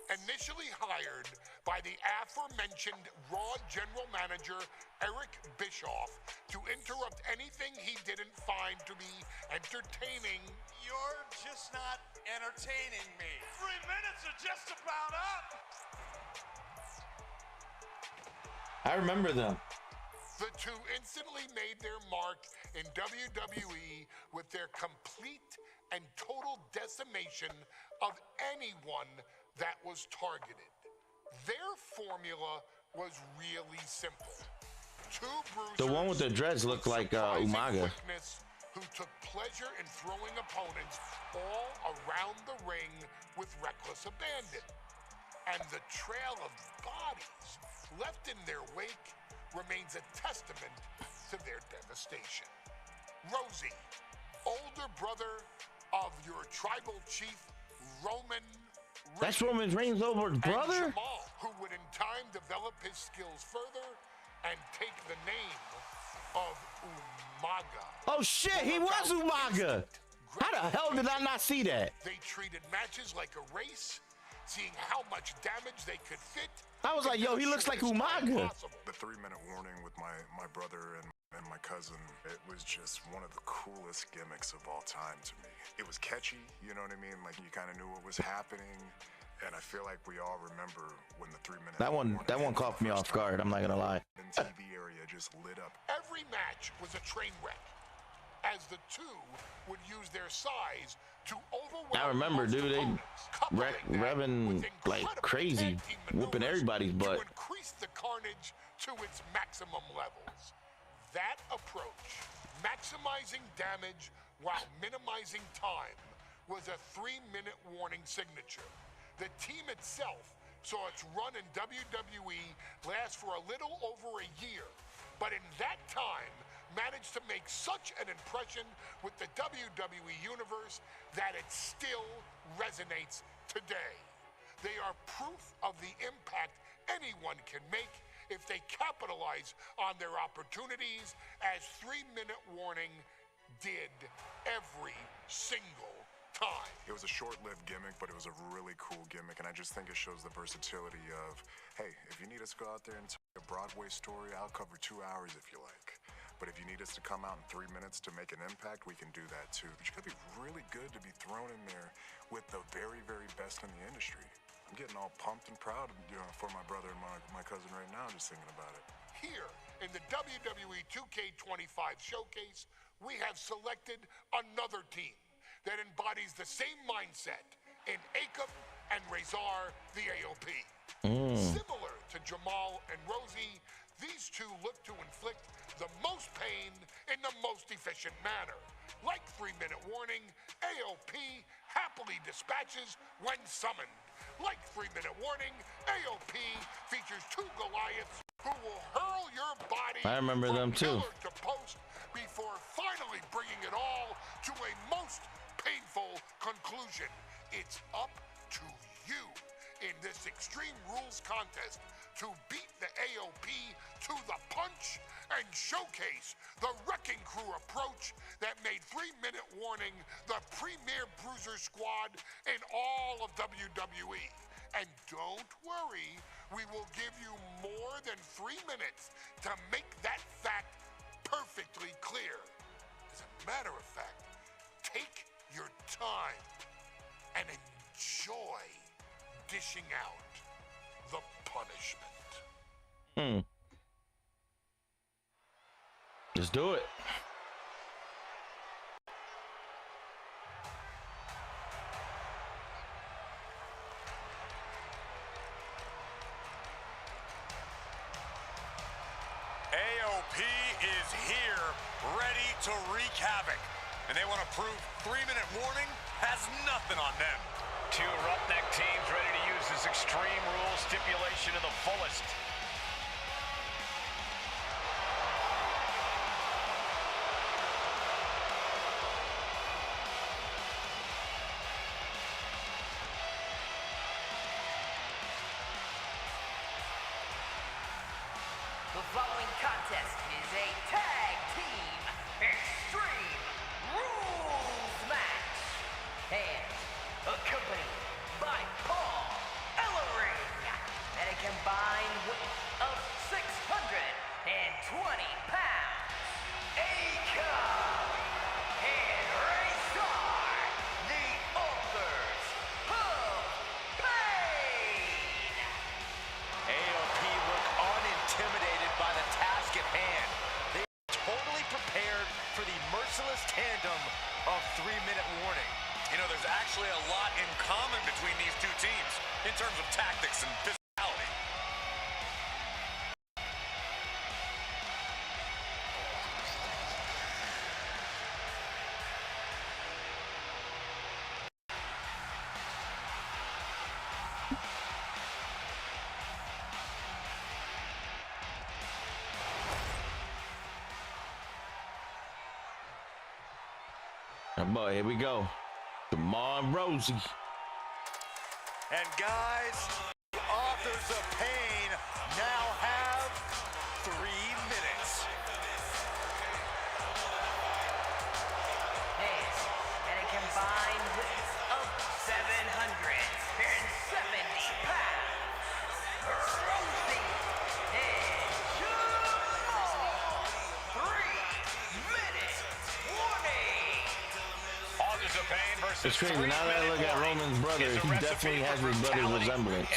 [SPEAKER 2] initially hired by the aforementioned Raw General Manager Eric Bischoff to interrupt anything he didn't find to be entertaining.
[SPEAKER 7] You're just not entertaining me. 3 minutes are just about up.
[SPEAKER 4] I remember them.
[SPEAKER 2] The two instantly made their mark in WWE with their complete and total decimation of anyone that was targeted. Their formula was really simple. Two bruisers,
[SPEAKER 4] The one with the dreads looked like Umaga.
[SPEAKER 2] Who took pleasure in throwing opponents all around the ring with reckless abandon. And the trail of bodies left in their wake remains a testament to their devastation. Rosie, older brother of your tribal chief, Roman Reigns.
[SPEAKER 4] That's Roman Reigns' older brother?
[SPEAKER 2] Jamal, who would in time develop his skills further and take the name of Umaga.
[SPEAKER 4] Oh shit, he was Umaga. How the hell did I not see that?
[SPEAKER 2] They treated matches like a race, seeing how much damage they could fit.
[SPEAKER 4] I was like, yo, he looks like Umaga.
[SPEAKER 11] The 3-minute warning with my brother and my cousin, it was just one of the coolest gimmicks of all time to me. It was catchy, you know what I mean? Like, you kind of knew what was happening, and I feel like we all remember when the 3-minute
[SPEAKER 4] That one caught me off guard, I'm not gonna lie.
[SPEAKER 11] The TV area just lit up.
[SPEAKER 2] Every match was a train wreck, as the two would use their size to overwhelm.
[SPEAKER 4] I remember, dude, they revving like crazy, whooping everybody's butt.
[SPEAKER 2] To increase the carnage to its maximum levels. That approach, maximizing damage while minimizing time, was a 3-minute warning signature. The team itself saw its run in WWE last for a little over a year, but in that time managed to make such an impression with the WWE Universe that it still resonates today. They are proof of the impact anyone can make if they capitalize on their opportunities, as 3-minute warning did every single time.
[SPEAKER 11] It was a short-lived gimmick, but it was a really cool gimmick, and I just think it shows the versatility of, hey, if you need us to go out there and tell a Broadway story, I'll cover 2 hours if you like. But if you need us to come out in 3 minutes to make an impact, we can do that too. But you gotta be really good to be thrown in there with the very, very best in the industry. I'm getting all pumped and proud, you know, for my brother and my cousin right now, just thinking about it.
[SPEAKER 2] Here in the WWE2K25 showcase, we have selected another team that embodies the same mindset in Akam and Razor, the AOP. Similar to Jamal and Rosie, these two look to inflict the most pain in the most efficient manner. Like 3-minute warning, AOP happily dispatches when summoned. Like 3-minute warning, AOP features 2 Goliaths who will hurl your body
[SPEAKER 4] I remember them too.
[SPEAKER 2] pillar to post before finally bringing it all to a most painful conclusion. It's up to you in this Extreme Rules contest to beat the AOP to the punch and showcase the Wrecking Crew approach that made 3-minute warning the premier bruiser squad in all of WWE. And don't worry, we will give you more than 3 minutes to make that fact perfectly clear. As a matter of fact, take your time and enjoy dishing out the punishment.
[SPEAKER 4] Let's do it.
[SPEAKER 3] AOP is here, ready to wreak havoc. And they want to prove 3-minute warning has nothing on them.
[SPEAKER 6] 2 roughneck teams ready to use this Extreme Rules stipulation to the fullest.
[SPEAKER 7] The following contest is a tag team Extreme Rules match. And accompanied by Paul Ellering. combined weight of 620 pounds, Akon and Razor, the authors of pain.
[SPEAKER 9] AOP look unintimidated by the task at hand. They are totally prepared for the merciless tandem of 3-minute warning.
[SPEAKER 8] You know, there's actually a lot in common between these two teams in terms of tactics and physicality.
[SPEAKER 4] Oh boy, here we go. Jamal and Rosie.
[SPEAKER 9] And guys, the authors of pain now have 3 minutes.
[SPEAKER 7] And a combined weight of 770 pounds, Rosie and Jamal. 3-minute warning.
[SPEAKER 6] Authors of Pain versus
[SPEAKER 4] It's crazy. Now that I look at Roman's brother, he definitely has his brother's resemblance.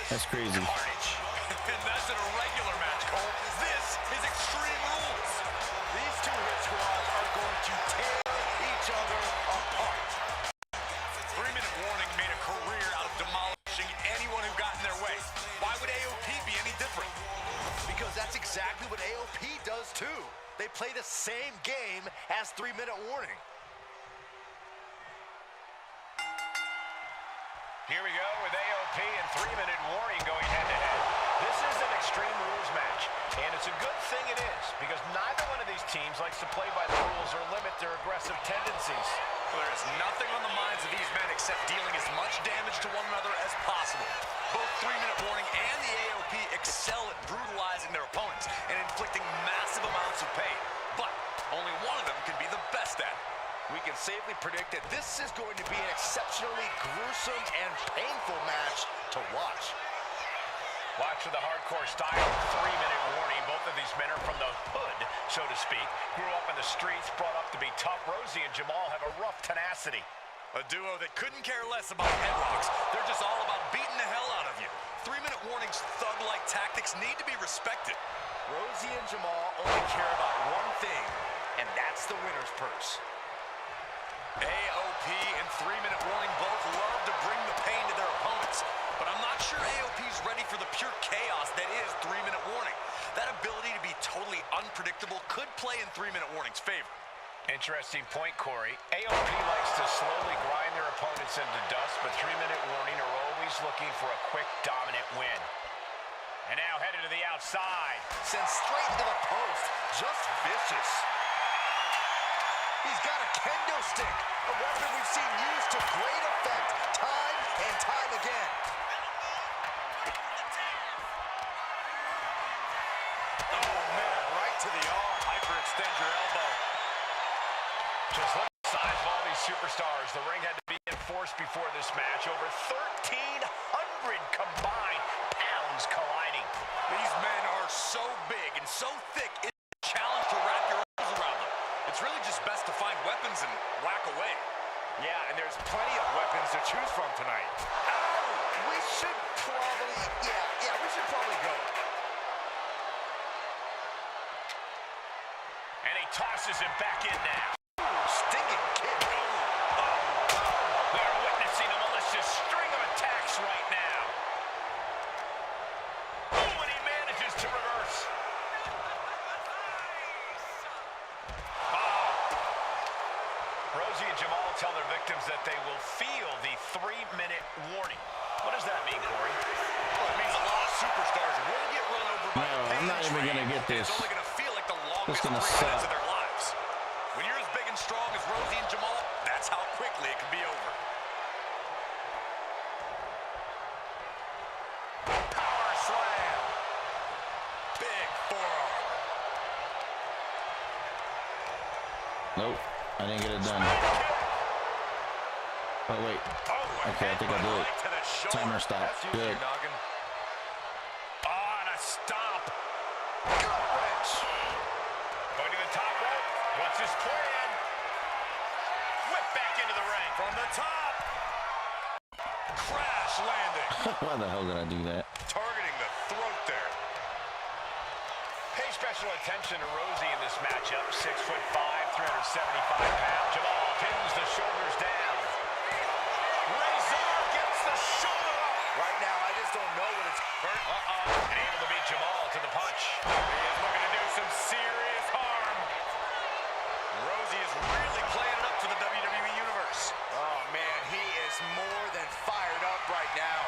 [SPEAKER 4] That's crazy.
[SPEAKER 8] And that's in a regular match, Cole. This is Extreme Rules.
[SPEAKER 9] These two hit squads are going to tear each other apart.
[SPEAKER 8] 3-minute warning made a career out of demolishing anyone who got in their way. Why would AOP be any different?
[SPEAKER 9] Because that's exactly what AOP does too. They play the same game as 3-minute warning.
[SPEAKER 6] Here we go with AOP and 3-minute warning going head-to-head. This is an Extreme Rules match, and it's a good thing it is, because neither one of these teams likes to play by the rules or limit their aggressive tendencies.
[SPEAKER 8] Well, there is nothing on the minds of these men except dealing as much damage to one another as possible. Both 3-minute warning and the AOP excel at brutalizing their opponents and inflicting massive amounts of pain. But only one of them can be the best at it.
[SPEAKER 9] We can safely predict that this is going to be an exceptionally gruesome and painful match to watch.
[SPEAKER 6] Watch for the hardcore style of 3-minute warning. Both of these men are from the hood, so to speak. Grew up in the streets, brought up to be tough. Rosie and Jamal have a rough tenacity.
[SPEAKER 8] A duo that couldn't care less about headlocks. They're just all about beating the hell out of you. 3-minute warning's thug-like tactics need to be respected.
[SPEAKER 9] Rosie and Jamal only care about one thing, and that's the winner's purse.
[SPEAKER 8] AOP and 3-minute warning both love to bring the pain to their opponents, but I'm not sure AOP's ready for the pure chaos that is 3-minute warning. That ability to be totally unpredictable could play in 3-minute warning's favor.
[SPEAKER 6] Interesting point, Corey. AOP likes to slowly grind their opponents into dust, but 3-minute warning are always looking for a quick, dominant win. And now headed to the outside.
[SPEAKER 9] Sent straight into the post. Just vicious. He's got a kendo stick, a weapon we've seen used to great effect time and time again.
[SPEAKER 8] Oh, man, right to the arm. Hyperextend your elbow.
[SPEAKER 6] Just look at the size of all these superstars. The ring had to be enforced before this match. Over 1,300 combined pounds colliding.
[SPEAKER 8] These men are so big and so thick, it's a challenge to wrap your arms around them. It's really just best to find weapons and whack away.
[SPEAKER 9] Yeah, and there's plenty of weapons to choose from tonight. Oh, we should probably, we should probably go.
[SPEAKER 6] And he tosses him back in now.
[SPEAKER 9] Ooh, stinging kick.
[SPEAKER 6] We're witnessing a malicious string of attacks right now. Oh, and he manages to reverse. Rosie and Jamal tell their victims that they will feel the 3-minute warning. What does that mean, Corey?
[SPEAKER 8] Well, it means a lot of superstars will get run over by the pain
[SPEAKER 4] I'm not even
[SPEAKER 8] train.
[SPEAKER 4] going to get this.
[SPEAKER 8] It's only going to feel like the longest 3
[SPEAKER 4] gonna
[SPEAKER 8] minutes
[SPEAKER 4] suck.
[SPEAKER 8] of their lives. When you're as big and strong as Rosie and Jamal, that's how quickly it can be over. Power slam. Big forearm.
[SPEAKER 4] Nope, I didn't get it done. Oh, wait. Okay, I think I did it. Timer stopped. Good.
[SPEAKER 6] his plan. Whip back into the ring. From the top. Crash landing.
[SPEAKER 4] Why the hell did I do that?
[SPEAKER 6] Targeting the throat there. Pay special attention to Rosie in this matchup. 6'5", 375 pounds. Jamal pins the shoulders down. Razor gets the shoulder up.
[SPEAKER 9] Right now, I just don't know what it's hurt.
[SPEAKER 6] And able to beat Jamal to the punch. He is looking to do some serious harm. Rosie is really playing it up for the WWE Universe.
[SPEAKER 9] Oh, man, he is more than fired up right now.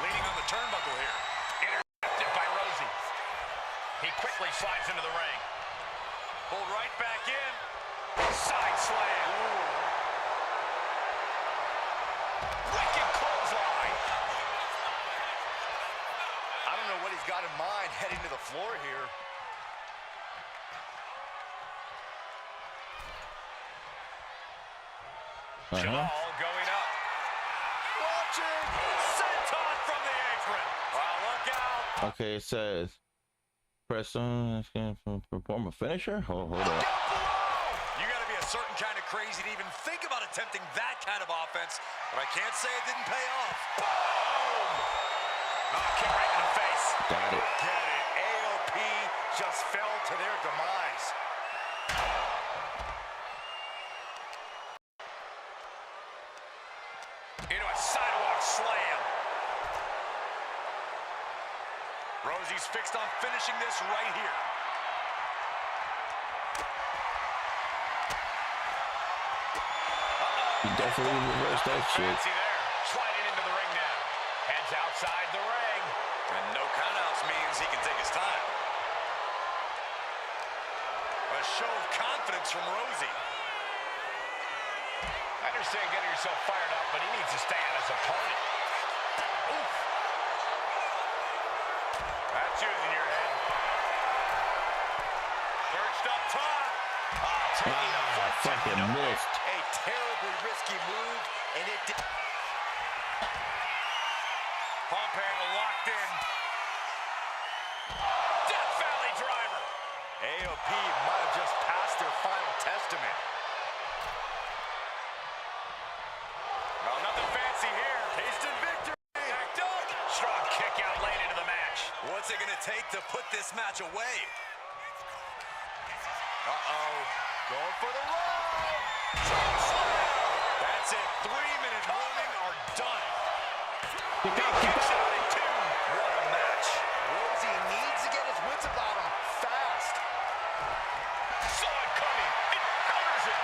[SPEAKER 6] Leaning on the turnbuckle here. Intercepted by Rosie. He quickly slides into the ring. Pulled right back in. Side slam. Ooh. Wicked clothesline.
[SPEAKER 9] I don't know what he's got in mind heading to the floor here.
[SPEAKER 6] Jamal going up. Watching. Senton from the apron. Well, look out.
[SPEAKER 4] Okay, it says press on perform a finisher. Hold up.
[SPEAKER 9] You gotta be a certain kind of crazy to even think about attempting that kind of offense, but I can't say it didn't pay off.
[SPEAKER 6] Boom! Oh, kick right in the face.
[SPEAKER 4] Got it.
[SPEAKER 9] Get it. AOP just fell to their demise.
[SPEAKER 6] Into a sidewalk slam. Rosie's fixed on finishing this right here.
[SPEAKER 4] He definitely reversed that shit.
[SPEAKER 6] Fancy there. Sliding into the ring now. Heads outside the ring.
[SPEAKER 9] And no countouts means he can take his time. A show of confidence from Rosie.
[SPEAKER 6] I understand getting yourself fired up, but he needs to stay on his opponent. Oof. That's using your head. Perched up top. Taking a foot
[SPEAKER 4] fucking missed.
[SPEAKER 9] A terribly risky move, and it did.
[SPEAKER 6] Pump handle locked in. Death Valley driver.
[SPEAKER 9] AOP might have just passed their final testament.
[SPEAKER 6] Well, nothing fancy here. Tasted victory. Backed up. Strong kick out late into the match.
[SPEAKER 9] What's it gonna take to put this match away? Uh-oh. Going for the roll. That's it. 3-minute warning are done.
[SPEAKER 6] Kicks out in two.
[SPEAKER 9] What a match. Rosie needs to get his wits about him fast.
[SPEAKER 6] Saw it coming. It counters it.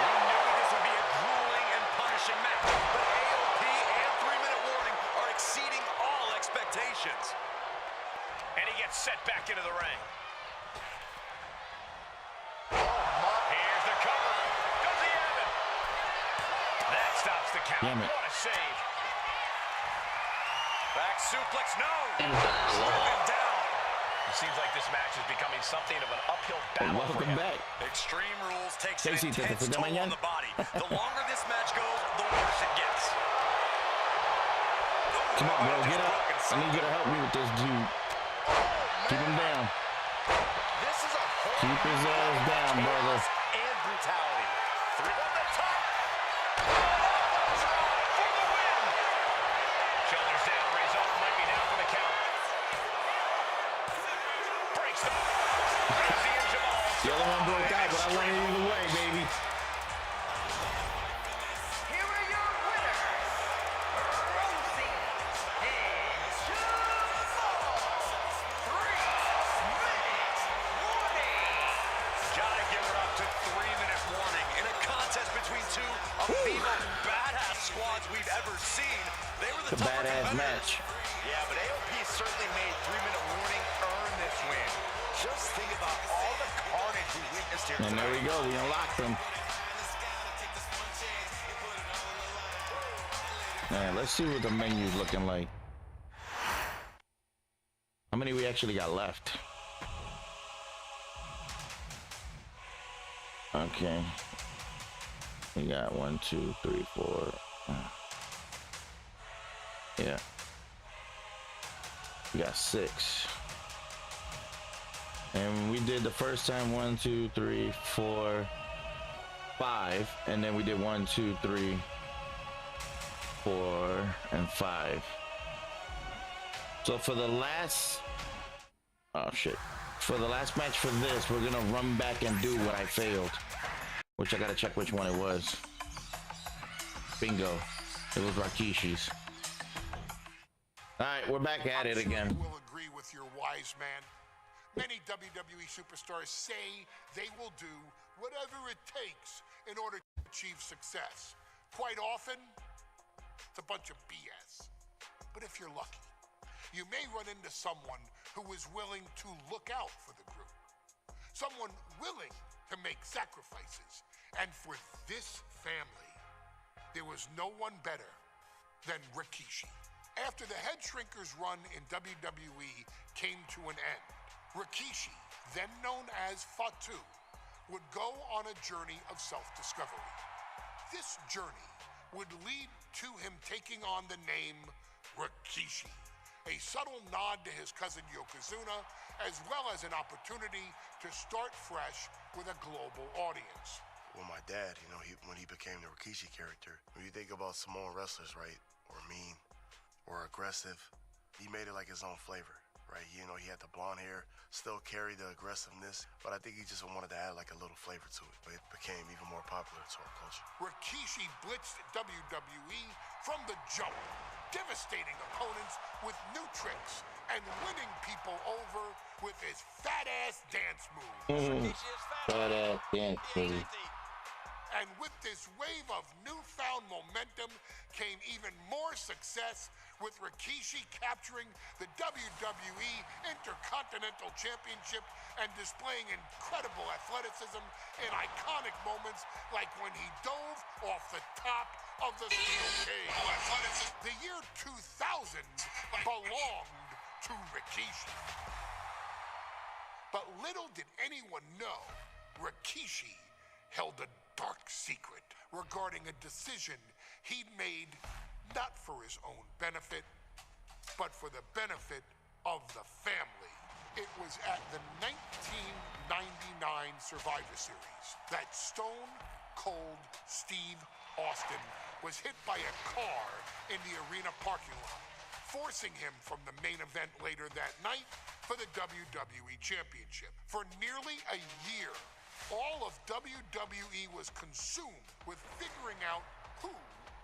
[SPEAKER 6] We knew this would be a grueling and punishing match, but AOP and 3-minute warning are exceeding all expectations. And he gets set back into the ring. Here's the cover. Does he have it? That stops the count.
[SPEAKER 4] Damn it.
[SPEAKER 6] What a save. Back suplex. No.
[SPEAKER 10] Impact
[SPEAKER 6] Slow down. It seems like this match is becoming something of an uphill battle for
[SPEAKER 4] Welcome
[SPEAKER 6] him.
[SPEAKER 4] back.
[SPEAKER 9] Extreme Rules takes an
[SPEAKER 4] Casey,
[SPEAKER 9] intense
[SPEAKER 4] ¿te
[SPEAKER 9] toll on
[SPEAKER 4] mañana?
[SPEAKER 9] the body. The longer this match goes, the worse it gets.
[SPEAKER 4] Come on, bro, get up. I need you to help me with this dude. Keep him down.
[SPEAKER 9] This is a whole
[SPEAKER 4] Keep his ass down, brother.
[SPEAKER 9] and brutality. 3 on the top.
[SPEAKER 6] For the win. Shoulders down. Razor might be down for the count. Breaks the Rosie and Jamal.
[SPEAKER 4] The other one broke out, but I won it either way, baby.
[SPEAKER 7] Here are your winners, Rosie and Jamal. 3-minute warning.
[SPEAKER 6] Gotta give it up to 3-minute warning.
[SPEAKER 9] In a contest between two of the most badass squads we've ever seen, they were the
[SPEAKER 4] It's a
[SPEAKER 9] tougher
[SPEAKER 4] badass
[SPEAKER 9] competitors.
[SPEAKER 4] match.
[SPEAKER 9] Yeah, but AOP certainly made 3-minute warning earn this win. Just think about all the carnage we witnessed here
[SPEAKER 4] And there we
[SPEAKER 9] tonight.
[SPEAKER 4] go. We unlocked them. Man, let's see what the menu's looking like. How many we actually got left? Okay. We got 1, 2, 3, 4. Yeah. We got 6. And we did the first time 1, 2, 3, 4, 5, and then we did 1, 2, 3, 4, and 5. So for the last, oh shit, for the last match for this, we're gonna run back and do what I failed, which I gotta check which one it was. Bingo, it was Rakishi's. All right, we're back at it again.
[SPEAKER 2] You will agree with your wise man. Many WWE superstars say they will do whatever it takes in order to achieve success. Quite often, it's a bunch of BS. But if you're lucky, you may run into someone who is willing to look out for the group. Someone willing to make sacrifices. And for this family, there was no one better than Rikishi. After the Head Shrinkers run in WWE came to an end, Rikishi, then known as Fatu, would go on a journey of self-discovery. This journey would lead to him taking on the name Rikishi, a subtle nod to his cousin Yokozuna, as well as an opportunity to start fresh with a global audience.
[SPEAKER 5] Well, my dad, you know, when he became the Rikishi character, when you think about Samoan wrestlers, right, or mean, or aggressive, he made it like his own flavor. Right, you know, he had the blonde hair, still carried the aggressiveness, but I think he just wanted to add like a little flavor to it. It became even more popular to our culture.
[SPEAKER 2] Rikishi blitzed WWE from the jump, devastating opponents with new tricks and winning people over with his fat-ass dance moves.
[SPEAKER 4] Fat-ass dance moves.
[SPEAKER 2] And with this wave of newfound momentum came even more success, with Rikishi capturing the WWE Intercontinental Championship and displaying incredible athleticism in iconic moments like when he dove off the top of the steel cage. The year 2000 belonged to Rikishi. But little did anyone know, Rikishi held a dark secret regarding a decision he'd made not for his own benefit, but for the benefit of the family. It was at the 1999 Survivor Series that Stone Cold Steve Austin was hit by a car in the arena parking lot, forcing him from the main event later that night for the WWE Championship. For nearly a year, all of WWE was consumed with figuring out who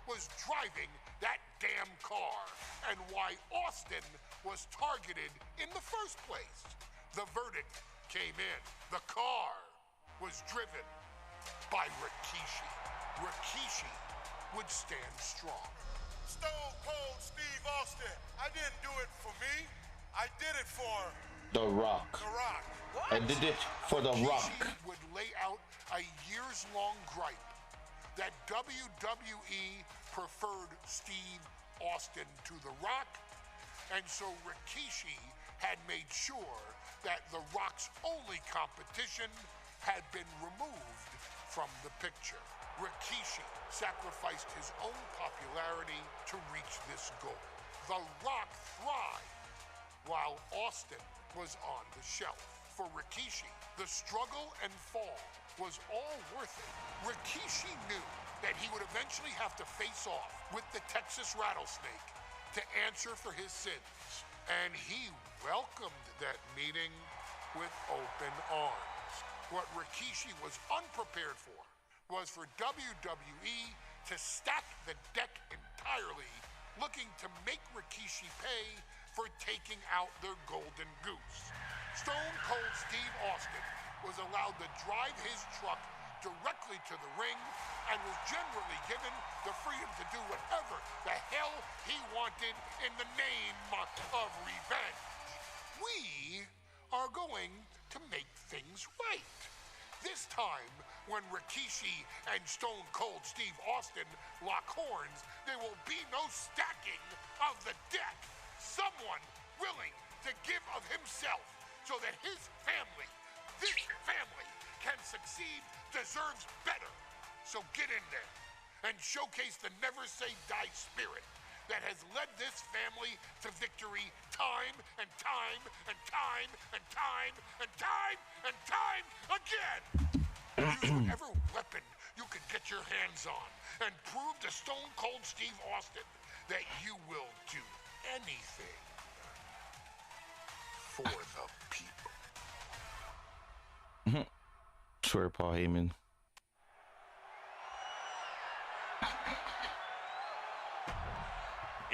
[SPEAKER 2] was driving that damn car and why Austin was targeted in the first place. The verdict came in. The car was driven by Rikishi. Rikishi would stand strong.
[SPEAKER 3] Stone Cold Steve Austin. I didn't do it for me. I did it for
[SPEAKER 4] The Rock.
[SPEAKER 3] The Rock.
[SPEAKER 4] I did it for The Rock.
[SPEAKER 2] Rikishi would lay out a years-long gripe that WWE preferred Steve Austin to The Rock, and so Rikishi had made sure that The Rock's only competition had been removed from the picture. Rikishi sacrificed his own popularity to reach this goal. The Rock thrived while Austin was on the shelf. For Rikishi, the struggle and fall was all worth it. Rikishi knew that he would eventually have to face off with the Texas Rattlesnake to answer for his sins. And he welcomed that meeting with open arms. What Rikishi was unprepared for was for WWE to stack the deck entirely, looking to make Rikishi pay for taking out their golden goose. Stone Cold Steve Austin was allowed to drive his truck directly to the ring and was generally given the freedom to do whatever the hell he wanted in the name of revenge. We are going to make things right. This time, when Rikishi and Stone Cold Steve Austin lock horns, there will be no stacking of the deck. Someone willing to give of himself so that his family, this family, can succeed, deserves better. So get in there and showcase the never say die spirit that has led this family to victory time and time and time and time and time and time again. Use whatever weapon you can get your hands on and prove to Stone Cold Steve Austin that you will do anything for the people.
[SPEAKER 4] Swear, Paul Heyman.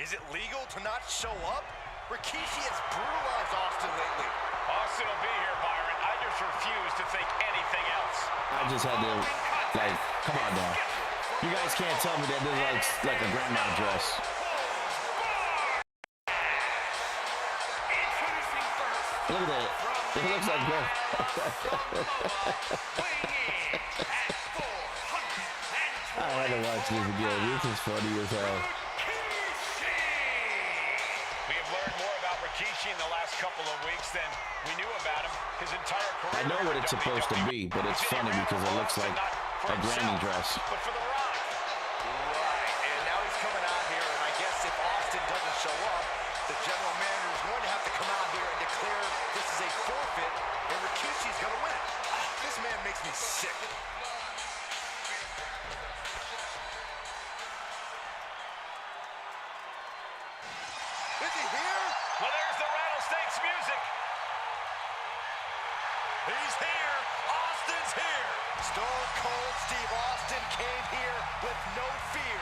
[SPEAKER 9] Is it legal to not show up? Rikishi has brutalized Austin lately.
[SPEAKER 6] Austin will be here, Byron. I just refuse to think anything else.
[SPEAKER 4] I just had to, like, come on now. You guys can't tell me that this looks like a grandma dress. Look at that. It looks like grandma. I had to watch this again. This is funny as hell.
[SPEAKER 6] We have learned more about Rikishi in the last couple of weeks than we knew about him his entire career.
[SPEAKER 4] I know what it's supposed to be, but it's funny because it looks like a granny dress.
[SPEAKER 6] But for The Rock.
[SPEAKER 9] Right, and now he's coming out here, and I guess if Austin doesn't show up, the general manager is going to have to come out here and declare this is a forfeit, and Rikishi's going to win it. This man makes me sick. Is he here?
[SPEAKER 6] Well, there's the rattlesnakes music.
[SPEAKER 9] He's here. Austin's here. Stone Cold Steve Austin came here with no fear,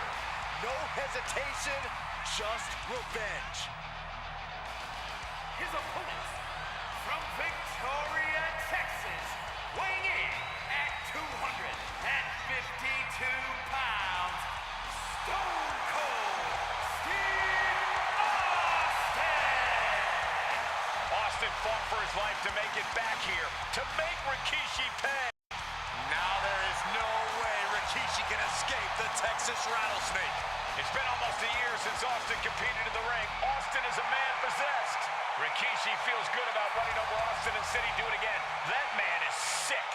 [SPEAKER 9] no hesitation, just revenge.
[SPEAKER 7] His opponents from Victoria, Texas, weighing in at 252 pounds, Stone Cold Steve Austin!
[SPEAKER 6] Austin fought for his life to make it back here, to make Rikishi pay.
[SPEAKER 9] Now there is no way Rikishi can escape the Texas rattlesnake.
[SPEAKER 6] It's been almost a year since Austin competed in the ring. Austin is a man possessed. Rikishi feels good about running over Austin and said he'd do it again. That man is sick.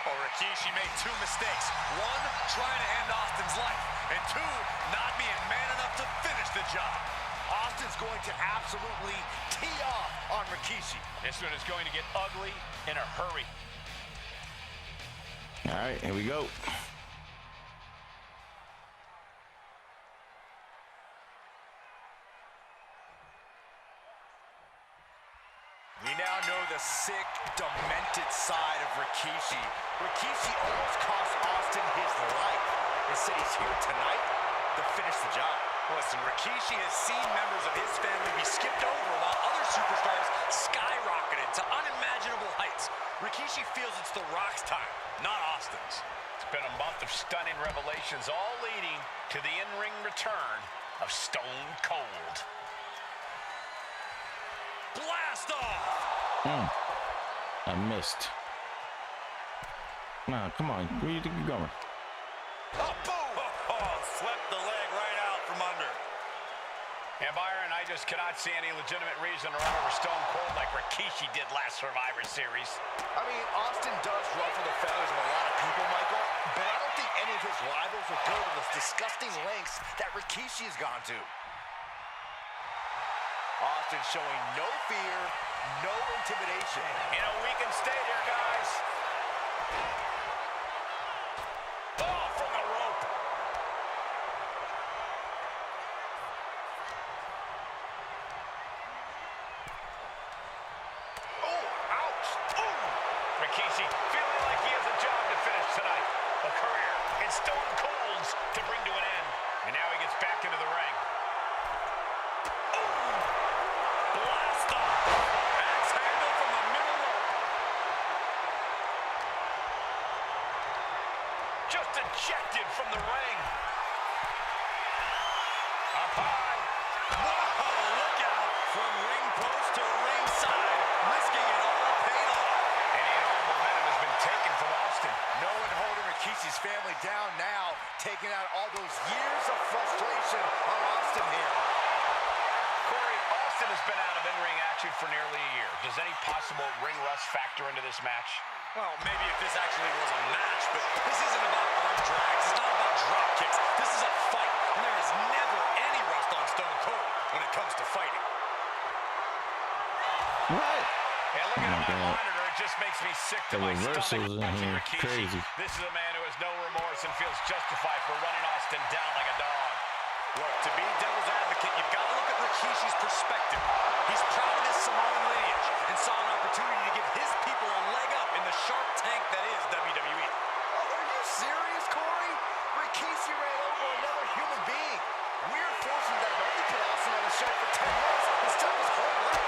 [SPEAKER 9] Oh, Rikishi made two mistakes. One, trying to end Austin's life. And two, not being man enough to finish the job. Austin's going to absolutely tee off on Rikishi.
[SPEAKER 6] This one is going to get ugly in a hurry.
[SPEAKER 4] All right, here we go.
[SPEAKER 9] We now know the sick, demented side of Rikishi. Rikishi almost cost Austin his life and said he's here tonight to finish the job. Listen, Rikishi has seen members of his family be skipped over while other superstars skyrocketed to unimaginable heights. Rikishi feels it's The Rock's time, not Austin's.
[SPEAKER 6] It's been a month of stunning revelations, all leading to the in-ring return of Stone Cold.
[SPEAKER 9] Blast off!
[SPEAKER 4] I missed. Nah, come on. Where do you think you're going?
[SPEAKER 9] Oh, boom! Oh, swept the leg right out from under.
[SPEAKER 6] And Byron, I just cannot see any legitimate reason to run over Stone Cold like Rikishi did last Survivor Series.
[SPEAKER 9] I mean, Austin does ruffle the feathers of a lot of people, Michael, but I don't think any of his rivals would go to those disgusting lengths that Rikishi has gone to. Austin showing no fear, no intimidation.
[SPEAKER 6] In a weakened state here, guys. Oh, from the rope.
[SPEAKER 9] Oh, ouch! Ooh!
[SPEAKER 6] Rikishi feeling like he has a job to finish tonight. A career in Stone Cold's to bring to an end. And now he gets back into the ring.
[SPEAKER 9] Blast off! Axe handle from the middle rope.
[SPEAKER 6] Just ejected from the ring. Up high.
[SPEAKER 9] Whoa, look out! From ring post to ringside, risking it all paid off.
[SPEAKER 6] Any and all momentum has been taken from Austin.
[SPEAKER 9] No one holding Rikishi's family down now, taking out all those years of frustration on Austin here.
[SPEAKER 6] Corey, Austin has been out of in-ring action for nearly a year. Does any possible ring rust factor into this match?
[SPEAKER 9] Well, maybe if this actually was a match, but this isn't about arm drags. It's not about drop kicks. This is a fight, and there is never any rust
[SPEAKER 8] focused on Stone Cold when it comes to fighting.
[SPEAKER 4] What?
[SPEAKER 6] And looking at my monitor, it just makes me sick to my stomach watching Rikishi.
[SPEAKER 4] Crazy.
[SPEAKER 6] This is a man who has no remorse and feels justified for running Austin down like a dog.
[SPEAKER 8] Look, to be devil's advocate, you've got to look at Rikishi's perspective. He's proud of his Samoan lineage and saw an opportunity to give his people a leg up in the Shark Tank that is WWE.
[SPEAKER 9] Oh, are you serious, Corey? Rikishi ran over another human being. Weird forces that only put Austin on the show for 10 minutes instead of his whole life.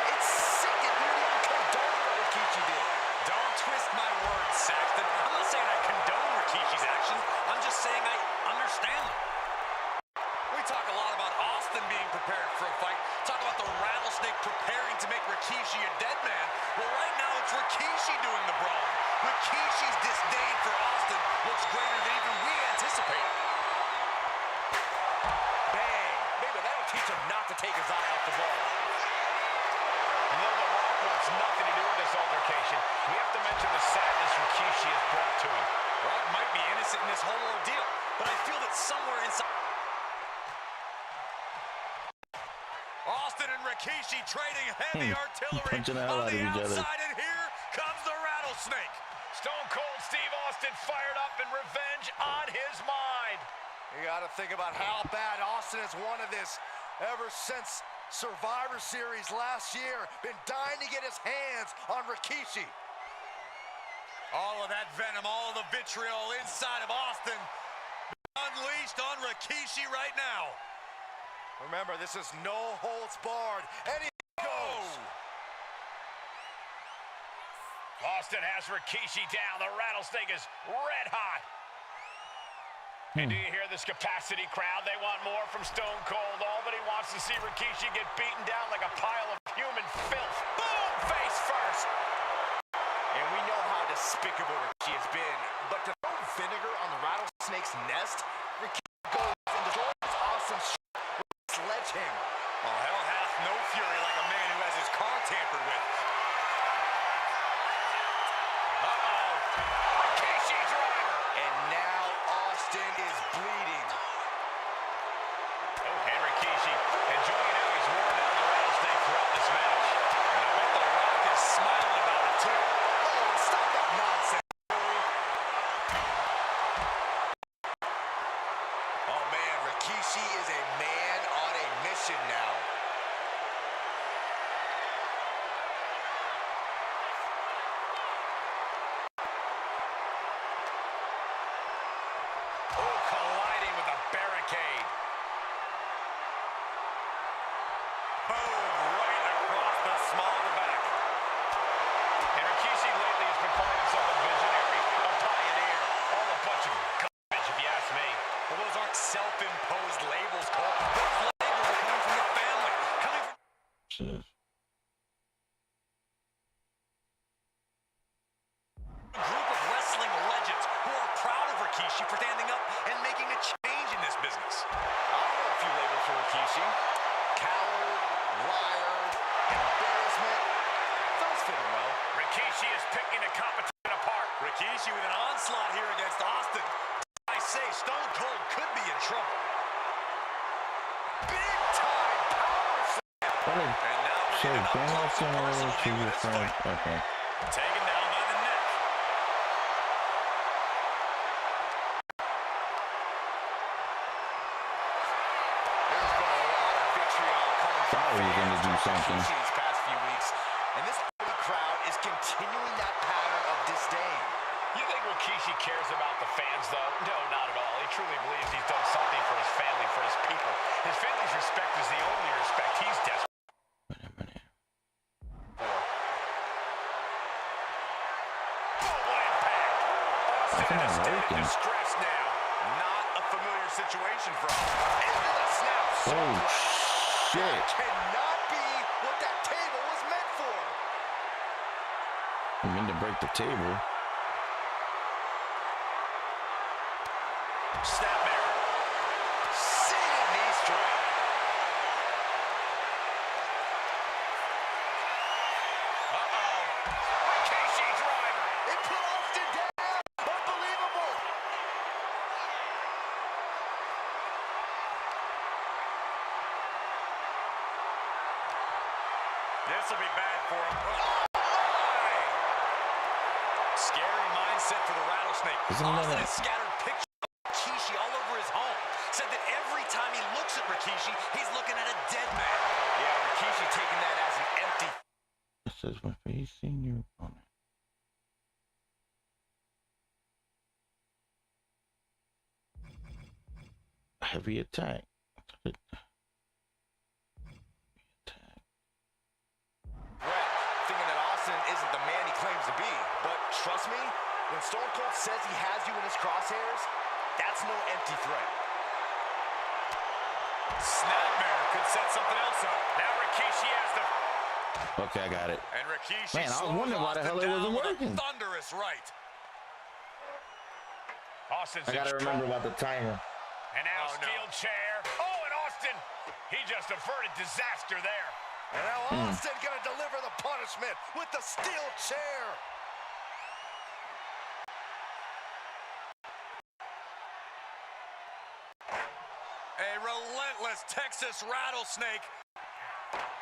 [SPEAKER 9] It's sick and you didn't even condone what Rikishi did.
[SPEAKER 8] Don't twist my words, Saxton. I'm not saying I condone Rikishi's actions. I'm just saying I understand them. We talk a lot about Austin being prepared for a fight. Talk about the rattlesnake preparing to make Rikishi a dead man. Well, right now it's Rikishi doing the brawling. Rikishi's disdain for Austin looks greater than even we anticipated.
[SPEAKER 9] Bang! Maybe that'll teach him not to take his eye off the ball.
[SPEAKER 6] You know, The Rock wants nothing to do with this altercation. We have to mention the sadness Rikishi has brought to him.
[SPEAKER 8] Rock might be innocent in this whole ordeal, but I feel that somewhere inside... Austin and Rikishi trading heavy artillery on the outside, and here comes the rattlesnake.
[SPEAKER 6] Stone Cold Steve Austin fired up and revenge on his mind.
[SPEAKER 9] You got to think about how bad Austin has wanted this ever since Survivor Series last year. Been dying to get his hands on Rikishi.
[SPEAKER 8] All of that venom, all of the vitriol inside of Austin unleashed on Rikishi right now.
[SPEAKER 9] Remember, this is no holds barred. And he goes.
[SPEAKER 6] Austin has Rikishi down. The rattlesnake is red hot. And do you hear this capacity crowd? They want more from Stone Cold. Albany wants to see Rikishi get beaten down like a pile of human filth. Boom! Face first.
[SPEAKER 9] And we know how despicable Rikishi has been. But to throw vinegar on the rattlesnake's nest, Rikishi goes and destroys Austin's sledgehammer.
[SPEAKER 8] Well, hell hath no fury like a man who has his car tampered with.
[SPEAKER 6] Uh-oh. Rikishi driver.
[SPEAKER 9] And now Austin is bleeding.
[SPEAKER 6] And Rikishi enjoying how he's worn down the rattlesnake throughout this match.
[SPEAKER 8] And I bet The Rock is smiling about it, too.
[SPEAKER 9] Oh, stop that nonsense. Oh, man, Rikishi is a man on a mission now.
[SPEAKER 6] Oh, colliding with a barricade.
[SPEAKER 8] Boom, right across the small of the back.
[SPEAKER 6] And Rikishi lately has been calling himself a visionary, a pioneer. All a bunch of garbage, if you ask me.
[SPEAKER 8] Well, those aren't self-imposed labels, Cole. Those labels are coming from the family. Coming from... A group of wrestling legends who are proud of Rikishi for standing up and making a change in this business.
[SPEAKER 9] I'll know a few labels for Rikishi. Coward, liar, embarrassment. Those fit him well.
[SPEAKER 6] Rikishi is picking the competition apart.
[SPEAKER 8] Rikishi with an onslaught here against Austin. I say Stone Cold could be in trouble.
[SPEAKER 9] Big time power slam.
[SPEAKER 8] And now we're getting up close and personal here with this fight.
[SPEAKER 4] Okay.
[SPEAKER 8] Taken down by the neck.
[SPEAKER 9] There's been a lot of vitriol coming from
[SPEAKER 4] Thought he was gonna do
[SPEAKER 9] fans
[SPEAKER 4] something.
[SPEAKER 9] Rikishi these past few weeks. And this crowd is continuing that pattern of disdain.
[SPEAKER 6] You think Rikishi cares about the fans, though? No, not at all. He truly believes he's done something for his family, for his people. His family's respect is the only respect he's desperate for. Oh, what impact! Austin in a state of distress now.
[SPEAKER 8] Not a familiar situation for him.
[SPEAKER 9] Into the snap.
[SPEAKER 4] Oh, shit.
[SPEAKER 9] That cannot be what that table was meant for.
[SPEAKER 4] I mean to break the table.
[SPEAKER 8] Snapmare.
[SPEAKER 9] Seated knee strike.
[SPEAKER 6] Uh-oh. Rikishi driver.
[SPEAKER 9] It put Austin down. Unbelievable.
[SPEAKER 8] This will be bad for him. Oh, my! Scary mindset for the Rattlesnake. Austin has scattered pictures of Rikishi all over his home. Said that every time he looks at Rikishi, he's looking at a dead man. Yeah, Rikishi taking that as an empty.
[SPEAKER 4] This is my facing your opponent. Heavy attack.
[SPEAKER 8] Brett thinking that Austin isn't the man he claims to be, but trust me, when Stone Cold says he has you in his crosshairs, that's no empty threat. Snapmare could set something else up. Now Rikishi has the...
[SPEAKER 4] Okay, I got it.
[SPEAKER 8] And Rikishi,
[SPEAKER 4] man, I was wondering why the hell it wasn't working.
[SPEAKER 8] Thunderous right.
[SPEAKER 1] Austin's
[SPEAKER 4] I gotta remember about the timer.
[SPEAKER 1] And now steel chair. Oh, and Austin, he just averted disaster there.
[SPEAKER 8] And now Austin gonna deliver the punishment with the steel chair. A relentless Texas Rattlesnake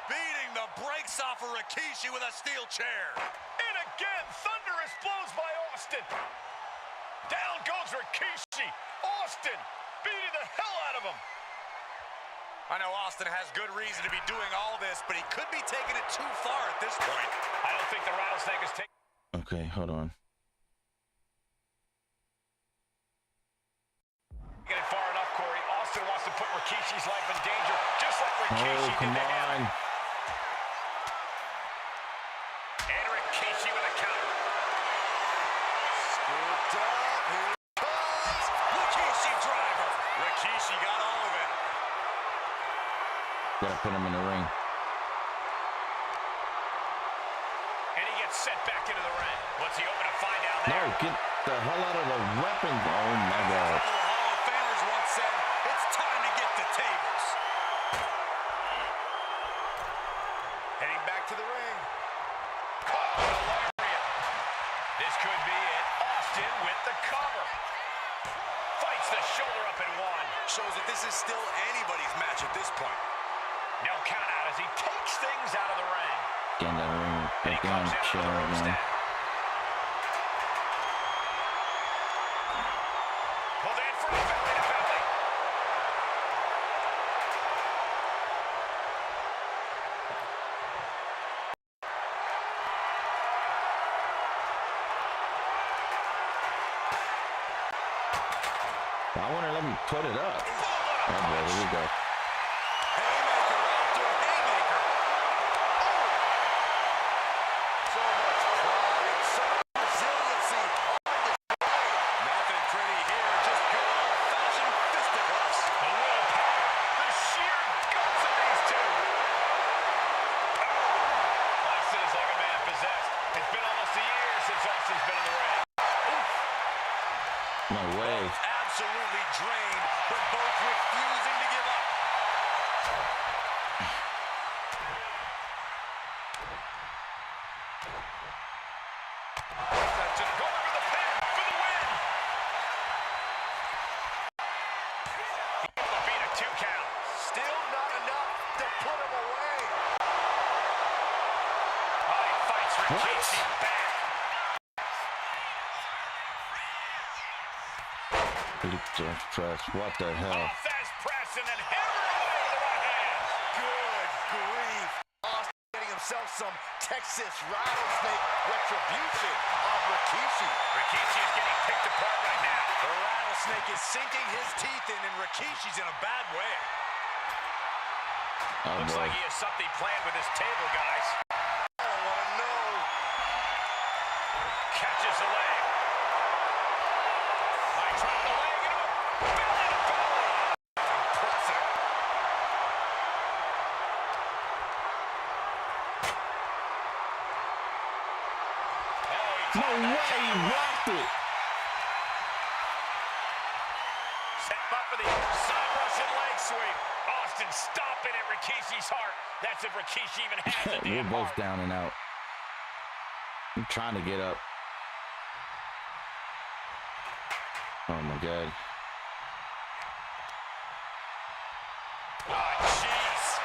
[SPEAKER 8] beating the brakes off of Rikishi with a steel chair.
[SPEAKER 1] And again, thunderous blows by Austin. Down goes Rikishi. Austin beating the hell out of him.
[SPEAKER 8] I know Austin has good reason to be doing all this, but he could be taking it too far at this point.
[SPEAKER 1] I don't think the Rattlesnake is taking...
[SPEAKER 4] Okay, hold on.
[SPEAKER 1] Get it far enough, Corey. Austin wants to put Rikishi's life in danger, just like Rikishi
[SPEAKER 4] Oh, come
[SPEAKER 1] did to him.
[SPEAKER 4] on.
[SPEAKER 1] And Rikishi with a counter.
[SPEAKER 8] Scooped up. Here it comes. Rikishi driver. Rikishi got all of it.
[SPEAKER 4] Gotta put him in the ring.
[SPEAKER 1] And he gets set back into the ring. What's he hoping to find out there?
[SPEAKER 4] No, get the hell out of the weapon. Oh my God.
[SPEAKER 8] The Hall of Famers once said, it's time to get the tables. Heading back to the ring.
[SPEAKER 1] Caught with a lariat. This could be it. Austin with the cover. Fights the shoulder up in one.
[SPEAKER 8] Shows that this is still anybody's match at this point.
[SPEAKER 1] No count out as he takes things out of the ring.
[SPEAKER 4] Get in that ring. Back down, chill, man.
[SPEAKER 1] Pulled in from belly to belly.
[SPEAKER 4] I want to let me put it up. Oh boy, here we go.
[SPEAKER 8] Haymaker after haymaker. So much pride, so much resiliency on display. Nothing pretty here, just good old-fashioned fisticuffs.
[SPEAKER 1] The willpower, the sheer guts of these two. Oh, Austin is like a man possessed. It's been almost a year since Austin's been in the ring.
[SPEAKER 4] No way.
[SPEAKER 8] Absolutely drained, but both refusing to give up.
[SPEAKER 1] Just going for the pin for the win. Able to beat a 2 count.
[SPEAKER 8] Still not enough to put him away.
[SPEAKER 1] Oh, he fights Rikishi back.
[SPEAKER 4] Press. What the hell?
[SPEAKER 1] Offense press and then hammer away with the right hand.
[SPEAKER 8] Good grief. Austin getting himself some Texas Rattlesnake retribution on Rikishi.
[SPEAKER 1] Rikishi is getting picked apart right now.
[SPEAKER 8] The Rattlesnake is sinking his teeth in, and Rikishi's in a bad way.
[SPEAKER 4] Oh,
[SPEAKER 1] Looks
[SPEAKER 4] boy.
[SPEAKER 1] like he has something planned with his table, guys.
[SPEAKER 8] Oh, what a no.
[SPEAKER 1] Catches the leg. I dropped the leg into him. Belly to belly.
[SPEAKER 8] Impressive.
[SPEAKER 1] Oh,
[SPEAKER 4] No way, he blocked it.
[SPEAKER 1] Set up for the side Russian leg sweep. Austin stomping at Rikishi's heart. That's if Rikishi even has a
[SPEAKER 4] We're
[SPEAKER 1] damn
[SPEAKER 4] both
[SPEAKER 1] heart.
[SPEAKER 4] down and out. I'm trying to get up. Oh my God.
[SPEAKER 1] Oh, jeez.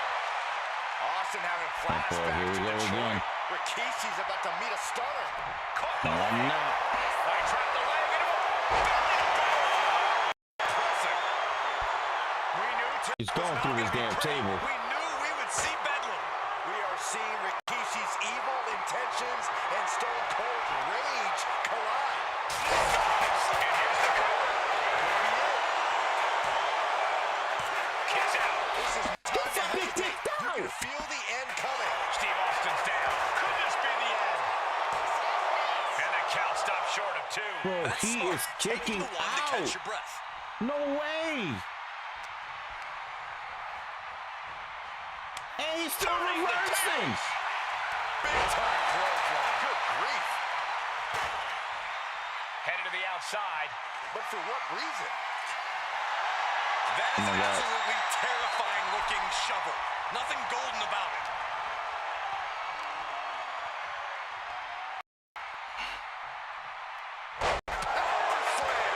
[SPEAKER 9] Austin having
[SPEAKER 4] Here
[SPEAKER 9] flashbacks
[SPEAKER 4] we
[SPEAKER 9] to
[SPEAKER 4] go
[SPEAKER 9] Detroit.
[SPEAKER 4] again.
[SPEAKER 9] Rikishi's about to meet a stunner.
[SPEAKER 4] No, I'm not.
[SPEAKER 6] Right, trapped the leg into a belly to belly.
[SPEAKER 9] Impressive. We knew
[SPEAKER 4] He's going through this damn table.
[SPEAKER 9] We knew we would see Bedlam. We are seeing Rikishi's evil intentions and Stone Cold's rage collide.
[SPEAKER 6] And here's the cover.
[SPEAKER 9] Could be it.
[SPEAKER 6] Kicks out.
[SPEAKER 9] This is time to hesitate. You can feel the end coming.
[SPEAKER 6] Steve Austin's down. Could this be the end? And the count stopped short of 2.
[SPEAKER 4] Bro,
[SPEAKER 8] That's
[SPEAKER 4] he
[SPEAKER 8] smart.
[SPEAKER 4] is
[SPEAKER 8] Taking
[SPEAKER 4] kicking
[SPEAKER 8] the one to
[SPEAKER 4] out.
[SPEAKER 8] catch your breath.
[SPEAKER 4] No way. And he's still reversing.
[SPEAKER 9] Big time clothesline. Good grief.
[SPEAKER 6] Headed to the outside.
[SPEAKER 9] But for what reason?
[SPEAKER 8] That is
[SPEAKER 4] Oh my
[SPEAKER 8] an
[SPEAKER 4] God.
[SPEAKER 8] absolutely terrifying looking shovel. Nothing golden about it.
[SPEAKER 9] Power slam.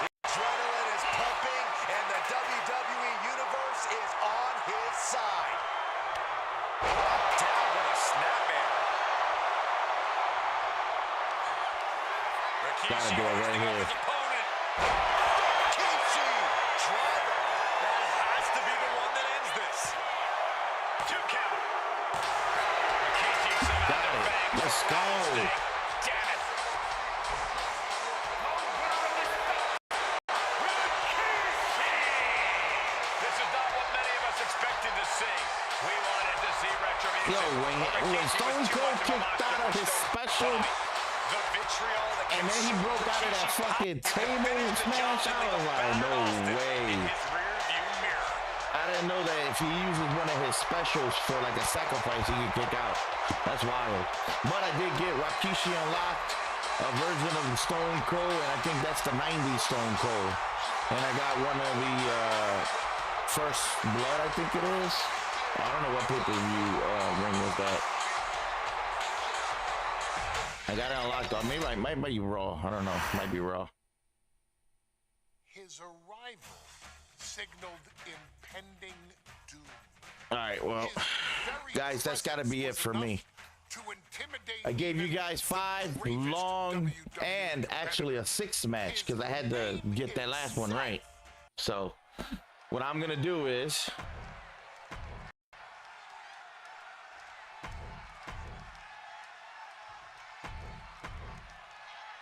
[SPEAKER 9] The adrenaline is pumping, and the WWE Universe is on his side. Down with a snapmare.
[SPEAKER 8] Rikishi
[SPEAKER 4] do it right
[SPEAKER 8] hoisting up
[SPEAKER 4] here.
[SPEAKER 8] his opponent.
[SPEAKER 9] Rikishi driver.
[SPEAKER 8] That has to be the one that ends this.
[SPEAKER 6] 2 count. Rikishi somehow
[SPEAKER 4] Got it.
[SPEAKER 6] bangs
[SPEAKER 4] Let's
[SPEAKER 6] the
[SPEAKER 4] go.
[SPEAKER 6] rattlesnake. Damn it. This is not what many of us expected to see. We wanted to see retribution.
[SPEAKER 4] Yo, when Stone Cold kicked out of his special,
[SPEAKER 6] The vitriol that
[SPEAKER 4] and then he broke out of that fucking table smash, I was like, no way.
[SPEAKER 6] his rear view mirror.
[SPEAKER 4] I didn't know that if he uses one of his specials for like a sacrifice, he could kick out. That's wild. But I did get Rikishi unlocked, a version of the Stone Cold, and I think that's the 90s Stone Cold. And I got one of the First Blood, I think it is. I don't know what pay-per-view ring was that. I got it unlocked on me, like might be Raw. I don't know. Might be Raw.
[SPEAKER 2] His arrival signaled impending doom.
[SPEAKER 4] All right, well,
[SPEAKER 2] His very
[SPEAKER 4] guys, that's got to be it
[SPEAKER 2] presence
[SPEAKER 4] for
[SPEAKER 2] was
[SPEAKER 4] me.
[SPEAKER 2] enough to intimidate
[SPEAKER 4] I gave you
[SPEAKER 2] even
[SPEAKER 4] guys
[SPEAKER 2] the
[SPEAKER 4] 5
[SPEAKER 2] bravest
[SPEAKER 4] long
[SPEAKER 2] WWE
[SPEAKER 4] and actually a 6th match because I had to get that last one right. So what I'm gonna do is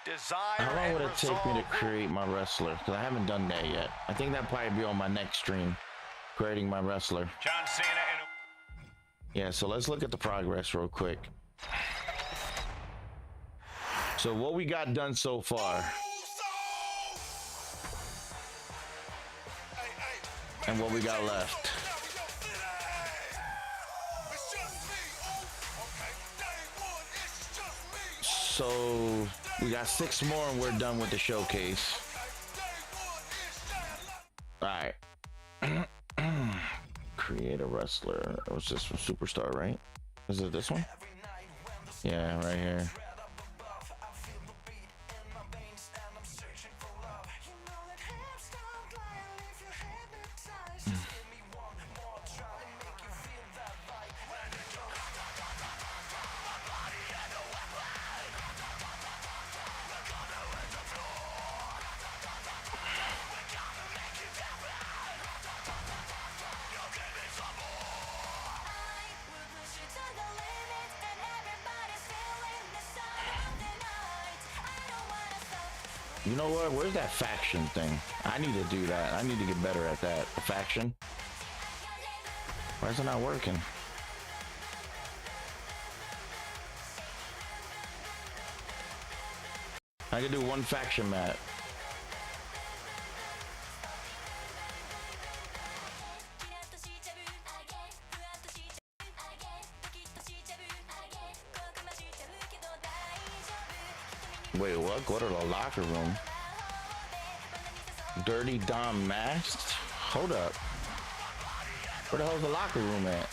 [SPEAKER 9] Desire
[SPEAKER 4] how long would
[SPEAKER 9] and
[SPEAKER 4] it take me to
[SPEAKER 9] resolve.
[SPEAKER 4] create my wrestler? Because I haven't done that yet. I think that'll probably be on my next stream, creating my wrestler.
[SPEAKER 6] John Cena and
[SPEAKER 4] Yeah, so let's look at the progress real quick. So what we got done so far, and what we got left. So we got 6 more and we're done with the showcase. All right. Create a wrestler. It was this from Superstar, right? Is it this one? Yeah, right here. You know what? Where's that faction thing? I need to do that. I need to get better at that. The faction. Why is it not working? I can do one faction map. Wait, what? Go to the locker room. Dirty Dom masked? Hold up. Where the hell's the locker room at?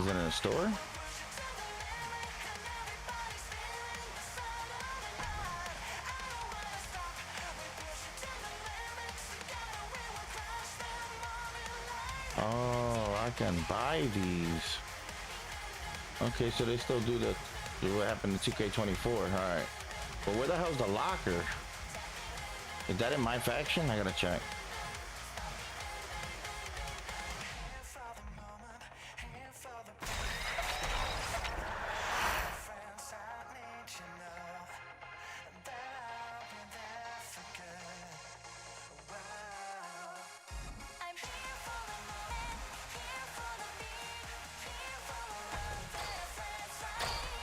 [SPEAKER 4] Is it in a store? Oh, I can buy these. Okay, so they still do what happened to 2K24. All right. But where the hell's the locker? Is that in my faction? I gotta check.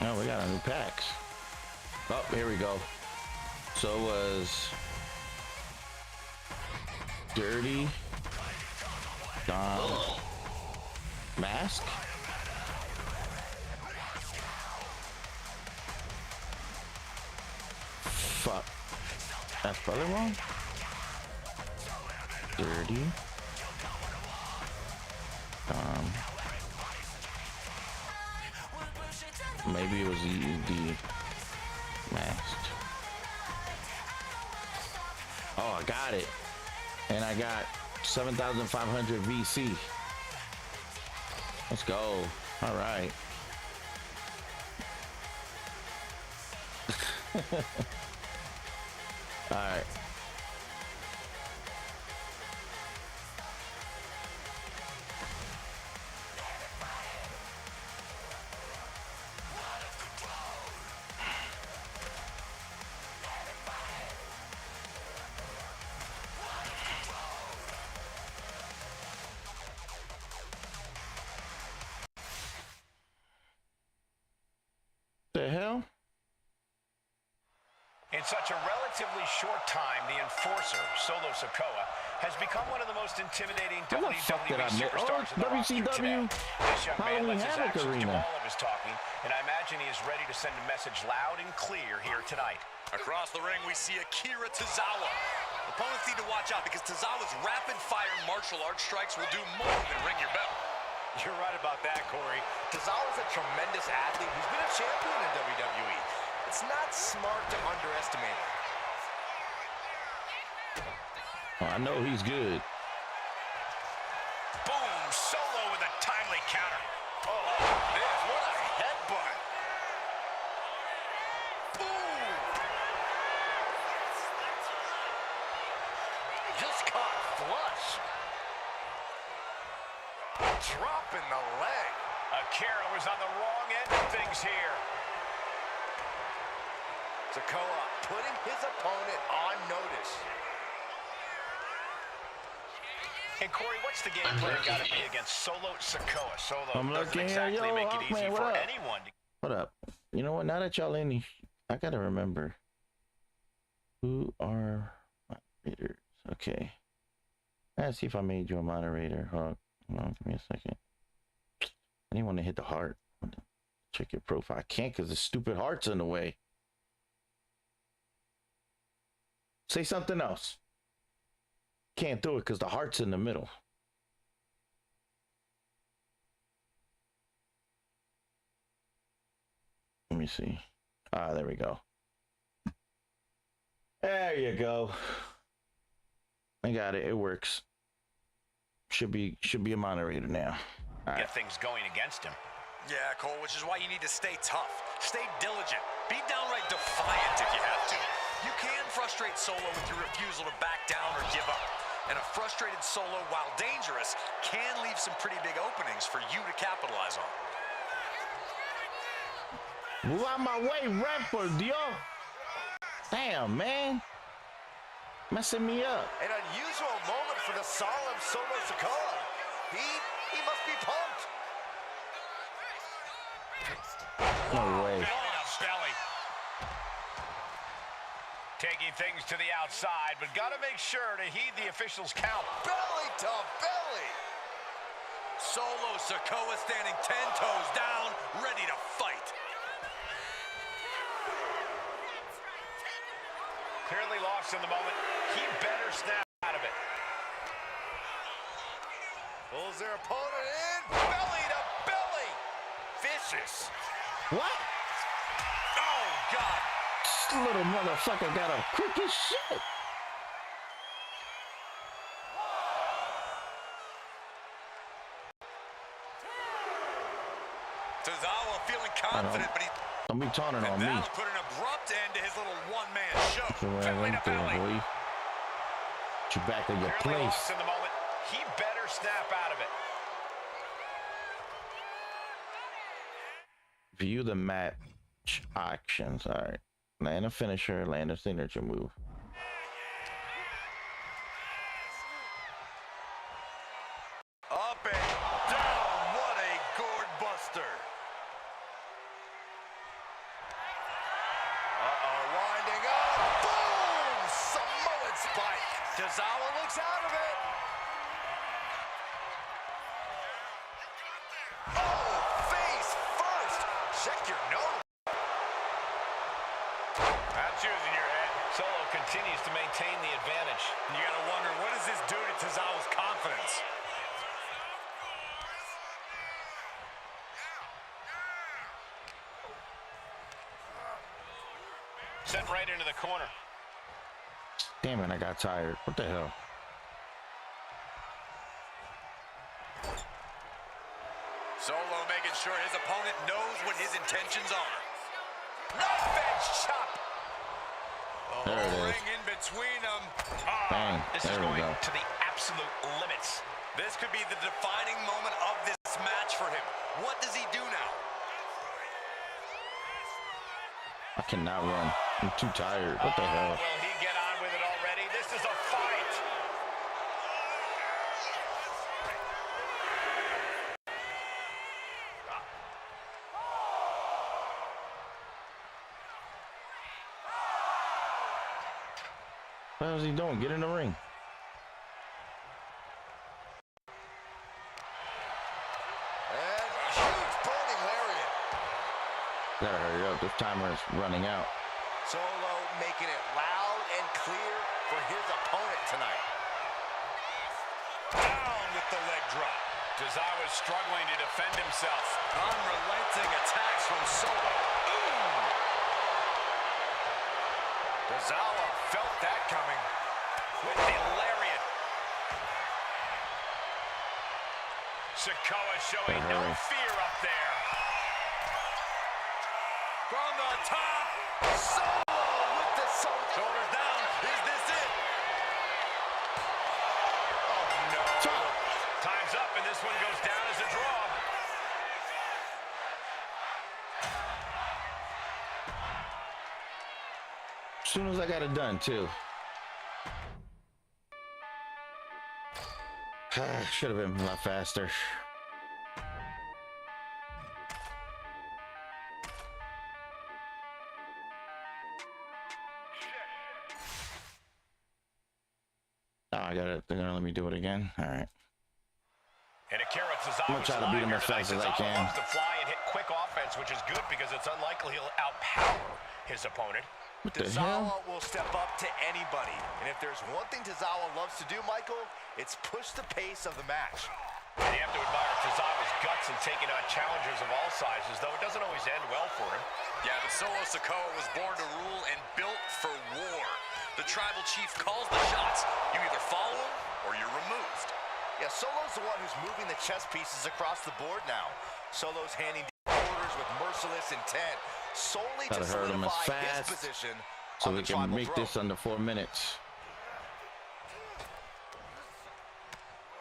[SPEAKER 4] Oh, we got a new packs. Oh, here we go. So was Dirty Don Mask. Fuck. That's probably wrong. Dirty maybe it was the masked. Oh, I got it. And I got 7,500 VC. Let's go. All right. All right. The hell?
[SPEAKER 6] In such a relatively short time, the enforcer, Solo Sikoa, has become one of the most intimidating WWE superstars in the roster today. This young man lets his actions do all of his talking, and I imagine he is ready to send a message loud and clear here tonight.
[SPEAKER 8] Across the ring, we see Akira Tozawa. Opponents need to watch out because Tozawa's rapid-fire martial arts strikes will do more than ring your bell.
[SPEAKER 9] You're right about that, Corey. Tozawa's a tremendous athlete who's been a champion in WWE. It's not smart to underestimate him.
[SPEAKER 4] Oh, I know he's good.
[SPEAKER 6] Boom! Solo with a timely counter.
[SPEAKER 9] Oh, this, what a headbutt. Boom! Just caught flush. Dropping the leg.
[SPEAKER 6] Akira was on the wrong end of things here.
[SPEAKER 9] Sikoa putting his opponent on notice.
[SPEAKER 6] And Corey, what's the game plan got to be against Solo Sikoa? Solo
[SPEAKER 4] I'm
[SPEAKER 6] doesn't
[SPEAKER 4] looking
[SPEAKER 6] exactly
[SPEAKER 4] here. Yo,
[SPEAKER 6] make it easy
[SPEAKER 4] Hawkman,
[SPEAKER 6] for
[SPEAKER 4] what up?
[SPEAKER 6] anyone to...
[SPEAKER 4] What up? You know what? Now that y'all in, I gotta remember who are moderators. Okay. Let's see if I made you a moderator. Hold on, give me a second. I didn't want to hit the heart. Check your profile. I can't because the stupid heart's in the way. Say something else. Can't do it because the heart's in the middle. Let me see. Ah, there we go. There you go. I got it. It works. Should be a moderator now. All right.
[SPEAKER 6] Get things going against him.
[SPEAKER 8] Yeah, Cole, which is why you need to stay tough. Stay diligent. Be downright defiant if you have to. You can frustrate Solo with your refusal to back down or give up. And a frustrated Solo, while dangerous, can leave some pretty big openings for you to capitalize on.
[SPEAKER 4] Move out my way, ref, por Dios. Damn, man. Messing me up.
[SPEAKER 9] An unusual moment for the solemn Solo Sikoa. He must be pumped.
[SPEAKER 4] No way.
[SPEAKER 6] Belly. Taking things to the outside, but got to make sure to heed the officials' count.
[SPEAKER 9] Belly to belly.
[SPEAKER 8] Solo Sikoa standing 10 toes down, ready to fight.
[SPEAKER 6] Clearly lost in the moment. He better snap out of it.
[SPEAKER 9] Pulls their opponent in. Belly to belly. Vicious.
[SPEAKER 4] What?
[SPEAKER 8] Oh, God.
[SPEAKER 4] This little motherfucker got a quick as shit.
[SPEAKER 8] Tozawa feeling confident, but he...
[SPEAKER 4] Don't be taunting on me.
[SPEAKER 8] That'll put an abrupt end to his little one-man show.
[SPEAKER 4] Belly to belly. Get you back in your place.
[SPEAKER 6] In the moment. He better snap out of it.
[SPEAKER 4] View the match actions. All right. Land a finisher, land a signature move.
[SPEAKER 8] Up and down. What a gourd buster. Winding up. Boom! Samoan spike. Tozawa looks out of it. Oh, face first. Check your nose.
[SPEAKER 6] I'm choosing your head. Solo continues to maintain the advantage.
[SPEAKER 8] You gotta wonder, what does this do to Tozawa's confidence?
[SPEAKER 6] Sent right into the corner.
[SPEAKER 4] Damn it, I got tired. What the hell?
[SPEAKER 8] Solo making sure his opponent knows what his intentions are. Knife edge chop.
[SPEAKER 4] There it is.
[SPEAKER 8] Ring in between them.
[SPEAKER 4] Bang.
[SPEAKER 6] This
[SPEAKER 4] There
[SPEAKER 6] is
[SPEAKER 4] we
[SPEAKER 6] going
[SPEAKER 4] go.
[SPEAKER 6] to the absolute limits.
[SPEAKER 8] This could be the defining moment of this match for him. What does he do now?
[SPEAKER 4] I cannot run. I'm too tired. What the hell?
[SPEAKER 6] Will he get on with it already? This is a fight.
[SPEAKER 4] What the hell is he doing? Get in the ring.
[SPEAKER 8] And huge burning lariat.
[SPEAKER 4] Gotta hurry up. This timer is running out.
[SPEAKER 8] Solo making it loud and clear for his opponent tonight. Down with the leg drop.
[SPEAKER 6] Tozawa is struggling to defend himself.
[SPEAKER 8] Unrelenting attacks from Solo. Ooh. Tozawa felt that coming with the lariat.
[SPEAKER 6] Sikoa showing no fear up there.
[SPEAKER 8] From the top, Solo with the shoulders down. Is this it? Oh, no.
[SPEAKER 6] Time's up, and this one goes down as a draw.
[SPEAKER 4] As soon as I got it done, too. Should have been a lot faster. Oh, I got it. They're gonna let me do it again. All right.
[SPEAKER 6] And Akira Tozawa
[SPEAKER 4] I'm gonna try to beat him as fast as I can.
[SPEAKER 6] Loves to fly and hit quick offense, which is good because it's unlikely he'll outpower his opponent.
[SPEAKER 4] What the hell?
[SPEAKER 8] Tozawa will step up to anybody. And if there's one thing Tozawa loves to do, Michael, it's push the pace of the match.
[SPEAKER 6] And you have to admire Tozawa's guts in taking on challengers of all sizes, though it doesn't always end well for him.
[SPEAKER 8] Yeah, but Solo Sikoa was born to rule and built for war. The tribal chief calls the shots. You either follow him or you're removed. Yeah, Solo's the one who's moving the chess pieces across the board now. Solo's handing down orders with merciless intent, solely to solidify his position
[SPEAKER 4] so
[SPEAKER 8] on
[SPEAKER 4] we
[SPEAKER 8] the
[SPEAKER 4] can
[SPEAKER 8] tribal
[SPEAKER 4] make
[SPEAKER 8] throne.
[SPEAKER 4] this under 4 minutes.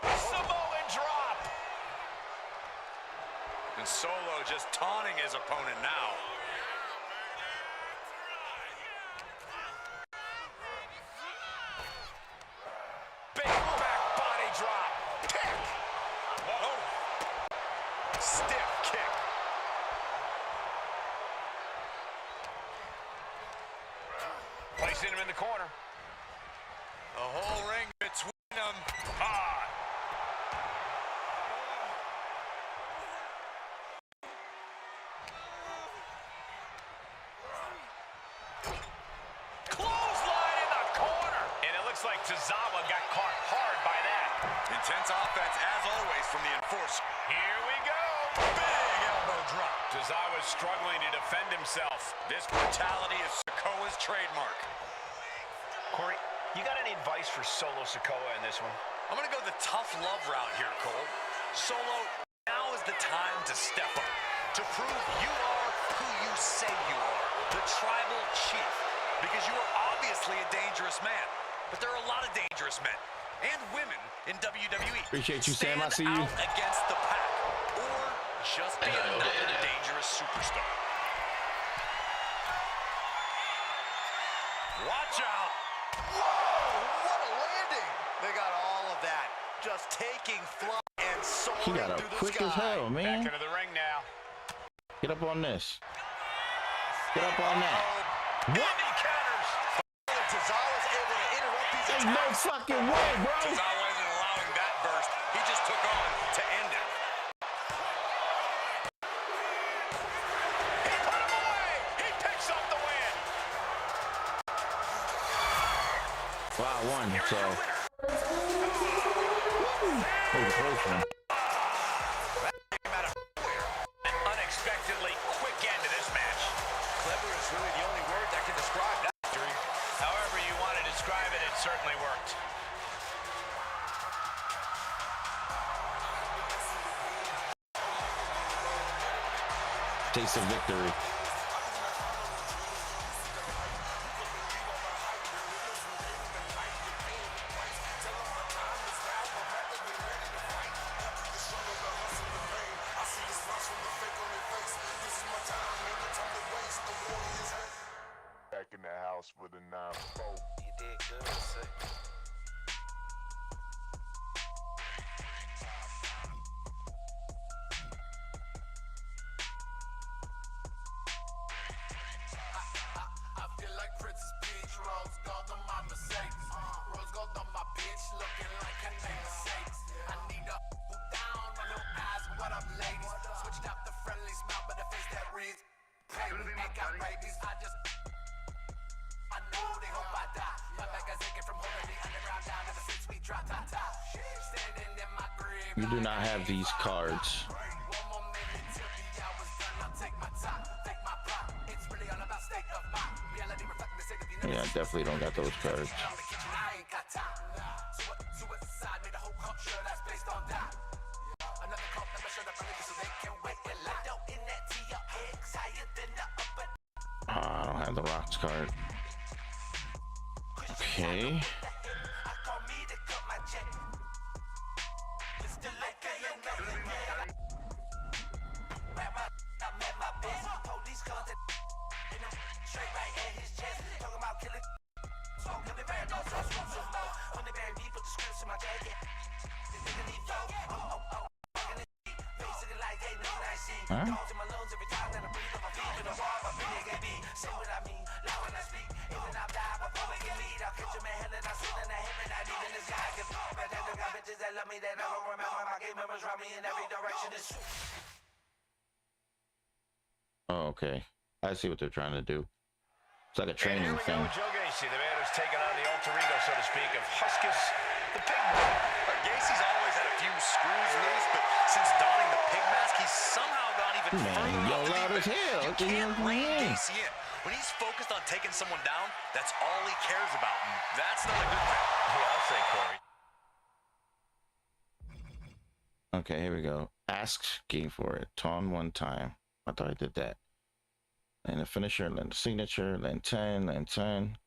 [SPEAKER 6] Samoan drop!
[SPEAKER 8] And Solo just taunting his opponent now.
[SPEAKER 6] Big back body drop. Kick!
[SPEAKER 8] Whoa. Stiff kick.
[SPEAKER 6] Placing him in the corner.
[SPEAKER 8] The whole ring between them.
[SPEAKER 6] Hard. Clothesline in the corner. And it looks like Tozawa got caught hard by that.
[SPEAKER 8] Intense offense, as always, from the enforcer.
[SPEAKER 6] Here we go.
[SPEAKER 8] Big elbow drop.
[SPEAKER 6] Tozawa's struggling to defend himself.
[SPEAKER 8] This brutality is Sikoa's trademark.
[SPEAKER 6] Corey, you got any advice for Solo Sikoa in this one?
[SPEAKER 8] I'm going to go the tough love route here, Cole. Solo, now is the time to step up. to prove you are who you say you are, the tribal chief. Because you are obviously a dangerous man, but there are a lot of dangerous men and women in WWE.
[SPEAKER 4] Appreciate you, Sam. I see you.
[SPEAKER 8] Stand out against the pack, or just be another dangerous superstar. Watch out.
[SPEAKER 9] Whoa, what a landing. They got all of that. Just taking flight and soaring
[SPEAKER 4] He got up
[SPEAKER 9] through the
[SPEAKER 4] quick
[SPEAKER 9] sky.
[SPEAKER 4] as hell, man.
[SPEAKER 6] Back into the ring now.
[SPEAKER 4] Get up on this. Get up on that.
[SPEAKER 6] What? He counters.
[SPEAKER 9] Tozawa's able to interrupt these
[SPEAKER 4] There's
[SPEAKER 9] attacks.
[SPEAKER 4] no fucking way, bro.
[SPEAKER 8] Tozawa isn't allowing that burst. He just took on to end it.
[SPEAKER 6] He put him away. He picks up the win.
[SPEAKER 4] Wow, I won, so. That was a close one.
[SPEAKER 6] An unexpectedly quick end to this match.
[SPEAKER 9] Clever is really the only word that can describe that victory.
[SPEAKER 6] However you want to describe it, it certainly worked.
[SPEAKER 4] Taste of victory.
[SPEAKER 11] Back in the house with a 9-4.
[SPEAKER 9] You did good, sir.
[SPEAKER 3] I feel like Princess Peach, rose gold on my Mercedes. Rose gold on my bitch, looking like her name is Mercedes. I need a down on them eyes, what up, ladies? Switched up the friendly smile, but the face that reads. Pay me, I got rabies, I know they hope I die. My back is aching from holding the underground down to the 6-week drop, top. Standing in my grave.
[SPEAKER 4] You do not have these cards.
[SPEAKER 3] One more minute till the hour's done, I'll take my time, take my pride. It's really all about state of mind. Reality reflecting the state of the
[SPEAKER 4] Yeah, I definitely don't got those cards.
[SPEAKER 3] I ain't got time. Suicide made a whole culture that's based on that. Another cult never showed up early so they can wait and lie. In that TRX, higher than the upper.
[SPEAKER 4] I don't have the rocks card. Okay.
[SPEAKER 3] I call me to cut my check. It's the liquor you make. I'm at my best. Police contact. Straight right at his chest. Talking about killing. Smoke him and burn no more. Only bury me, put the scripts in my jacket. The nigga need flow. Basically like they know that I see. Dogs in my lungs every time that I breathe on my feet. To the wall, my big can be. Say what I mean, loud when I speak. Even I die before we can lead. I'll catch him in hell and I swim in the heaven. Not even the sky can. But then I got bitches that love me that I don't remember. My game members round me in every direction. It's
[SPEAKER 4] Oh, okay. I see what they're trying to do. It's like a training
[SPEAKER 6] And here we
[SPEAKER 4] thing.
[SPEAKER 6] go, Joe Gacy, the man who's taken on the alter ego, so to speak, of Huskus the Pigman.
[SPEAKER 8] Gacy's always had a few screws loose, but since donning the pig mask, he's somehow gone even
[SPEAKER 4] Man,
[SPEAKER 8] further
[SPEAKER 4] yo,
[SPEAKER 8] off the
[SPEAKER 4] loud
[SPEAKER 8] deep
[SPEAKER 4] as
[SPEAKER 8] end.
[SPEAKER 4] hell.
[SPEAKER 8] You
[SPEAKER 4] Look at
[SPEAKER 8] can't
[SPEAKER 4] him,
[SPEAKER 8] rein
[SPEAKER 4] man.
[SPEAKER 8] Gacy in. When he's focused on taking someone down, that's all he cares about, and that's not a good thing.
[SPEAKER 6] Yeah, I'll say Corey.
[SPEAKER 4] Okay, here we go. Asking for it. Taunt one time. I thought I did that. And the finisher, then the signature, then 10, then 10.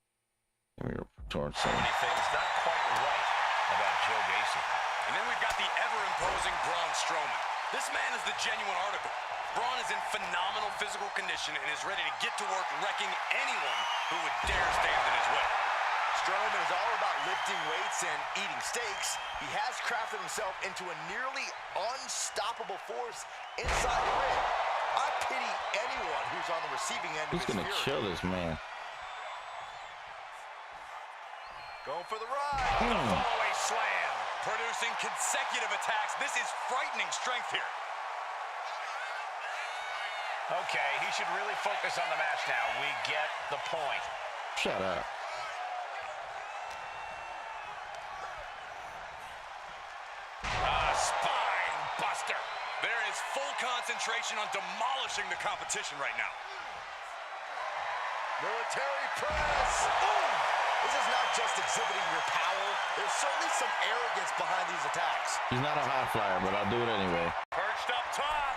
[SPEAKER 4] And we were towards
[SPEAKER 6] So
[SPEAKER 4] 7.
[SPEAKER 6] many things not quite right about Joe Gacy.
[SPEAKER 8] And then we've got the ever-imposing Braun Strowman. This man is the genuine article. Braun is in phenomenal physical condition and is ready to get to work wrecking anyone who would dare stand in his way.
[SPEAKER 9] Strowman is all about lifting weights and eating steaks. He has crafted himself into a nearly unstoppable force inside the ring. I pity anyone who's on the receiving end
[SPEAKER 4] He's
[SPEAKER 9] of his
[SPEAKER 4] gonna
[SPEAKER 9] fury.
[SPEAKER 4] kill this man.
[SPEAKER 9] Going for the ride.
[SPEAKER 8] Follow-away slam, producing consecutive attacks. This is frightening strength here.
[SPEAKER 6] Okay, he should really focus on the match now. We get the point.
[SPEAKER 4] Shut up.
[SPEAKER 8] Spine buster. There is full concentration on demolishing the competition right now.
[SPEAKER 9] Military press. Ooh. This is not just exhibiting your power. There's certainly some arrogance behind these attacks.
[SPEAKER 4] He's not a high flyer, but I'll do it anyway.
[SPEAKER 8] Perched up top.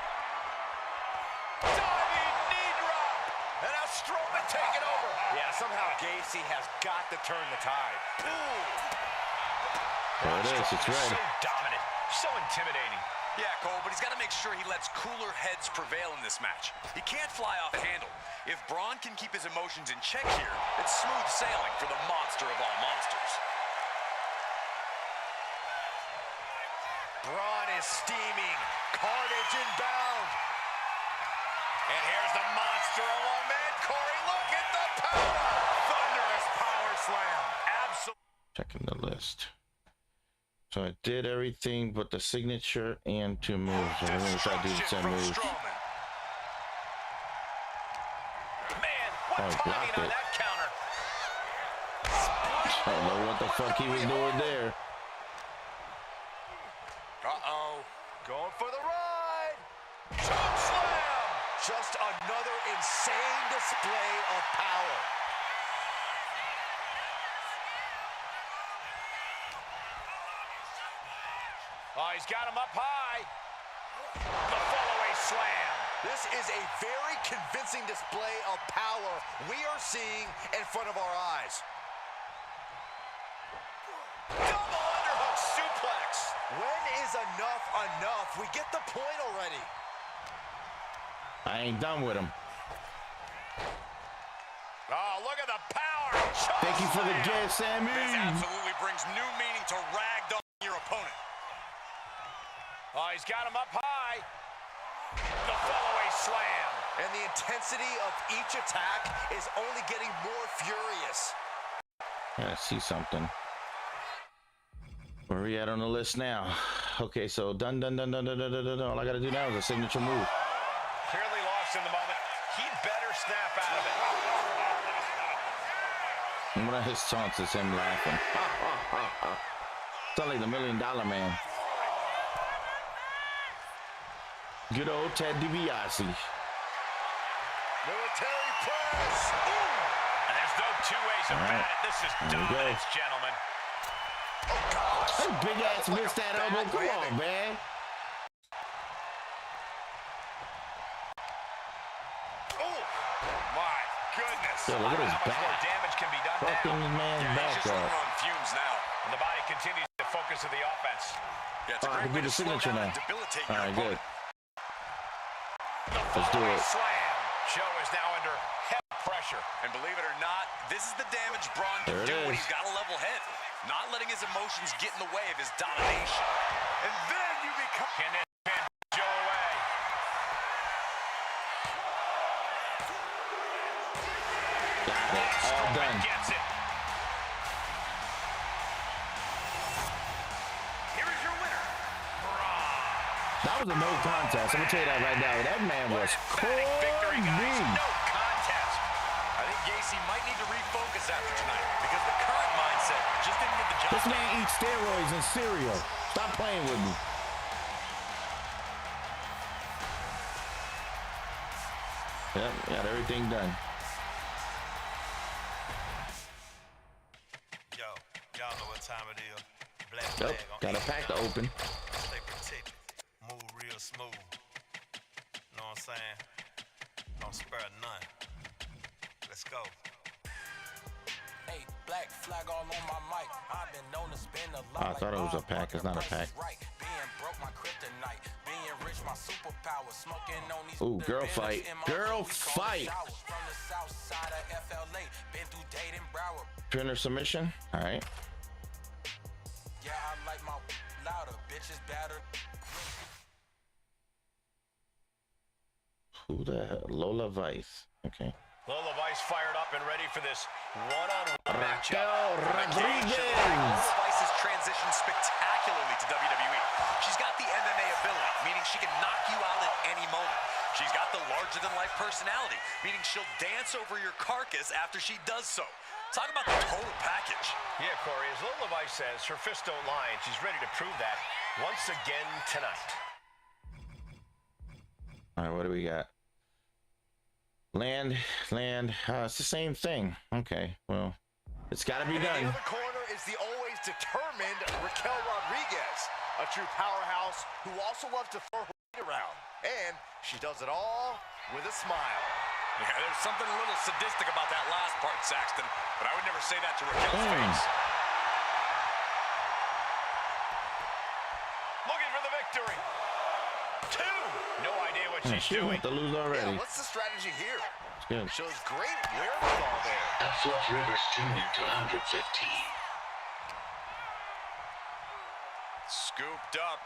[SPEAKER 6] taking over.
[SPEAKER 9] Yeah, somehow Gacy has got to turn the tide.
[SPEAKER 4] There it is. It's red.
[SPEAKER 6] So dominant, so intimidating.
[SPEAKER 8] Yeah, Cole, but he's got to make sure he lets cooler heads prevail in this match. He can't fly off the handle. If Braun can keep his emotions in check here, it's smooth sailing for the monster of all monsters.
[SPEAKER 6] Braun is steaming. Carnage inbound. And here's the monster of all men. Corey, look at the power. Thunderous power slam. Absolutely.
[SPEAKER 4] Checking the list. So I did everything but the signature and 2 moves. I don't know if I did 10 moves.
[SPEAKER 6] Man, what timing on that counter.
[SPEAKER 4] I don't know what the fuck he was doing there.
[SPEAKER 6] Uh-oh. Going for the ride. Choke slam. Just another insane display of power. Oh, he's got him up high. The follow-away slam. This is a very convincing display of power we are seeing in front of our eyes. Double underhook suplex. When is enough enough? We get the point already.
[SPEAKER 4] I ain't done with him.
[SPEAKER 6] Oh, look at the power.
[SPEAKER 4] Thank you for the gift, Sammy.
[SPEAKER 8] This absolutely brings new meaning to ragdolling your opponent.
[SPEAKER 6] Oh, he's got him up high. The follow-away slam. And the intensity of each attack is only getting more furious.
[SPEAKER 4] Yeah, I see something. Where are we at on the list now? Okay, so done. All I gotta do now is a signature move.
[SPEAKER 6] Clearly lost in the moment. He'd better snap out of it.
[SPEAKER 4] And one of his taunts is him laughing. Sound like the $1 Million Man. Good old Ted DiBiase.
[SPEAKER 6] Military press. And there's no 2 ways about it. This is dominance, gentlemen. Oh, gosh.
[SPEAKER 4] That big ass missed that elbow. Come on, man.
[SPEAKER 6] Oh, my goodness.
[SPEAKER 4] Yeah, look at his
[SPEAKER 6] How much more
[SPEAKER 4] back.
[SPEAKER 6] damage can be done
[SPEAKER 4] Fucking
[SPEAKER 6] now?
[SPEAKER 4] man's back
[SPEAKER 8] He's just
[SPEAKER 4] up.
[SPEAKER 8] running on fumes now.
[SPEAKER 6] And the body continues to focus of the offense.
[SPEAKER 8] Yeah, it's a
[SPEAKER 4] I
[SPEAKER 8] great
[SPEAKER 4] can
[SPEAKER 8] way
[SPEAKER 4] do the
[SPEAKER 8] to slow
[SPEAKER 4] signature
[SPEAKER 8] down
[SPEAKER 4] now.
[SPEAKER 8] and debilitate
[SPEAKER 4] All
[SPEAKER 8] your
[SPEAKER 4] right,
[SPEAKER 8] opponent.
[SPEAKER 4] good. Let's do it.
[SPEAKER 6] Slam. Joe is now under heavy pressure.
[SPEAKER 8] And believe it or not, this is the damage Braun can
[SPEAKER 4] There it
[SPEAKER 8] do when
[SPEAKER 4] is.
[SPEAKER 8] he's got a level head. Not letting his emotions get in the way of his domination.
[SPEAKER 6] And then you become... Can this pin Joe away?
[SPEAKER 4] Got it. All done.
[SPEAKER 6] Gets it. Here is your winner, Braun.
[SPEAKER 4] That was a no contest. I'm gonna tell you that right now. That man was
[SPEAKER 6] Victory, guys.
[SPEAKER 4] cold.
[SPEAKER 6] No contest.
[SPEAKER 8] I think Gacy might need to refocus after tonight because the current mindset just didn't get the job.
[SPEAKER 4] This man eats steroids and cereal. Stop playing with me. Yep, got everything done.
[SPEAKER 12] Yo, y'all know what time it is. Black
[SPEAKER 4] Yep,
[SPEAKER 12] flag on
[SPEAKER 4] got a pack to open.
[SPEAKER 12] Stay protected. Move real smooth. Know what I'm saying? Don't spare none. Let's go.
[SPEAKER 3] Hey, black flag all on my mic. I've been known to spend a lot.
[SPEAKER 4] I thought it was a pack. It's not a pack.
[SPEAKER 3] Right. Being broke, my kryptonite. Being rich, my superpower. Smoking on these.
[SPEAKER 4] Ooh, girl fight. Girl fight.
[SPEAKER 3] From the south side of FLA. Been through Dayton, Broward.
[SPEAKER 4] Pinner submission. All right.
[SPEAKER 3] Yeah, I like my louder. Bitches better.
[SPEAKER 4] Who the hell? Lola Vice. Okay.
[SPEAKER 6] Lola Vice fired up and ready for this one-on-one matchup.
[SPEAKER 4] Raquel Rodriguez.
[SPEAKER 8] Lola Vice has transitioned spectacularly to WWE. She's got the MMA ability, meaning she can knock you out at any moment. She's got the larger-than-life personality, meaning she'll dance over your carcass after she does so. Talk about the total package.
[SPEAKER 6] Yeah, Corey, as Lola Vice says, her fists don't lie, and she's ready to prove that once again tonight.
[SPEAKER 4] All right, what do we got? Land. It's the same thing. Okay, well, it's got to be
[SPEAKER 6] In
[SPEAKER 4] done.
[SPEAKER 6] the other corner is the always determined Raquel Rodriguez, a true powerhouse who also loves to throw her weight around. And she does it all with a smile.
[SPEAKER 8] Yeah, there's something a little sadistic about that last part, Saxton, but I would never say that to Raquel's face.
[SPEAKER 6] Looking for the victory. 2. No idea what she's
[SPEAKER 4] She
[SPEAKER 6] doing.
[SPEAKER 4] went to lose already.
[SPEAKER 9] Yeah, what's the strategy here?
[SPEAKER 4] It's good.
[SPEAKER 9] Shows great wherewithal there.
[SPEAKER 10] At Fluff Rivers tuning to 115.
[SPEAKER 8] Scooped up.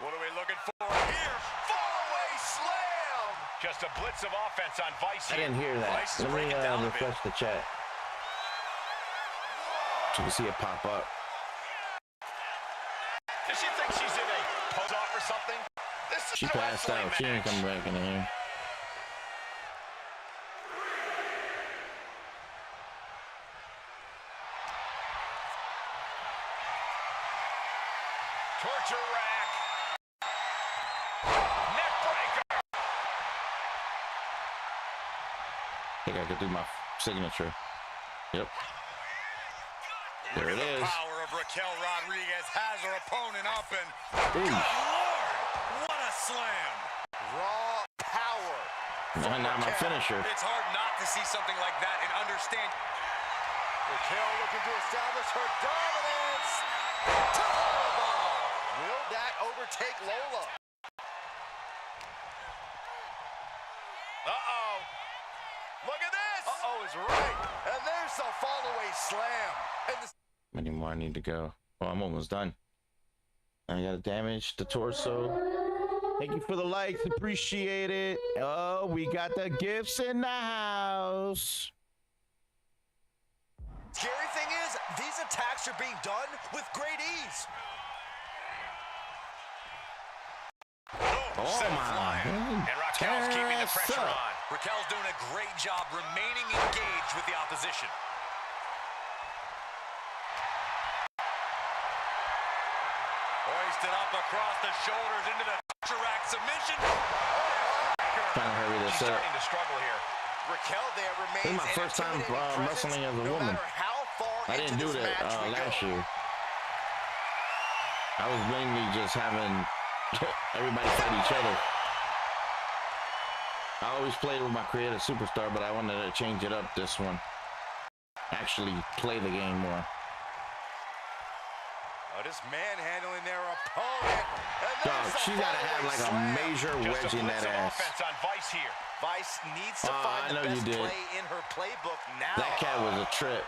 [SPEAKER 8] What are we looking for here? Fallaway slam!
[SPEAKER 6] Just a blitz of offense on Vice
[SPEAKER 4] I
[SPEAKER 6] here.
[SPEAKER 4] didn't hear that.
[SPEAKER 8] Vice is
[SPEAKER 4] Let me
[SPEAKER 8] breaking down a bit.
[SPEAKER 4] refresh the chat. So you can see it pop up.
[SPEAKER 6] Does she think she's in a pose-off or something? This is
[SPEAKER 4] She
[SPEAKER 6] a
[SPEAKER 4] passed
[SPEAKER 6] wrestling
[SPEAKER 4] out. She ain't
[SPEAKER 6] match.
[SPEAKER 4] coming back in here.
[SPEAKER 6] Torture rack. Neck breaker.
[SPEAKER 4] I think I could do my signature. Yep. There it is.
[SPEAKER 8] Power of Raquel Rodriguez has her opponent up and
[SPEAKER 4] Ooh.
[SPEAKER 8] good Lord, what a slam!
[SPEAKER 9] Raw power.
[SPEAKER 4] Now my finisher.
[SPEAKER 8] It's hard not to see something like that and understand.
[SPEAKER 9] Raquel looking to establish her dominance. Terrible. Will that overtake Lola?
[SPEAKER 6] Uh-oh. Look at this.
[SPEAKER 9] Uh-oh is right. And there's the follow-away slam. And the
[SPEAKER 4] How many more I need to go? Oh, I'm almost done. I gotta damage the torso. Thank you for the likes. Appreciate it. Oh, we got the gifts in the house.
[SPEAKER 9] scary thing is, these attacks are being done with great ease.
[SPEAKER 4] Oh my.
[SPEAKER 6] And Raquel's keeping the pressure
[SPEAKER 4] up.
[SPEAKER 6] on.
[SPEAKER 8] Raquel's doing a great job remaining engaged with the opposition. Hoisted up across the shoulders into the rack submission.
[SPEAKER 4] Trying to hurry this
[SPEAKER 6] She's
[SPEAKER 4] up.
[SPEAKER 6] starting to struggle here.
[SPEAKER 9] Raquel there
[SPEAKER 4] This
[SPEAKER 9] remains
[SPEAKER 4] is my first time wrestling as a
[SPEAKER 9] no
[SPEAKER 4] woman.
[SPEAKER 9] matter how far
[SPEAKER 4] I didn't
[SPEAKER 9] into
[SPEAKER 4] do
[SPEAKER 9] this
[SPEAKER 4] that
[SPEAKER 9] match we
[SPEAKER 4] last
[SPEAKER 9] go.
[SPEAKER 4] year. I was mainly just having everybody fight each other. I always played with my creative superstar, but I wanted to change it up this one. Actually play the game more.
[SPEAKER 9] Oh, just manhandling their opponent. And
[SPEAKER 4] Dog,
[SPEAKER 9] there's the
[SPEAKER 4] she gotta have like a
[SPEAKER 9] slam.
[SPEAKER 4] major
[SPEAKER 6] Just
[SPEAKER 4] wedge
[SPEAKER 6] a
[SPEAKER 4] in
[SPEAKER 6] blitz
[SPEAKER 4] that
[SPEAKER 6] of
[SPEAKER 4] ass.
[SPEAKER 6] offense on Vice here.
[SPEAKER 9] Vice needs to
[SPEAKER 4] I
[SPEAKER 9] find
[SPEAKER 4] know
[SPEAKER 9] the
[SPEAKER 4] you
[SPEAKER 9] best
[SPEAKER 4] did.
[SPEAKER 9] play in her playbook now.
[SPEAKER 4] That cat was a trip.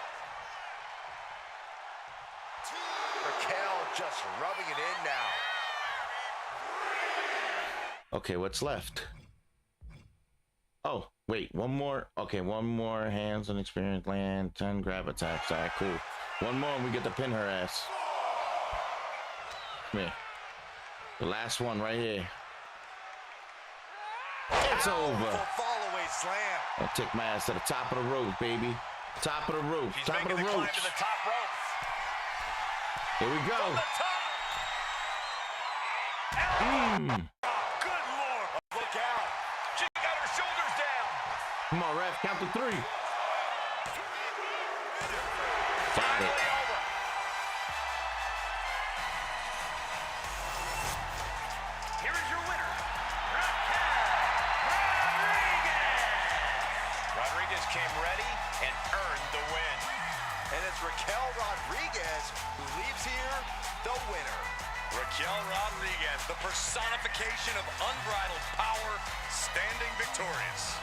[SPEAKER 9] Raquel just rubbing it in now.
[SPEAKER 4] Okay, what's left? Oh, wait, one more. Okay, one more. Hands on experience, land, 10 grab attacks. All right, cool. One more and we get to pin her ass. Come here. The last one right here. It's over.
[SPEAKER 9] Follow-away slam.
[SPEAKER 4] I'll take my ass to the top of the rope, baby. Top of the rope.
[SPEAKER 6] She's
[SPEAKER 4] Top of
[SPEAKER 6] making
[SPEAKER 4] the
[SPEAKER 6] the climb
[SPEAKER 4] ropes.
[SPEAKER 6] to the top rope.
[SPEAKER 4] Here we go.
[SPEAKER 6] From the top.
[SPEAKER 8] Good Lord.
[SPEAKER 9] Look out.
[SPEAKER 6] She got her shoulders down.
[SPEAKER 4] Come on, ref. Count to 3. Got it.
[SPEAKER 6] Here is your winner, Raquel Rodriguez. Rodriguez came ready and earned the win.
[SPEAKER 9] And it's Raquel Rodriguez who leaves here the winner.
[SPEAKER 8] Raquel Rodriguez, the personification of unbridled power, standing victorious.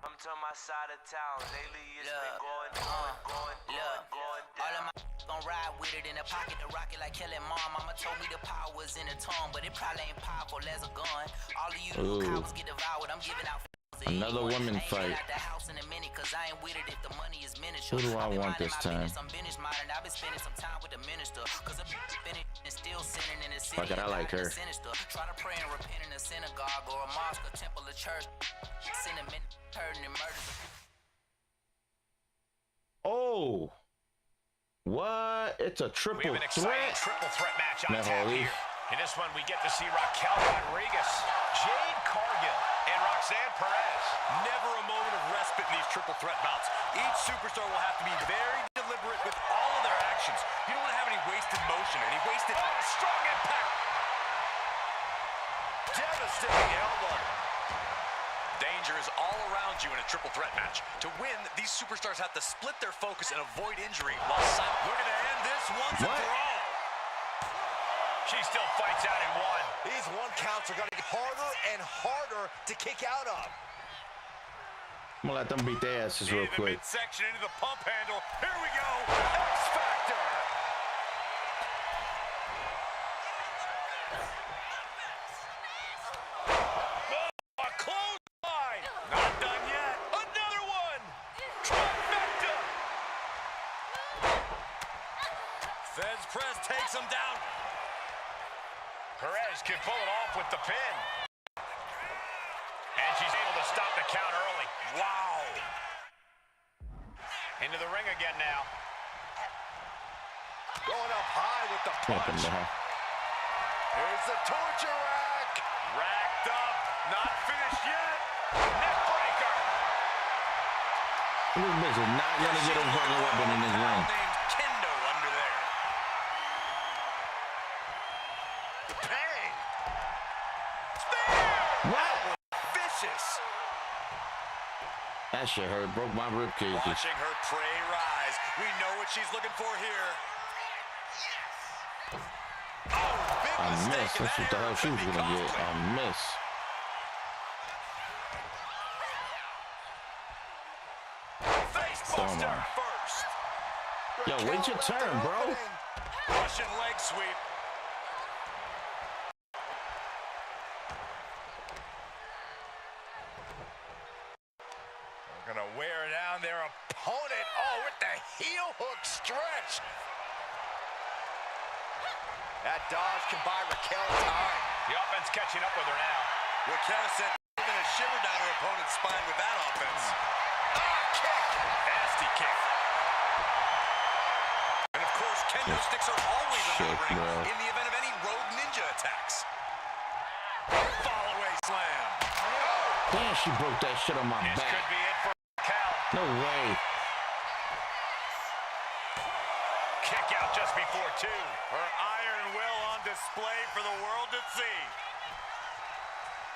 [SPEAKER 13] I'm to my side of town. Lately it's been going down. All of my gon' ride with it in the pocket to rock it like Kelly Mom. Mama told me the power's in the tongue, but it probably ain't powerful as a gun. All of you little
[SPEAKER 4] Ooh.
[SPEAKER 13] cowards get devoured. I'm giving out
[SPEAKER 4] Another woman fight.
[SPEAKER 13] out the house in a minute, 'cause I ain't with it if the money is miniature.
[SPEAKER 4] Who do I
[SPEAKER 13] I've been
[SPEAKER 4] want
[SPEAKER 13] minding
[SPEAKER 4] this
[SPEAKER 13] my
[SPEAKER 4] time?
[SPEAKER 13] business, I'm business minded. I've been spending some time with the minister, 'cause I'm finished and still sinning in the city.
[SPEAKER 4] Fuck it, I like her.
[SPEAKER 13] Sinister. Try to pray and repent in a synagogue or a mosque, a temple, a church. Cinnamon, hurting and murder.
[SPEAKER 4] Oh. What? It's a
[SPEAKER 6] We
[SPEAKER 4] triple
[SPEAKER 6] have an exciting
[SPEAKER 4] threat.
[SPEAKER 6] triple threat match on
[SPEAKER 4] Man,
[SPEAKER 6] tap
[SPEAKER 4] holy.
[SPEAKER 6] here.
[SPEAKER 1] In this one, we get to see Raquel Rodriguez, Jade Cargill, and Roxanne Perez.
[SPEAKER 8] Never a moment of respite in these triple threat bouts. Each superstar will have to be very deliberate with all of their actions. You don't want to have any wasted motion, any wasted...
[SPEAKER 1] Oh, strong impact!
[SPEAKER 8] Devastating elbow. Danger is all around you in a triple threat match. To win, these superstars have to split their focus and avoid injury while looking to end this once and for all.
[SPEAKER 1] She still fights out in one.
[SPEAKER 9] These one counts are going to get harder and harder to kick out of.
[SPEAKER 4] I'm gonna let them beat their asses real quick.
[SPEAKER 8] Midsection into the pump handle. Here we go. X-Factor.
[SPEAKER 1] A clothesline. Not done yet. Another one. Trifecta.
[SPEAKER 8] Fez press takes him down.
[SPEAKER 1] Perez can pull it off with the pin. And she's able to stop the count early.
[SPEAKER 8] Wow.
[SPEAKER 1] Into the ring again now.
[SPEAKER 9] Going up high with the punch. Here's the torture rack.
[SPEAKER 8] Racked up. Not finished yet.
[SPEAKER 1] Neck breaker.
[SPEAKER 4] This bitch is not gonna get a fucking weapon in this ring.
[SPEAKER 8] Named Kendo under there.
[SPEAKER 9] Bang.
[SPEAKER 4] What?
[SPEAKER 8] Vicious.
[SPEAKER 4] That shit hurt. Broke my rib cage.
[SPEAKER 8] Watching her prey rise. We know what she's looking for here. Oh, big
[SPEAKER 4] I
[SPEAKER 8] mistake
[SPEAKER 4] missed.
[SPEAKER 8] in
[SPEAKER 4] That's what
[SPEAKER 8] that
[SPEAKER 4] the hell
[SPEAKER 8] area.
[SPEAKER 4] she was
[SPEAKER 8] Could be
[SPEAKER 4] gonna get.
[SPEAKER 8] costly.
[SPEAKER 4] I miss.
[SPEAKER 8] Face
[SPEAKER 4] Come
[SPEAKER 8] buster
[SPEAKER 4] on.
[SPEAKER 8] first.
[SPEAKER 4] Yo, wait your turn, bro.
[SPEAKER 8] Russian leg sweep.
[SPEAKER 9] They're gonna wear down their opponent. Oh, with the heel hook stretch. That dodge can buy Raquel time.
[SPEAKER 1] The offense catching up with her now.
[SPEAKER 8] Raquel sent even a shiver down her opponent's spine with that offense.
[SPEAKER 9] Kick.
[SPEAKER 8] Nasty kick. And of course, kendo sticks are always under the ring
[SPEAKER 4] bro.
[SPEAKER 8] in the event of any rogue ninja attacks. Follow-away slam.
[SPEAKER 4] Damn, she broke that shit on my
[SPEAKER 1] This
[SPEAKER 4] back.
[SPEAKER 1] could be it for Cal.
[SPEAKER 4] No way.
[SPEAKER 1] Kick out just before two.
[SPEAKER 8] Her iron will on display for the world to see.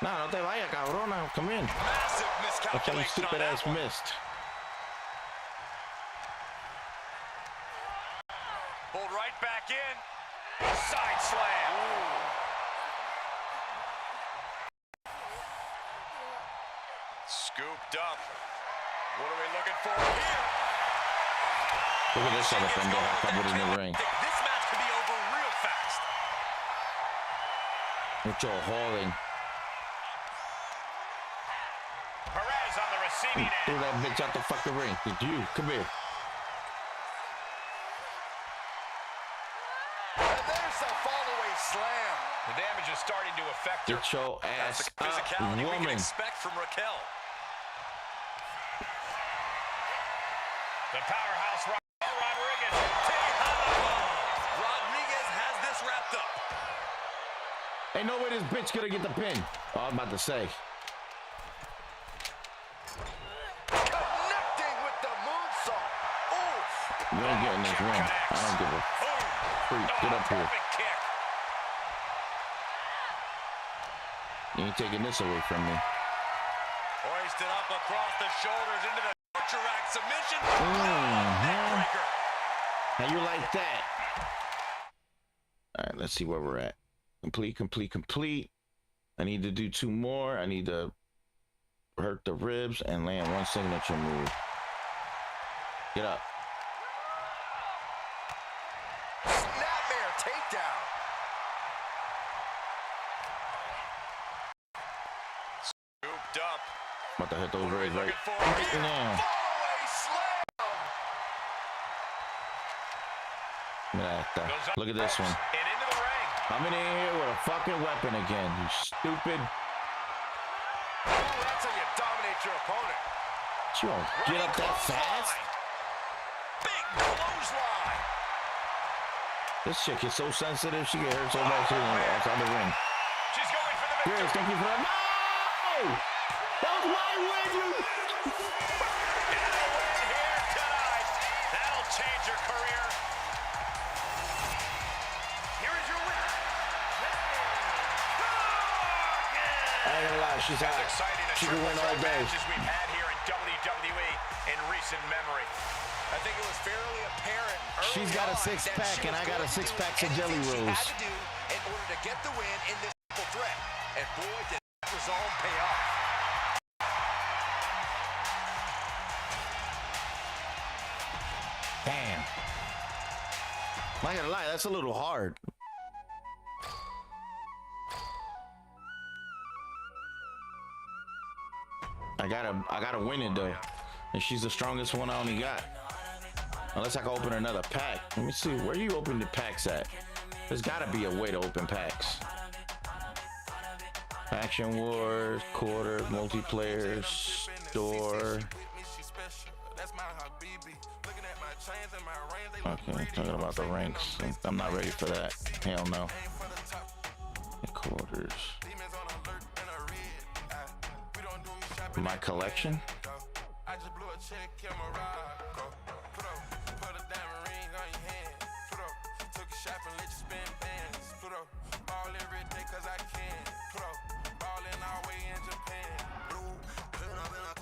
[SPEAKER 4] No, no te vayas, cabrona. Come in.
[SPEAKER 8] Massive
[SPEAKER 4] That's how you
[SPEAKER 8] miscalculation on
[SPEAKER 4] stupid
[SPEAKER 8] that
[SPEAKER 4] ass
[SPEAKER 8] one.
[SPEAKER 4] missed.
[SPEAKER 8] Pulled right back in.
[SPEAKER 1] Side slam.
[SPEAKER 8] Scooped up. What are we looking for here?
[SPEAKER 4] Look at this other pendeja covered in the ring.
[SPEAKER 8] This match could be over real fast.
[SPEAKER 4] Mucho hauling.
[SPEAKER 1] Perez on the receiving
[SPEAKER 4] Threw
[SPEAKER 1] end.
[SPEAKER 4] that bitch out the fucking ring. Did you? Come here.
[SPEAKER 9] And there's the follow-away slam.
[SPEAKER 1] The damage is starting to affect her.
[SPEAKER 4] Get your
[SPEAKER 8] That's
[SPEAKER 4] ass
[SPEAKER 8] the
[SPEAKER 4] up,
[SPEAKER 8] physicality we can
[SPEAKER 4] woman.
[SPEAKER 8] expect from Raquel.
[SPEAKER 1] The powerhouse Raquel Rodriguez.
[SPEAKER 8] Rodriguez has this wrapped up.
[SPEAKER 4] Ain't no way this bitch gonna get the pin. Oh, I'm about to say.
[SPEAKER 9] Connecting with the moonsault. Oof.
[SPEAKER 4] You ain't getting this ring. I don't give a freak. Get up here.
[SPEAKER 1] Perfect kick.
[SPEAKER 4] You ain't taking this away from me.
[SPEAKER 8] Hoisted up across the shoulders into the torture rack submission.
[SPEAKER 4] Mhm.
[SPEAKER 8] Neckbreaker.
[SPEAKER 4] How you like that? All right, let's see where we're at. Complete, complete, complete. I need to do two more. I need to hurt the ribs and land one signature move. Get up.
[SPEAKER 9] Snapmare takedown.
[SPEAKER 8] Scooped up.
[SPEAKER 4] About to hit those ribs right
[SPEAKER 8] Looking for
[SPEAKER 4] right
[SPEAKER 8] here.
[SPEAKER 4] now.
[SPEAKER 9] Follow-away slam.
[SPEAKER 4] Look at this one.
[SPEAKER 1] And into the ring.
[SPEAKER 4] Coming in here with a fucking weapon again. You stupid.
[SPEAKER 9] Ooh, that's how you dominate your opponent.
[SPEAKER 4] You don't get up that fast.
[SPEAKER 9] Big clothesline.
[SPEAKER 4] This chick is so sensitive. She get hurt so bad. She's outside the ring.
[SPEAKER 1] She's going for the victory.
[SPEAKER 4] Grace, thank you for that. No! That was my win, you.
[SPEAKER 1] And a win here tonight. That'll change your career. Here is your winner.
[SPEAKER 4] I ain't gonna lie, she's hot. She can win all day.
[SPEAKER 1] Matches we've had here in WWE in recent memory.
[SPEAKER 9] I think it was fairly apparent.
[SPEAKER 4] She's got a six-pack, and I got a six-pack of Jelly Rolls.
[SPEAKER 9] Had to do in order to get the win in this triple threat. And boy, did that resolve pay off.
[SPEAKER 4] Damn. I'm not gonna lie, that's a little hard. I gotta win it though. And she's the strongest one I only got. Unless I can open another pack. Let me see, where you open the packs at? There's gotta be a way to open packs. Action Wars, quarter, multiplayer, store. Okay, talking about the ranks. I'm not ready for that. Hell no. Quarters. My collection?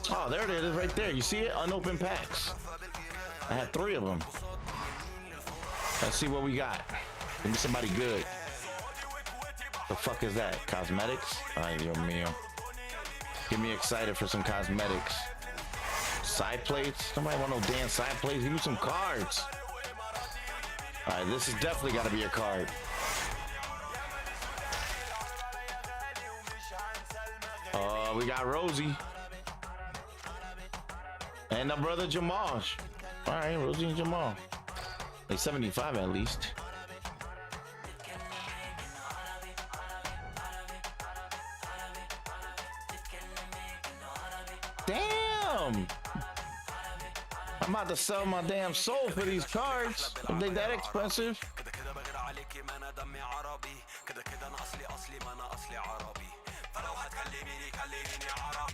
[SPEAKER 4] Oh, there it is right there. You see it? Unopened packs. I had 3 of them. Let's see what we got. Give me somebody good. The fuck is that? Cosmetics? Ay, Dios mío. Get me excited for some cosmetics. Side plates? Nobody want no damn side plates. Give me some cards. All right, this has definitely got to be a card. We got Rosie. And the brother Jamal. All right, Rosie and Jamal. They 75 at least. Damn! I'm about to sell my damn soul for these cards. If they that expensive.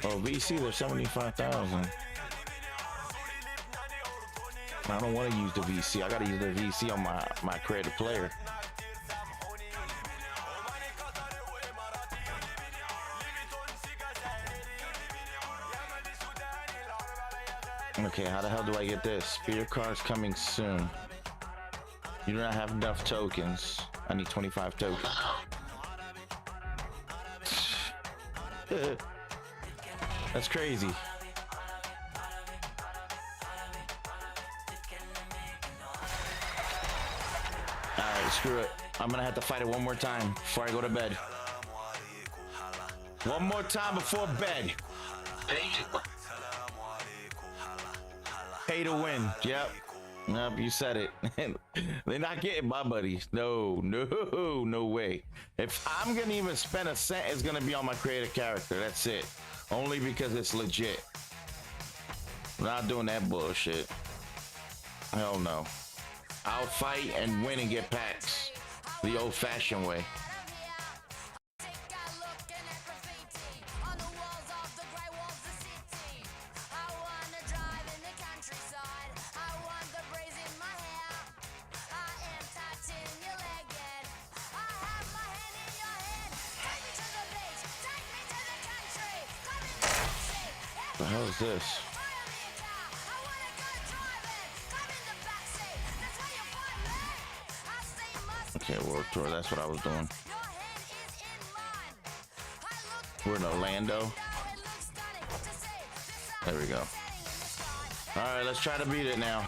[SPEAKER 4] Oh, VC, they're 75,000. I don't want to use the VC. I gotta use the VC on my creative player. Okay, how the hell do I get this? Spear cards coming soon. You do not have enough tokens. I need 25 tokens. That's crazy. Alright, screw it. I'm gonna have to fight it one more time before I go to bed. One more time before bed. Pay to win. Yep. Nope, you said it. They're not getting my buddies. No way. If I'm gonna even spend a cent, it's gonna be on my creative character. That's it. Only because it's legit. I'm not doing that bullshit. Hell no. I'll fight and win and get packs the old-fashioned way. What the hell is this? Okay, World Tour, that's what I was doing. We're in Orlando. There we go. All right, let's try to beat it now.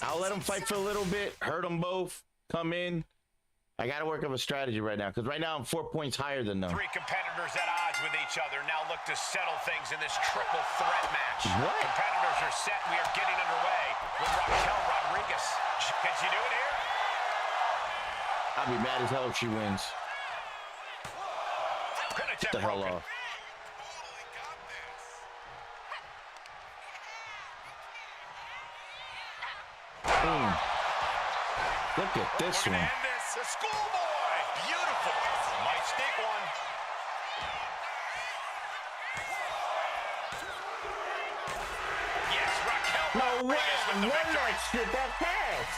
[SPEAKER 4] I'll let them fight for a little bit, hurt them both, come in. I got to work up a strategy right now, because right now I'm 4 points higher than them.
[SPEAKER 1] 3 competitors at odds with each other now look to settle things in this triple threat match.
[SPEAKER 4] What?
[SPEAKER 1] Competitors are set. We are getting underway with Raquel Rodriguez. Can she do it here?
[SPEAKER 4] I'll be mad as hell if she wins. Get the hell off. Look at this one.
[SPEAKER 6] End this. The schoolboy. Beautiful. Might sneak one. Yes, Raquel.
[SPEAKER 4] No way.
[SPEAKER 6] Rodriguez with the
[SPEAKER 4] Run
[SPEAKER 6] victory.
[SPEAKER 4] that shit that fast.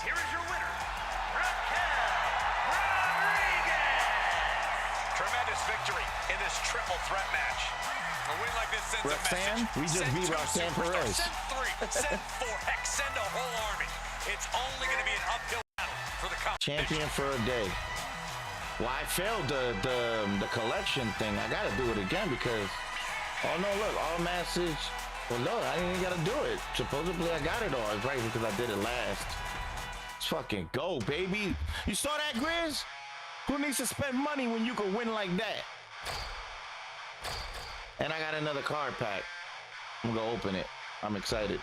[SPEAKER 1] Here is your winner, Raquel Rodriguez.
[SPEAKER 6] Tremendous victory in this triple threat match.
[SPEAKER 8] A win like this sends a
[SPEAKER 4] Roxanne?
[SPEAKER 8] message.
[SPEAKER 4] We just
[SPEAKER 8] Send
[SPEAKER 4] beat
[SPEAKER 8] 2
[SPEAKER 4] Roxanne
[SPEAKER 8] superstars.
[SPEAKER 4] Perez.
[SPEAKER 8] Send 3, send 4, heck, send a whole army. It's only going to be an uphill battle for the competition.
[SPEAKER 4] Champion for a day. Well, I failed the collection thing. I gotta do it again because, oh no, look, all message. Well, no, I didn't even gotta do it. Supposedly I got it all. It's right because I did it last. Let's fucking go, baby. You saw that, Grizz? Who needs to spend money when you can win like that? And I got another card pack. I'm gonna open it. I'm excited.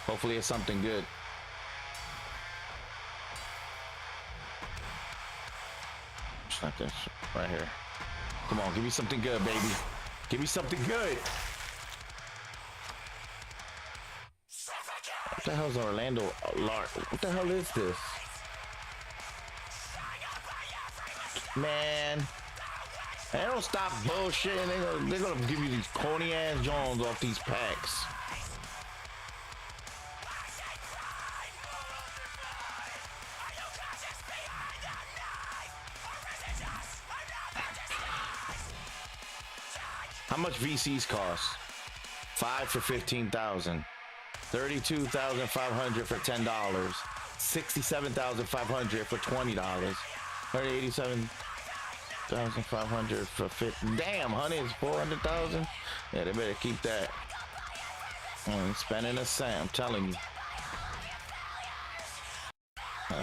[SPEAKER 4] Hopefully it's something good. It's not this right here. Come on, give me something good, baby. Give me something good. What the hell is Orlando Lark? What the hell is this? Man. They don't stop bullshitting. They're gonna give you these corny ass Jones off these packs. How much VCs cost? 5 for 15,000. 32,500 for $10. 67,500 for $20. 187,500 for 50. Damn, honey, it's 400,000. Yeah, they better keep that. Spending a cent, I'm telling you.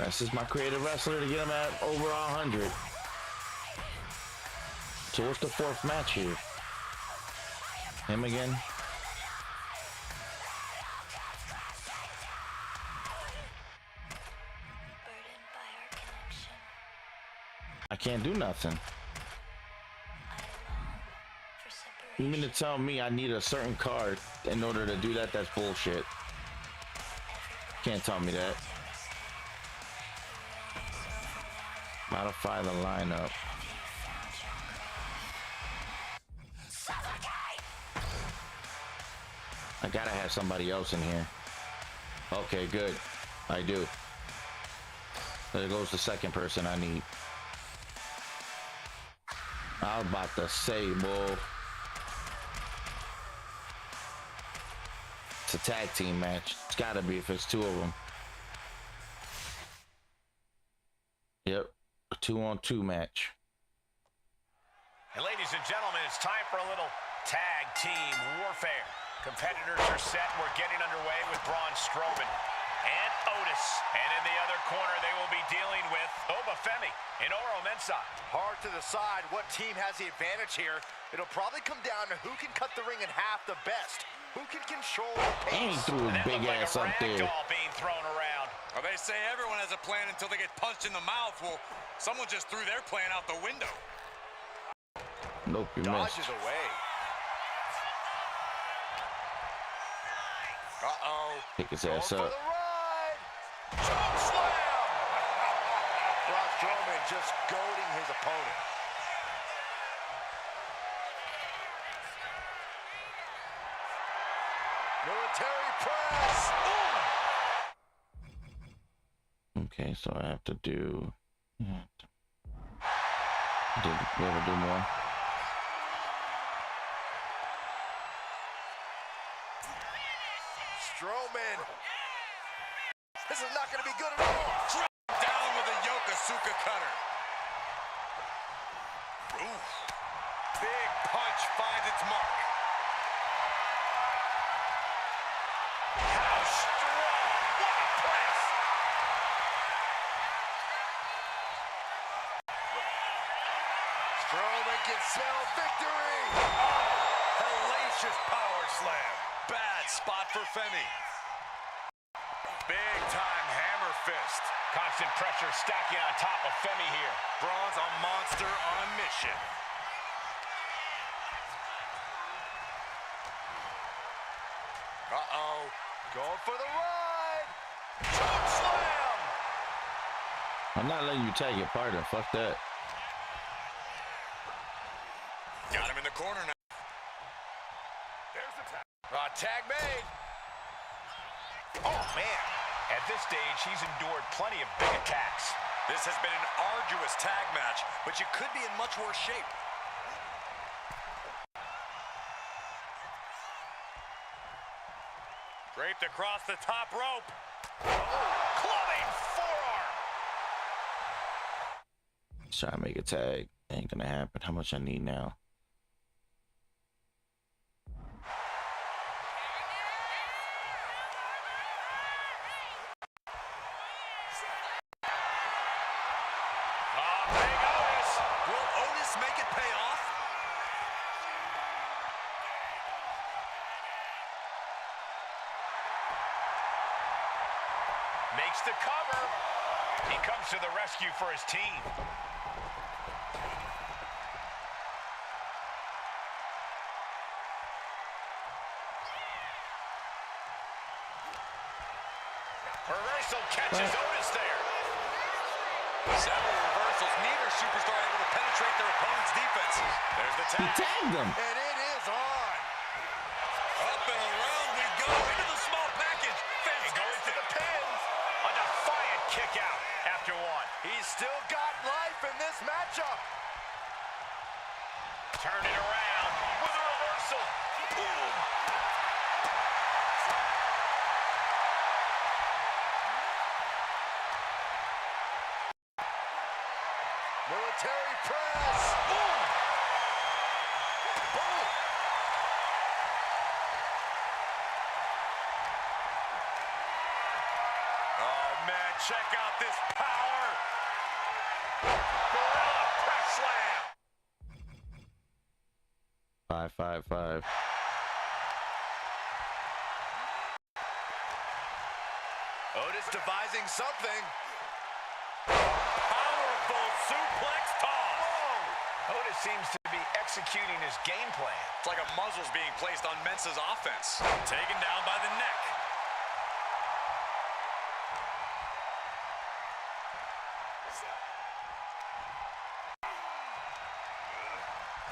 [SPEAKER 4] This is my creative wrestler to get him at over 100. So what's the fourth match here? Him again? I can't do nothing. You mean to tell me I need a certain card in order to do that? That's bullshit. Can't tell me that. Modify the lineup. I gotta have somebody else in here. Okay, good. I do. There goes the second person I need. I was about to say, boy. It's a tag team match. It's gotta be if it's 2 of them. Yep, a 2-on-2 match.
[SPEAKER 6] And ladies and gentlemen, it's time for a little tag team warfare. Competitors are set. We're getting underway with Braun Strowman and Otis. And in the other corner, they will be dealing with Obafemi and Oro Mensah.
[SPEAKER 9] Hard to decide what team has the advantage here. It'll probably come down to who can cut the ring in half the best. Who can control the pace.
[SPEAKER 4] And he threw his big ass up there.
[SPEAKER 6] Being thrown around.
[SPEAKER 8] Well, they say everyone has a plan until they get punched in the mouth. Well, someone just threw their plan out the window.
[SPEAKER 4] Nope, you missed.
[SPEAKER 9] Dodges away. Uh-oh.
[SPEAKER 4] Pick his ass up.
[SPEAKER 9] Choke slam! Braun Strowman just goading his opponent. Military press! Ooh.
[SPEAKER 4] Okay, so I have to do... We ever do more?
[SPEAKER 9] Strowman. This is not going to be good at all.
[SPEAKER 8] Down with a Yokosuka cutter. Ooh. Big punch finds its mark.
[SPEAKER 6] How strong! What a press!
[SPEAKER 9] Strowman can sell victory.
[SPEAKER 8] Hellacious power slam. Bad spot for Femi. Big time hammer fist.
[SPEAKER 6] Constant pressure stacking on top of Femi here.
[SPEAKER 8] Braun's a monster on a mission.
[SPEAKER 9] Uh-oh. for the ride. Choke slam.
[SPEAKER 4] I'm not letting you tag your partner. Fuck that.
[SPEAKER 9] Got him in the corner now.
[SPEAKER 6] There's the tag.
[SPEAKER 9] Tag made.
[SPEAKER 6] Oh, man. At this stage, he's endured plenty of big attacks.
[SPEAKER 8] This has been an arduous tag match, but you could be in much worse shape.
[SPEAKER 6] Draped across the top rope. Oh, clubbing forearm.
[SPEAKER 4] Try to make a tag. Ain't gonna happen. How much I need now?
[SPEAKER 8] Make it pay off.
[SPEAKER 6] Makes the cover. He comes to the rescue for his team. Reversal catches Otis there.
[SPEAKER 8] Several reversals, neither superstar able to penetrate their opponent's defense. There's the tag.
[SPEAKER 4] He tagged him.
[SPEAKER 9] And it is on.
[SPEAKER 8] Up and around we go into the small package.
[SPEAKER 6] He goes to the pin. A defiant kick out after one.
[SPEAKER 9] He's still got life in this matchup.
[SPEAKER 6] Turn it around with a reversal. Boom.
[SPEAKER 9] Military press. Boom. Boom.
[SPEAKER 8] Oh, man, check out this power.
[SPEAKER 6] Gorilla press slam.
[SPEAKER 4] 5-5-5.
[SPEAKER 9] Otis devising something.
[SPEAKER 6] Powerful suplex toss. Whoa. Otis seems to be executing his game plan.
[SPEAKER 8] It's like a muzzle's being placed on Mensa's offense. Taken down by the neck.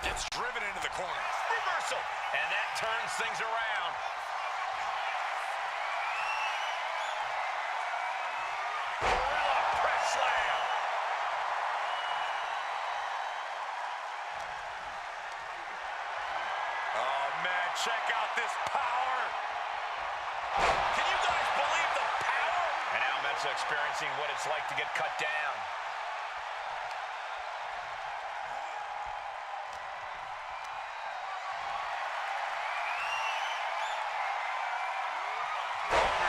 [SPEAKER 8] Gets driven into the corner.
[SPEAKER 6] Reversal. And that turns things around. Gorilla press slam.
[SPEAKER 8] Oh, man, check out this power.
[SPEAKER 6] Can you guys believe the power? And now Mensa experiencing what it's like to get cut down.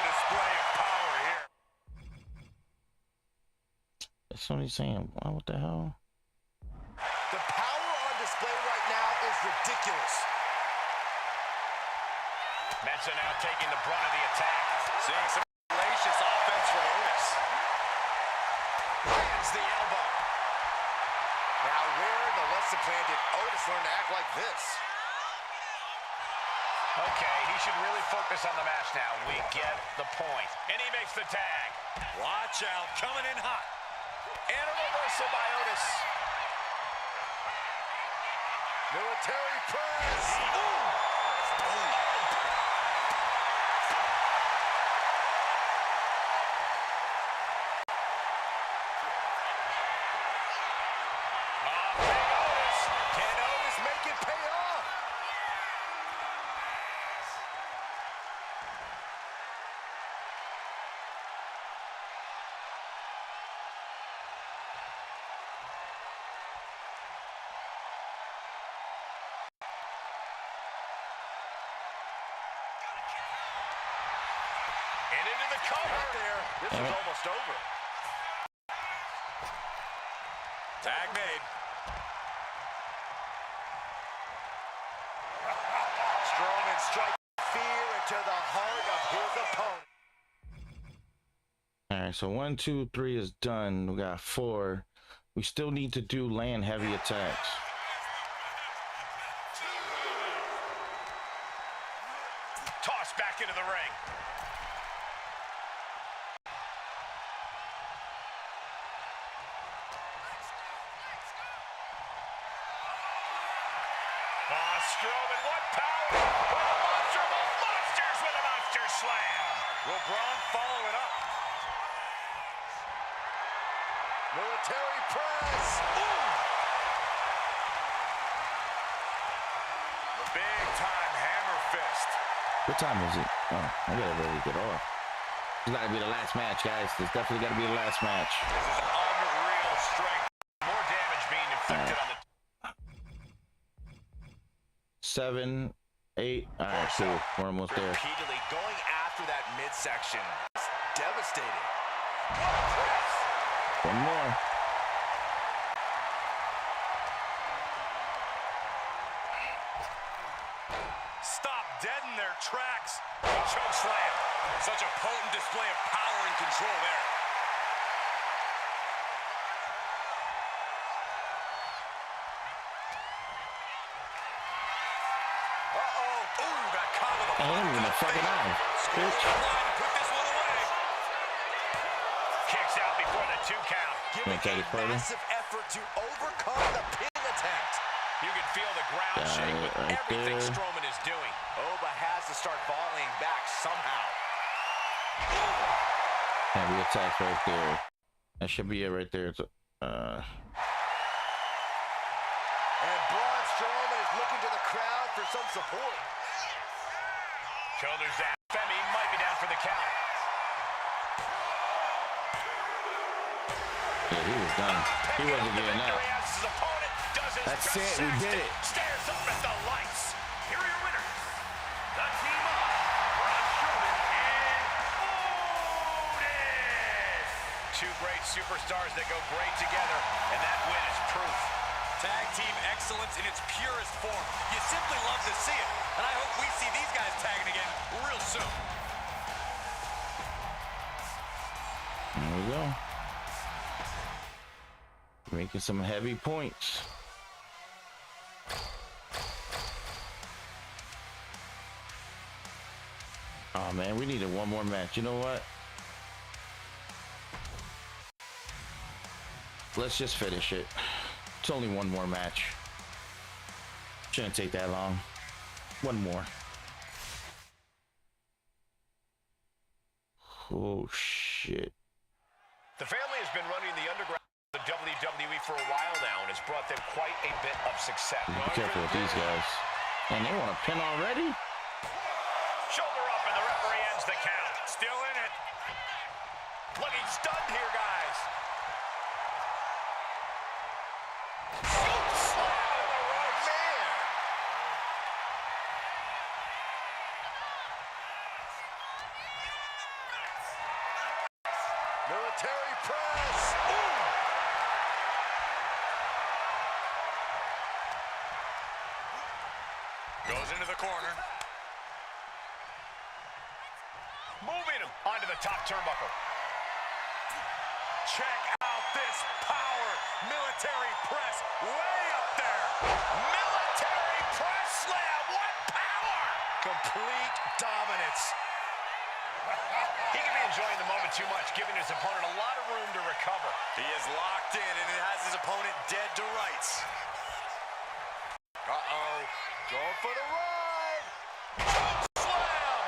[SPEAKER 8] Display of power here.
[SPEAKER 4] That's what he's saying. What the hell?
[SPEAKER 9] The power on display right now is ridiculous.
[SPEAKER 6] Mensa now taking the brunt of the attack.
[SPEAKER 8] Seeing some hellacious offense from Otis.
[SPEAKER 9] Lands the elbow. Now where in the lesson plan did Otis learn to act like this?
[SPEAKER 6] Okay, he should really focus on the match now. We get the point. And he makes the tag.
[SPEAKER 8] Watch out, coming in hot.
[SPEAKER 6] And a reversal by Otis.
[SPEAKER 9] Military press.
[SPEAKER 6] Big Otis.
[SPEAKER 9] Can Otis make it pay off?
[SPEAKER 6] And into the cover.
[SPEAKER 9] There. This is almost over.
[SPEAKER 8] Tag made.
[SPEAKER 9] Strowman striking fear into the heart of his opponent.
[SPEAKER 4] All right, so 1, 2, 3 is done. We got 4. We still need to do land heavy attacks.
[SPEAKER 6] Toss back into the ring.
[SPEAKER 1] Strowman, what power! With a monster of all monsters with a monster slam!
[SPEAKER 8] Will Braun follow it up? Military press! Ooh! The big-time hammer fist.
[SPEAKER 4] What time is it? Oh, I gotta really get off. It's gotta be the last match, guys. It's definitely gotta be the last match.
[SPEAKER 1] This is unreal strength. More damage being inflicted on the...
[SPEAKER 4] 7, 8. All right, cool. We're almost there.
[SPEAKER 8] Repeatedly going after that midsection. It's devastating.
[SPEAKER 4] One more.
[SPEAKER 8] Stop dead in their tracks. Choke slam. Such a potent display of power and control there. Uh-oh. Ooh, got caught with a
[SPEAKER 4] I ain't even a fucking eye. Bitch.
[SPEAKER 8] Put this one away.
[SPEAKER 1] Kicks out before the 2 count.
[SPEAKER 8] Giving
[SPEAKER 4] take it
[SPEAKER 8] a
[SPEAKER 4] further?
[SPEAKER 8] massive effort to overcome the pin attempt.
[SPEAKER 1] You can feel the ground
[SPEAKER 4] Got
[SPEAKER 1] shake
[SPEAKER 4] it
[SPEAKER 1] with
[SPEAKER 4] right
[SPEAKER 1] everything
[SPEAKER 4] there.
[SPEAKER 1] Strowman is doing.
[SPEAKER 8] Oba has to start volleying back somehow.
[SPEAKER 4] Heavy attacks right there. That should be it right there. It's,
[SPEAKER 8] And Braun Strowman is looking to the crowd for some support.
[SPEAKER 1] Shoulders down. Femi might be down for the count.
[SPEAKER 4] yeah, he was done. He wasn't getting up.
[SPEAKER 1] His opponent does his
[SPEAKER 4] That's
[SPEAKER 1] best.
[SPEAKER 4] it. We did it.
[SPEAKER 1] Stares up at the lights. Here are your winners. The team of Braun Strowman and Otis. Two great superstars that go great together, and that win is proof.
[SPEAKER 8] Tag team excellence in its purest form. You simply love to see it. And I hope we see these guys tagging again real soon.
[SPEAKER 4] There we go. Making some heavy points. Oh man, we needed one more match. You know what? Let's just finish it. It's only one more match. Shouldn't take that long. One more. Oh shit.
[SPEAKER 1] The family has been running the underground of the WWE for a while now and has brought them quite a bit of success.
[SPEAKER 4] Be careful with these guys. And they want to pin already?
[SPEAKER 1] Shoulder up and the referee ends the count. Still in it. Looking stunned here, guys.
[SPEAKER 8] Military press. Goes into the corner.
[SPEAKER 1] Moving him onto the top turnbuckle.
[SPEAKER 8] Check out this power. Military press way up there.
[SPEAKER 1] Military press slam. What power!
[SPEAKER 8] Complete dominance.
[SPEAKER 1] He can be enjoying the moment too much, giving his opponent a lot of room to recover.
[SPEAKER 8] He is locked in and it has his opponent dead to rights. Uh-oh. Going for the ride.
[SPEAKER 1] Slam!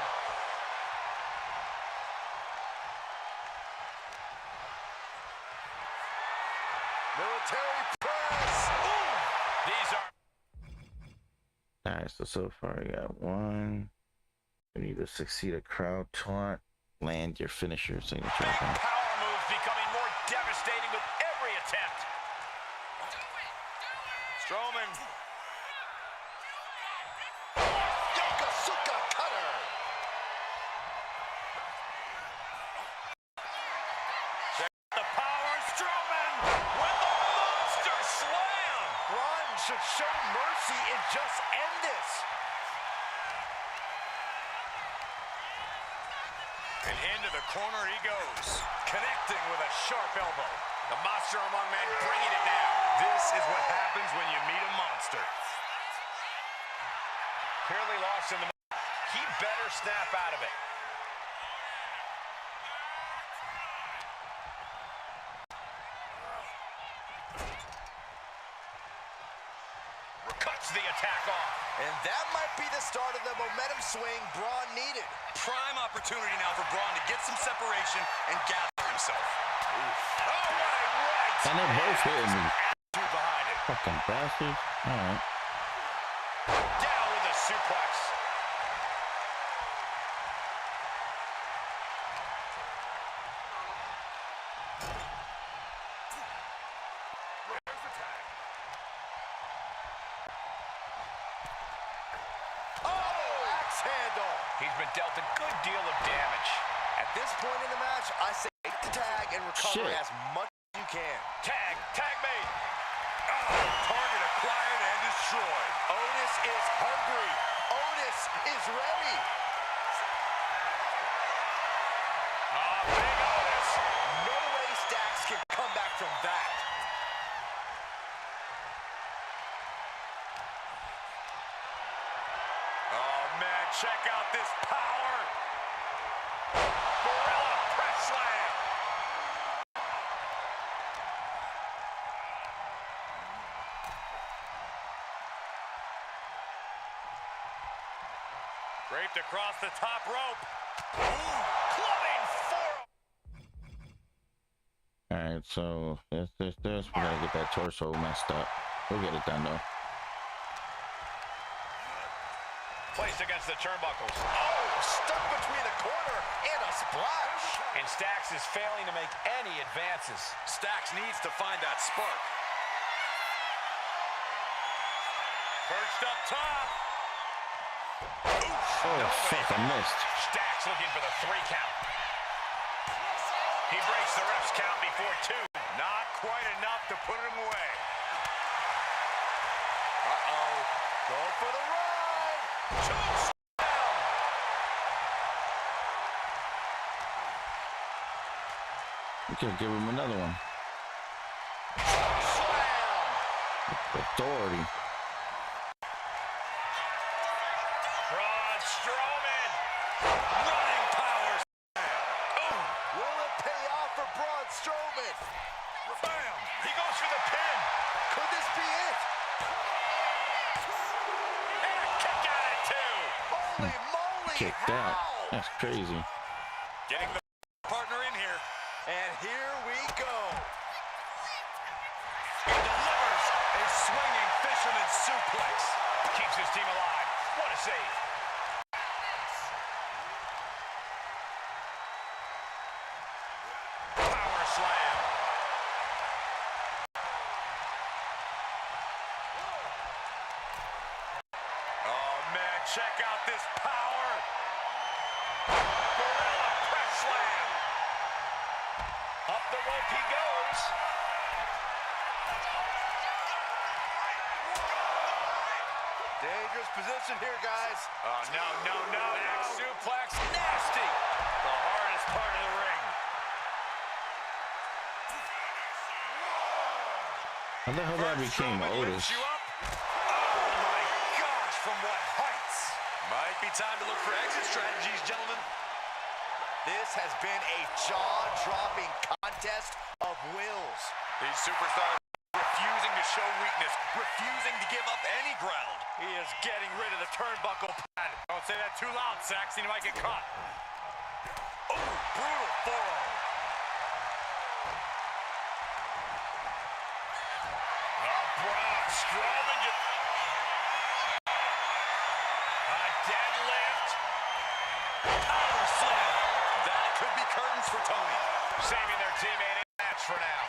[SPEAKER 8] Military press. Ooh.
[SPEAKER 1] These are...
[SPEAKER 4] Alright, so far I got one. You need to succeed a crowd taunt. Land your finisher signature.
[SPEAKER 1] Power moves becoming more devastating with every attempt.
[SPEAKER 8] Strowman. Yokosuka cutter. Check the power. Strowman with the monster slam. Braun should show mercy and just end this. And into the corner he goes, connecting with a sharp elbow. The monster among men bringing it now. This is what happens when you meet a monster.
[SPEAKER 1] Clearly lost in the... He better snap out of it.
[SPEAKER 6] cuts the attack off.
[SPEAKER 9] And that might be the start of the momentum swing Braun needed.
[SPEAKER 8] Prime opportunity now for Braun to get some separation and gather himself.
[SPEAKER 6] Oof. Oh, what a right!
[SPEAKER 4] And they both hitting me.
[SPEAKER 6] Behind it.
[SPEAKER 4] Fucking bastards. All right.
[SPEAKER 6] Down with a suplex. He's been dealt a good deal of damage.
[SPEAKER 9] At this point in the match, I say take the tag and recover as much as you can.
[SPEAKER 6] Tag made.
[SPEAKER 8] Oh, target acquired and destroyed.
[SPEAKER 9] Otis is hungry. Otis is ready.
[SPEAKER 6] Big Otis.
[SPEAKER 9] No way Stacks can come back from that.
[SPEAKER 8] Oh, man, check out this power.
[SPEAKER 6] Gorilla press slam.
[SPEAKER 8] Draped across the top rope.
[SPEAKER 6] Ooh, clubbing forearm.
[SPEAKER 4] All right, so this. We gotta get that torso messed up. We'll get it done though.
[SPEAKER 6] Placed against the turnbuckles.
[SPEAKER 9] Oh, stuck between the corner and a splash.
[SPEAKER 6] And Stacks is failing to make any advances.
[SPEAKER 8] Stacks needs to find that spark. Perched up top.
[SPEAKER 4] Oh, fuck, I missed.
[SPEAKER 6] Stacks looking for the 3 count. He breaks the ref's count before 2.
[SPEAKER 8] Not quite enough to put him away. Uh-oh.
[SPEAKER 9] Going for the ride.
[SPEAKER 6] Chokes down.
[SPEAKER 4] We could give him another one.
[SPEAKER 9] Slam.
[SPEAKER 4] Authority.
[SPEAKER 6] Braun Strowman. Running power slam.
[SPEAKER 9] Will it pay off for Braun Strowman?
[SPEAKER 6] Bam. He goes for the pin.
[SPEAKER 9] Could this be it?
[SPEAKER 6] And a kick out at 2.
[SPEAKER 9] Holy moly.
[SPEAKER 4] Kicked out. That's crazy.
[SPEAKER 8] Getting the partner in here.
[SPEAKER 9] And here we go.
[SPEAKER 8] He delivers a swinging fisherman suplex.
[SPEAKER 6] Keeps his team alive. What a save. Power slam.
[SPEAKER 8] Oh, man, check out this power.
[SPEAKER 6] Gorilla press slam. Up the rope he goes.
[SPEAKER 9] Dangerous position here, guys.
[SPEAKER 6] Oh, no. Back suplex. Nasty. The hardest part of the ring.
[SPEAKER 4] How the hell that became Otis?
[SPEAKER 8] You up? Oh, my gosh, from what heights? Might be time to look for exit strategies, gentlemen.
[SPEAKER 9] This has been a jaw-dropping contest of wills.
[SPEAKER 8] These superstars refusing to show weakness, refusing to give up any ground.
[SPEAKER 6] He is getting rid of the turnbuckle pad.
[SPEAKER 8] Don't say that too loud, Saxon. You might get caught. Oh, brutal forearm.
[SPEAKER 6] Braun Strowman just... A deadlift.
[SPEAKER 8] Power slam. That could be curtains for Tony.
[SPEAKER 6] Saving their teammate in the match for now.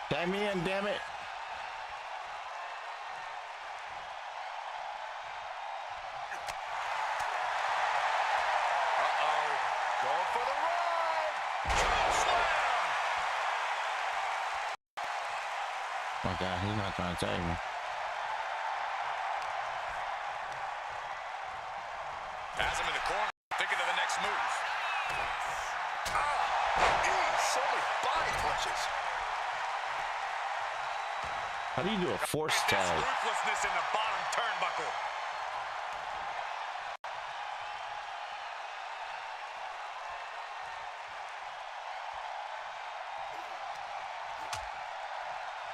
[SPEAKER 4] Damn me in, damn it.
[SPEAKER 9] Uh-oh. Going for the ride.
[SPEAKER 6] Slam.
[SPEAKER 4] Oh, God, he's not trying to tag me.
[SPEAKER 8] Has him in the corner, thinking of the next move.
[SPEAKER 9] So many body punches.
[SPEAKER 4] How do you do a force
[SPEAKER 8] This
[SPEAKER 4] tag?
[SPEAKER 8] ruthlessness in the bottom turnbuckle.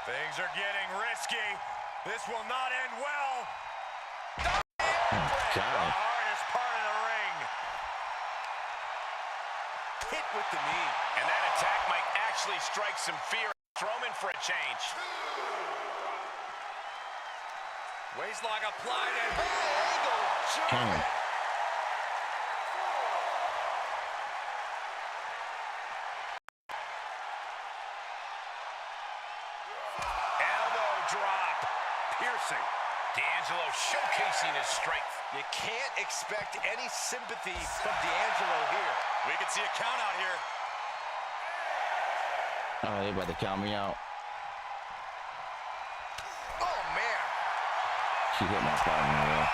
[SPEAKER 6] Things are getting risky. This will not end well.
[SPEAKER 4] God.
[SPEAKER 6] The hardest part of the ring.
[SPEAKER 8] Hit with the knee.
[SPEAKER 6] And that attack might actually strike some fear. Strowman for a change.
[SPEAKER 8] Waistlock applied and angle.
[SPEAKER 4] Damn.
[SPEAKER 6] Elbow drop. Piercing. D'Angelo showcasing his strength.
[SPEAKER 8] You can't expect any sympathy from D'Angelo here. We can see a count out here.
[SPEAKER 4] Oh, they about to count me out.
[SPEAKER 8] Oh, man.
[SPEAKER 4] She hit my partner, yeah.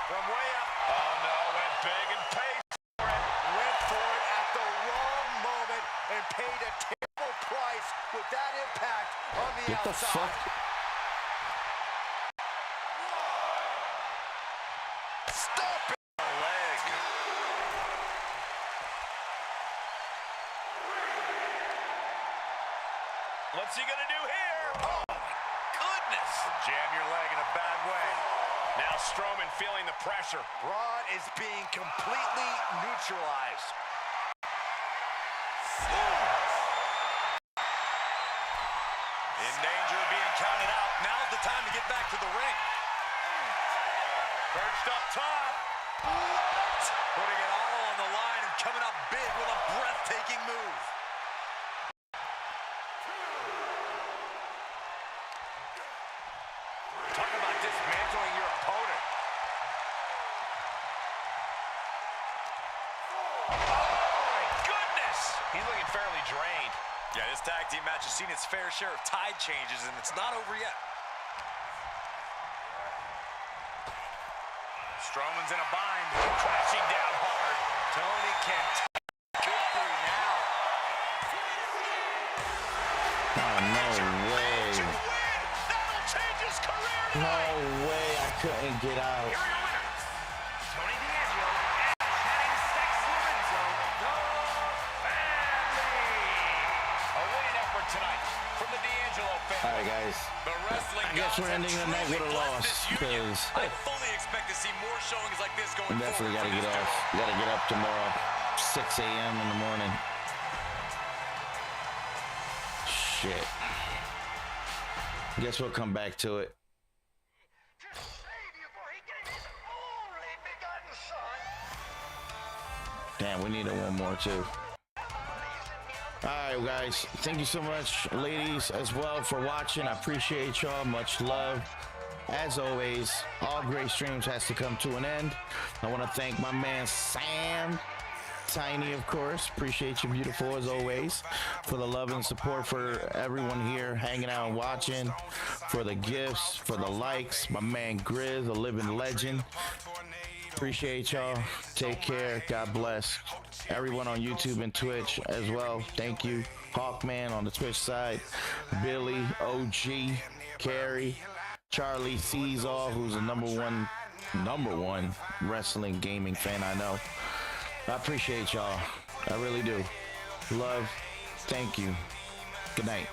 [SPEAKER 6] From way up. Oh, no, went big and paid for it.
[SPEAKER 8] Went for it at the wrong moment and paid a terrible price with that impact on the
[SPEAKER 4] What the
[SPEAKER 8] outside.
[SPEAKER 4] fuck?
[SPEAKER 8] Stop it. A leg.
[SPEAKER 6] What's he gonna do here? Oh, my goodness. Jam your leg in a bad way. Now Strowman feeling the pressure.
[SPEAKER 8] Braun is being completely neutralized. In danger of being counted out. Now's the time to get back to the ring.
[SPEAKER 6] Perched up top.
[SPEAKER 8] Putting it all on the line and coming up big with a breathtaking move.
[SPEAKER 6] Talk about dismantling your opponent. Oh, my goodness. He's looking fairly drained.
[SPEAKER 8] Yeah, this tag team match has seen its fair share of tide changes, and it's not over yet.
[SPEAKER 6] Strowman's in a bind. Crashing down hard.
[SPEAKER 8] Tony can good through now.
[SPEAKER 4] Oh, no way.
[SPEAKER 6] That'll change his career.
[SPEAKER 4] No way I couldn't get out.
[SPEAKER 6] Here are your winners. Tony D'Angelo and Channing Sex Lorenzo, the family. A winning effort tonight from the D'Angelo family.
[SPEAKER 4] All right, guys.
[SPEAKER 8] The wrestling
[SPEAKER 4] I guess we're ending the night with a loss because
[SPEAKER 8] I fully expect to see more showings like this going
[SPEAKER 4] we definitely got to
[SPEAKER 8] forward.
[SPEAKER 4] get off. Got to get up tomorrow, 6 a.m. in the morning. Shit. Guess we'll come back to it. Damn, we needed one more too. All right, guys. Thank you so much, ladies, as well, for watching. I appreciate y'all. Much love. As always, all great streams has to come to an end. I want to thank my man Sam Tiny, of course. Appreciate you, beautiful, as always, for the love and support for everyone here hanging out and watching, for the gifts, for the likes. My man Grizz, a living legend. Appreciate y'all. Take care. God bless. Everyone on YouTube and Twitch as well. Thank you. Hawkman on the Twitch side. Billy, OG, Carrie, Charlie Seesaw, who's the number one wrestling gaming fan I know. I appreciate y'all. I really do. Love. Thank you. Good night.